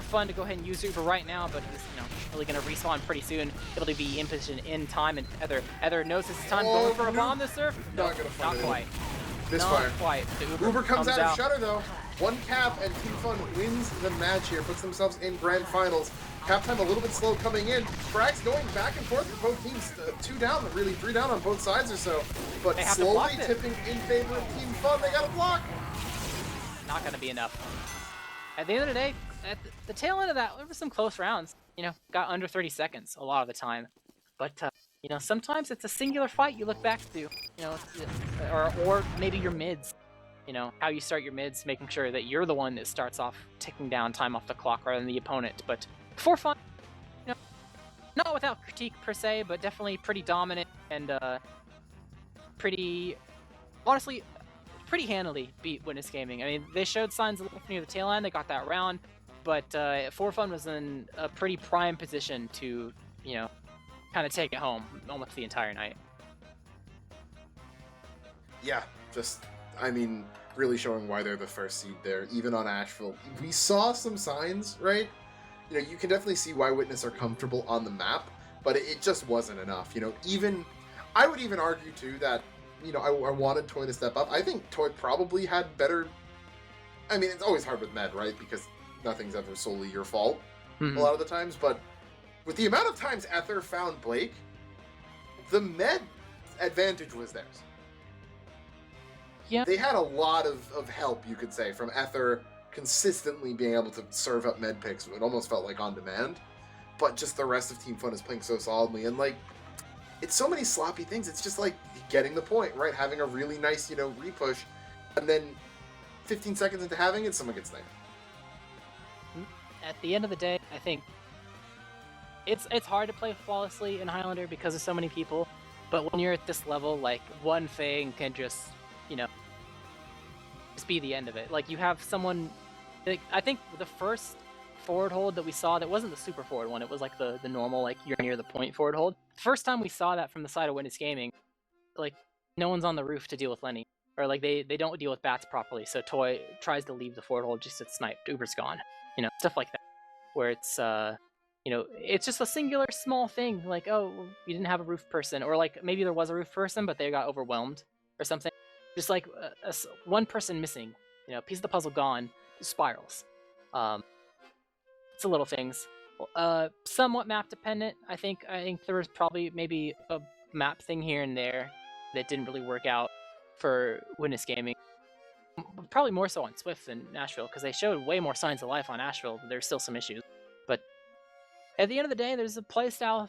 Fun to go ahead and use Uber right now, but he's, you know, really going to respawn pretty soon. Able to be in position in time, and Ether knows it's time, going for a bomb this surf. No, not quite. Misfire. Not quite. The Uber comes out of Shutter though. 1 cap, and Team Fun wins the match here, puts themselves in grand finals. Cap time a little bit slow coming in. Frags going back and forth for both teams. 2 down, really 3 down on both sides or so. But slowly tipping in favor of Team Fun. They got a block. Not going to be enough. At the end of the day, at the tail end of that, there were some close rounds. You know, got under 30 seconds a lot of the time. But, you know, sometimes it's a singular fight you look back to. You know, or maybe your mids. You know, how you start your mids, making sure that you're the one that starts off ticking down time off the clock rather than the opponent. But For Fun, you know, not without critique per se, but definitely pretty dominant and honestly, pretty handily beat Witness Gaming. I mean, they showed signs of life near the tail end, they got that round, but For Fun was in a pretty prime position to, you know, kind of take it home almost the entire night. Yeah, just, I mean, really showing why they're the first seed there, even on Asheville. We saw some signs, right? You know, you can definitely see why Witness are comfortable on the map, but it just wasn't enough. You know, I would even argue too that, you know, I wanted Toy to step up. I think Toy probably had better, I mean, it's always hard with Med, right? Because nothing's ever solely your fault. a lot of the times, but with the amount of times Ether found Blake, the med advantage was theirs. Yeah. They had a lot of help, you could say, from Ether consistently being able to serve up med picks. It almost felt like on demand. But just the rest of Team Fun is playing so solidly. And, like, it's so many sloppy things. It's just, like, getting the point, right? Having a really nice, repush. And then 15 seconds into having it, someone gets sniped. At the end of the day, I think it's hard to play flawlessly in Highlander because of so many people. But when you're at this level, like, one thing can just, just be the end of it. Like, you have someone, like, I think the first forward hold that we saw, that wasn't the super forward one, it was like the normal, like, you're near the point forward hold. First time we saw that from the side of Witness Gaming, like, no one's on the roof to deal with Lenny. Or, like, they don't deal with bats properly, so Toy tries to leave the forward hold just to snipe. Uber's gone. Stuff like that. Where it's, it's just a singular small thing, like, oh, you didn't have a roof person, or like maybe there was a roof person, but they got overwhelmed or something. Just like one person missing, piece of the puzzle gone, spirals. It's the little things. Somewhat map dependent. I think there was probably maybe a map thing here and there that didn't really work out for Witness Gaming. Probably more so on Swift than Asheville, because they showed way more signs of life on Asheville. There's still some issues. But at the end of the day, there's a playstyle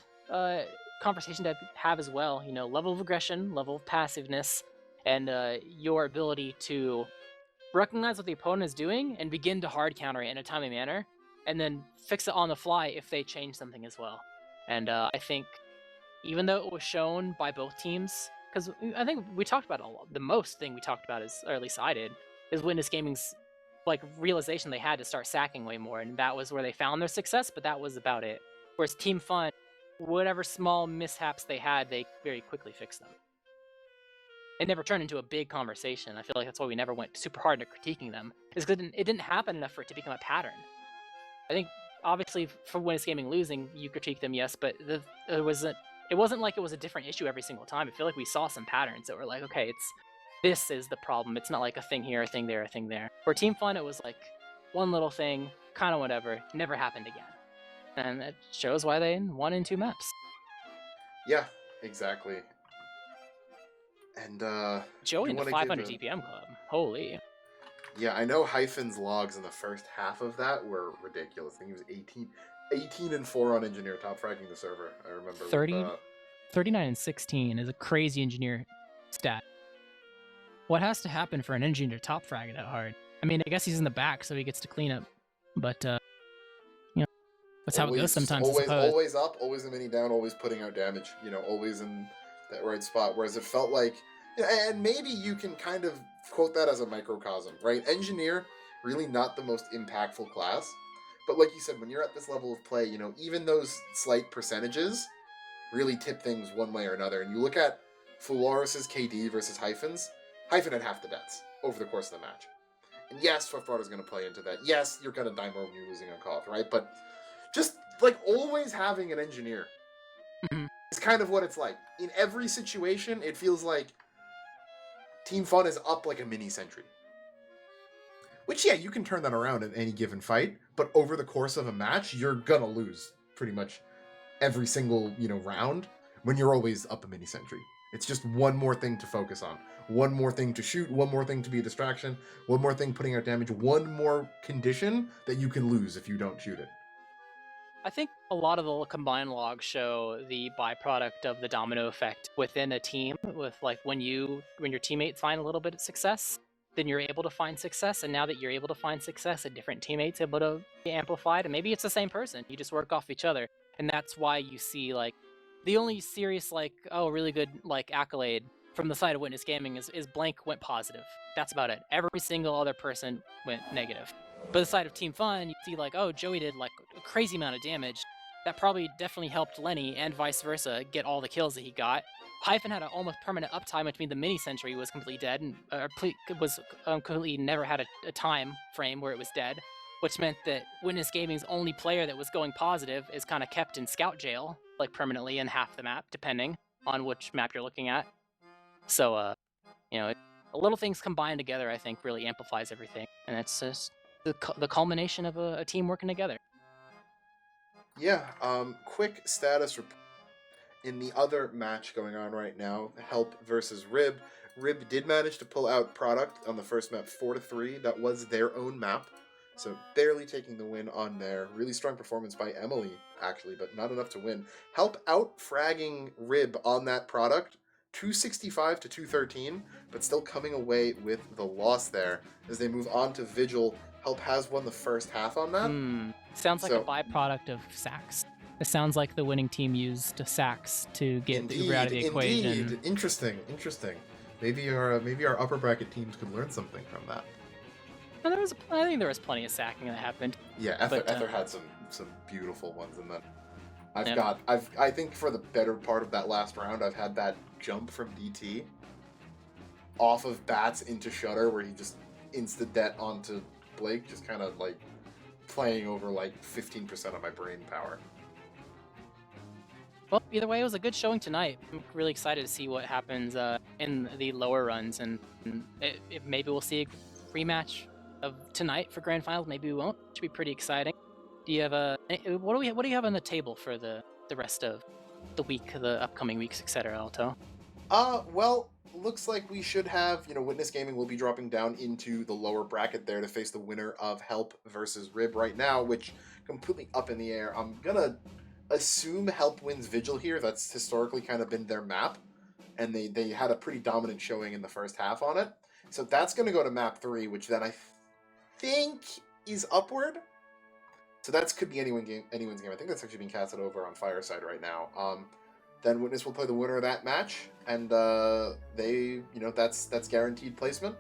conversation to have as well. Level of aggression, level of passiveness, and your ability to recognize what the opponent is doing and begin to hard counter it in a timely manner, and then fix it on the fly if they change something as well. And I think even though it was shown by both teams, because I think we talked about the most thing we talked about is, or at least I did, is Witness Gaming's like realization they had to start sacking way more, and that was where they found their success, but that was about it. Whereas Team Fun, whatever small mishaps they had, they very quickly fixed them. It never turned into a big conversation. I feel like that's why we never went super hard into critiquing them, is because it didn't happen enough for it to become a pattern. I think, obviously, for Witness Gaming losing, you critique them, yes, but it wasn't like it was a different issue every single time. I feel like we saw some patterns that were like, okay, this is the problem. It's not like a thing here, a thing there, a thing there. For Team Fun, it was like one little thing, kind of whatever, never happened again. And that shows why they won in 2 maps. Yeah, exactly. And Joey in the 500 DPM club. Holy. Yeah, I know Hyphen's logs in the first half of that were ridiculous. I think he was 18 and 4 on Engineer, top fragging the server. I remember 39 and 16 is a crazy Engineer stat. What has to happen for an Engineer top frag that hard? I mean, I guess he's in the back, so he gets to clean up. But, that's how it goes sometimes. Always up, always a mini down, always putting out damage. Always in that right spot. Whereas it felt like, and maybe you can kind of quote that as a microcosm, right? Engineer, really not the most impactful class. But like you said, when you're at this level of play, even those slight percentages really tip things one way or another. And you look at Fularis's KD versus Hyphen's, Hyphen had half the deaths over the course of the match. And yes, Swiftwater's going to play into that. Yes, you're going to die more when you're losing on Koth, right? But just, like, always having an Engineer is kind of what it's like. In every situation, it feels like Team Fun is up like a mini sentry. Which, yeah, you can turn that around in any given fight, but over the course of a match, you're going to lose pretty much every single, round when you're always up a mini sentry. It's just one more thing to focus on. One more thing to shoot, one more thing to be a distraction, one more thing putting out damage, one more condition that you can lose if you don't shoot it. I think a lot of the combined logs show the byproduct of the domino effect within a team, with like when your teammates find a little bit of success, then you're able to find success, and now that you're able to find success, a different teammate's able to be amplified, and maybe it's the same person, you just work off each other, and that's why you see like the only serious really good accolade from the side of Witness Gaming is blank went positive. That's about it. Every single other person went negative. But the side of Team Fun, you see Joey did a crazy amount of damage. That probably definitely helped Lenny and vice versa get all the kills that he got. Hyphen had an almost permanent uptime, which means the mini sentry was completely dead and completely never had a time frame where it was dead, which meant that Witness Gaming's only player that was going positive is kind of kept in scout jail, permanently in half the map, depending on which map you're looking at. So, little things combined together, I think, really amplifies everything, and it's just the culmination of a team working together. Yeah, quick status report. In the other match going on right now, Help versus Rib, Rib did manage to pull out product on the first map 4-3. That was their own map. So barely taking the win on there. Really strong performance by Emily, actually, but not enough to win. Help out fragging Rib on that product, 265 to 213, but still coming away with the loss there. As they move on to Vigil, Help has won the first half on that. Sounds like a byproduct of sacks. It sounds like the winning team used sacks to get the Uber out of the equation. Indeed, interesting. Maybe our upper bracket teams could learn something from that. And I think there was plenty of sacking that happened. Yeah, Ether had some beautiful ones, and then I think for the better part of that last round, I've had that jump from DT off of Bats into Shutter where he just insta-det onto Blake, just kind of like playing over like 15% of my brain power. Well, either way, it was a good showing tonight. I'm really excited to see what happens in the lower runs, and maybe we'll see a rematch of tonight for grand finals. Maybe we won't. Should be pretty exciting. Do you have what do you have on the table for the rest of the week, the upcoming weeks, etc., Alto? Well, looks like we should have, Witness Gaming will be dropping down into the lower bracket there to face the winner of Help versus Rib right now, which completely up in the air. I'm gonna assume Help wins Vigil here. That's historically kind of been their map, and they had a pretty dominant showing in the first half on it. So that's going to go to map 3, which then I think is Upward. So that could be anyone's game. I think that's actually being casted over on Fireside right now. Then Witness will play the winner of that match, and that's guaranteed placement.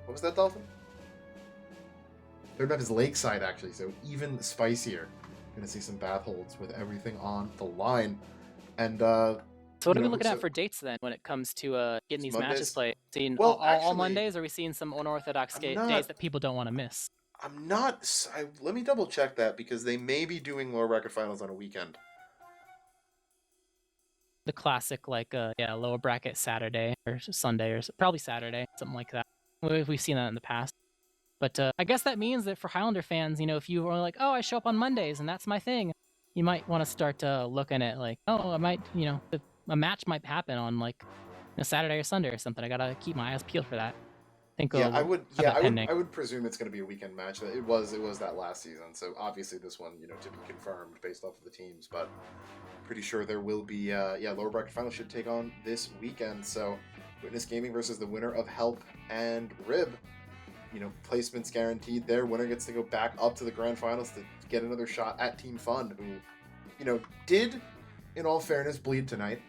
What was that, Dolphin? Third map is Lakeside, actually, so even spicier. Gonna see some bath holds with everything on the line. And so what are we looking at for dates then when it comes to getting these matches played? Seeing all Mondays, or are we seeing some unorthodox days that people don't want to miss? I'm not. Let me double check that, because they may be doing lower bracket finals on a weekend. The classic, lower bracket Saturday or Sunday, or probably Saturday, something like that. We've seen that in the past. But I guess that means that for Highlander fans, if you were like, oh, I show up on Mondays and that's my thing, you might want to start looking at I might, a match might happen on Saturday or Sunday or something. I gotta keep my eyes peeled for that. I would presume it's going to be a weekend match. It was that last season, so obviously this one, to be confirmed based off of the teams, but pretty sure there will be lower bracket final should take on this weekend. So Witness Gaming versus the winner of Help and Rib. Placements guaranteed there. Winner gets to go back up to the grand finals to get another shot at Team Fun, who, did, in all fairness, bleed tonight.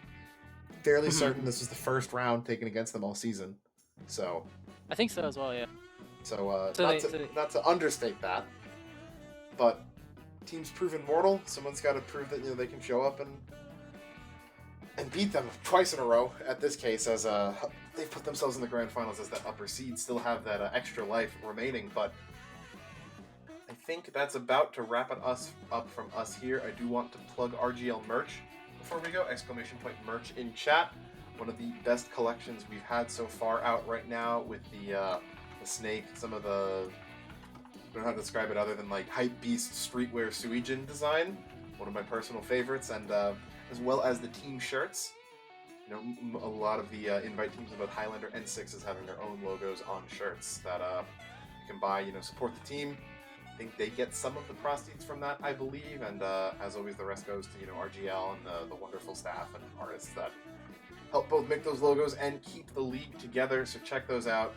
Fairly certain this was the first round taken against them all season. So I think so as well, yeah. So, not to understate that, but team's proven mortal. Someone's got to prove that they can show up and beat them twice in a row. At this case, as they put themselves in the grand finals as that upper seed, still have that extra life remaining. But I think that's about to wrap it up from us here. I do want to plug RGL merch before we go. ! Merch in chat. One of the best collections we've had so far out right now with the snake. Some of the, I don't know how to describe it other than hype beast streetwear Suijin design. One of my personal favorites, and as well as the team shirts. A lot of the invite teams of both Highlander and Sixes having their own logos on shirts that you can buy, support the team. I think they get some of the proceeds from that, I believe, and as always, the rest goes to, RGL and the wonderful staff and artists that help both make those logos and keep the league together, so check those out.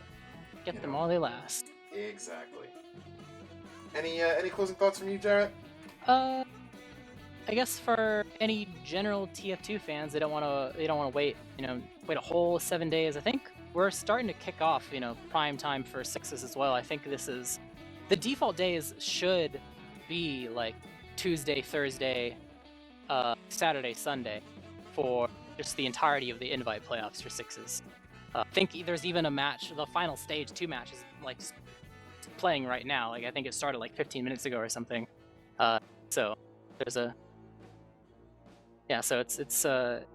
Get them while they last. Exactly. Any closing thoughts from you, Jarrett? I guess for any general TF2 fans, they don't want to wait a whole 7 days. I think we're starting to kick off, prime time for Sixes as well. I think this is the default days should be Tuesday, Thursday, Saturday, Sunday for just the entirety of the invite playoffs for Sixes. I think there's even a match, the final stage 2 match is playing right now. I think it started 15 minutes ago or something. So there's so it's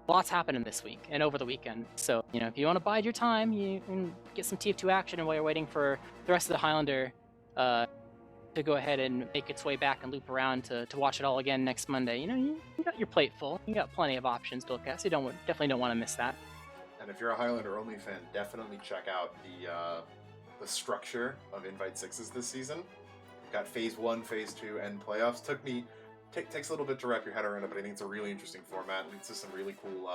lots happening this week and over the weekend. So if you want to bide your time, you can get some TF2 action while you're waiting for the rest of the Highlander to go ahead and make its way back and loop around to watch it all again next Monday, you got your plate full. You got plenty of options to look at, so you definitely don't want to miss that. And if you're a Highlander only fan, definitely check out the structure of Invite Sixes this season. We've got Phase 1, Phase 2, and playoffs. Takes a little bit to wrap your head around it, but I think it's a really interesting format. Leads to some really cool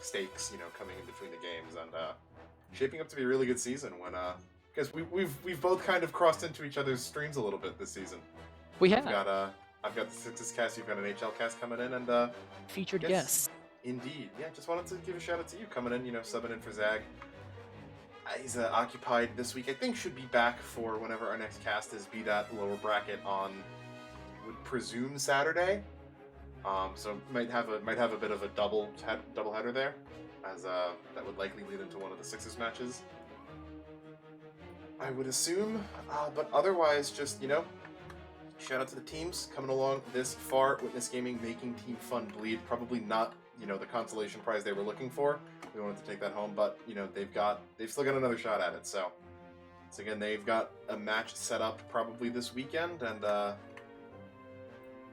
stakes, coming in between the games, and shaping up to be a really good season. When because we've both kind of crossed into each other's streams a little bit this season. We have. I've got the Sixes cast, you've got an HL cast coming in, and featured guests. Indeed, yeah. Just wanted to give a shout out to you coming in, subbing in for Zag. He's occupied this week. I think should be back for whenever our next cast is. Be that lower bracket on, would presume Saturday. So might have a bit of a double header there, as that would likely lead into one of the Sixers matches, I would assume. But otherwise, just shout out to the teams coming along this far. Witness Gaming making Team Fun bleed. Probably not the consolation prize they were looking for. We wanted to take that home, but they've still got another shot at it. So again, they've got a match set up probably this weekend, and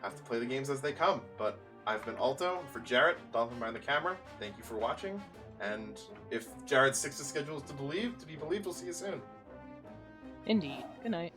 have to play the games as they come. But I've been Alto for Jarrett, Dolphin behind the camera. Thank you for watching, and if Jarrett sticks to schedules to be believed, we'll see you soon. Indeed. Good night.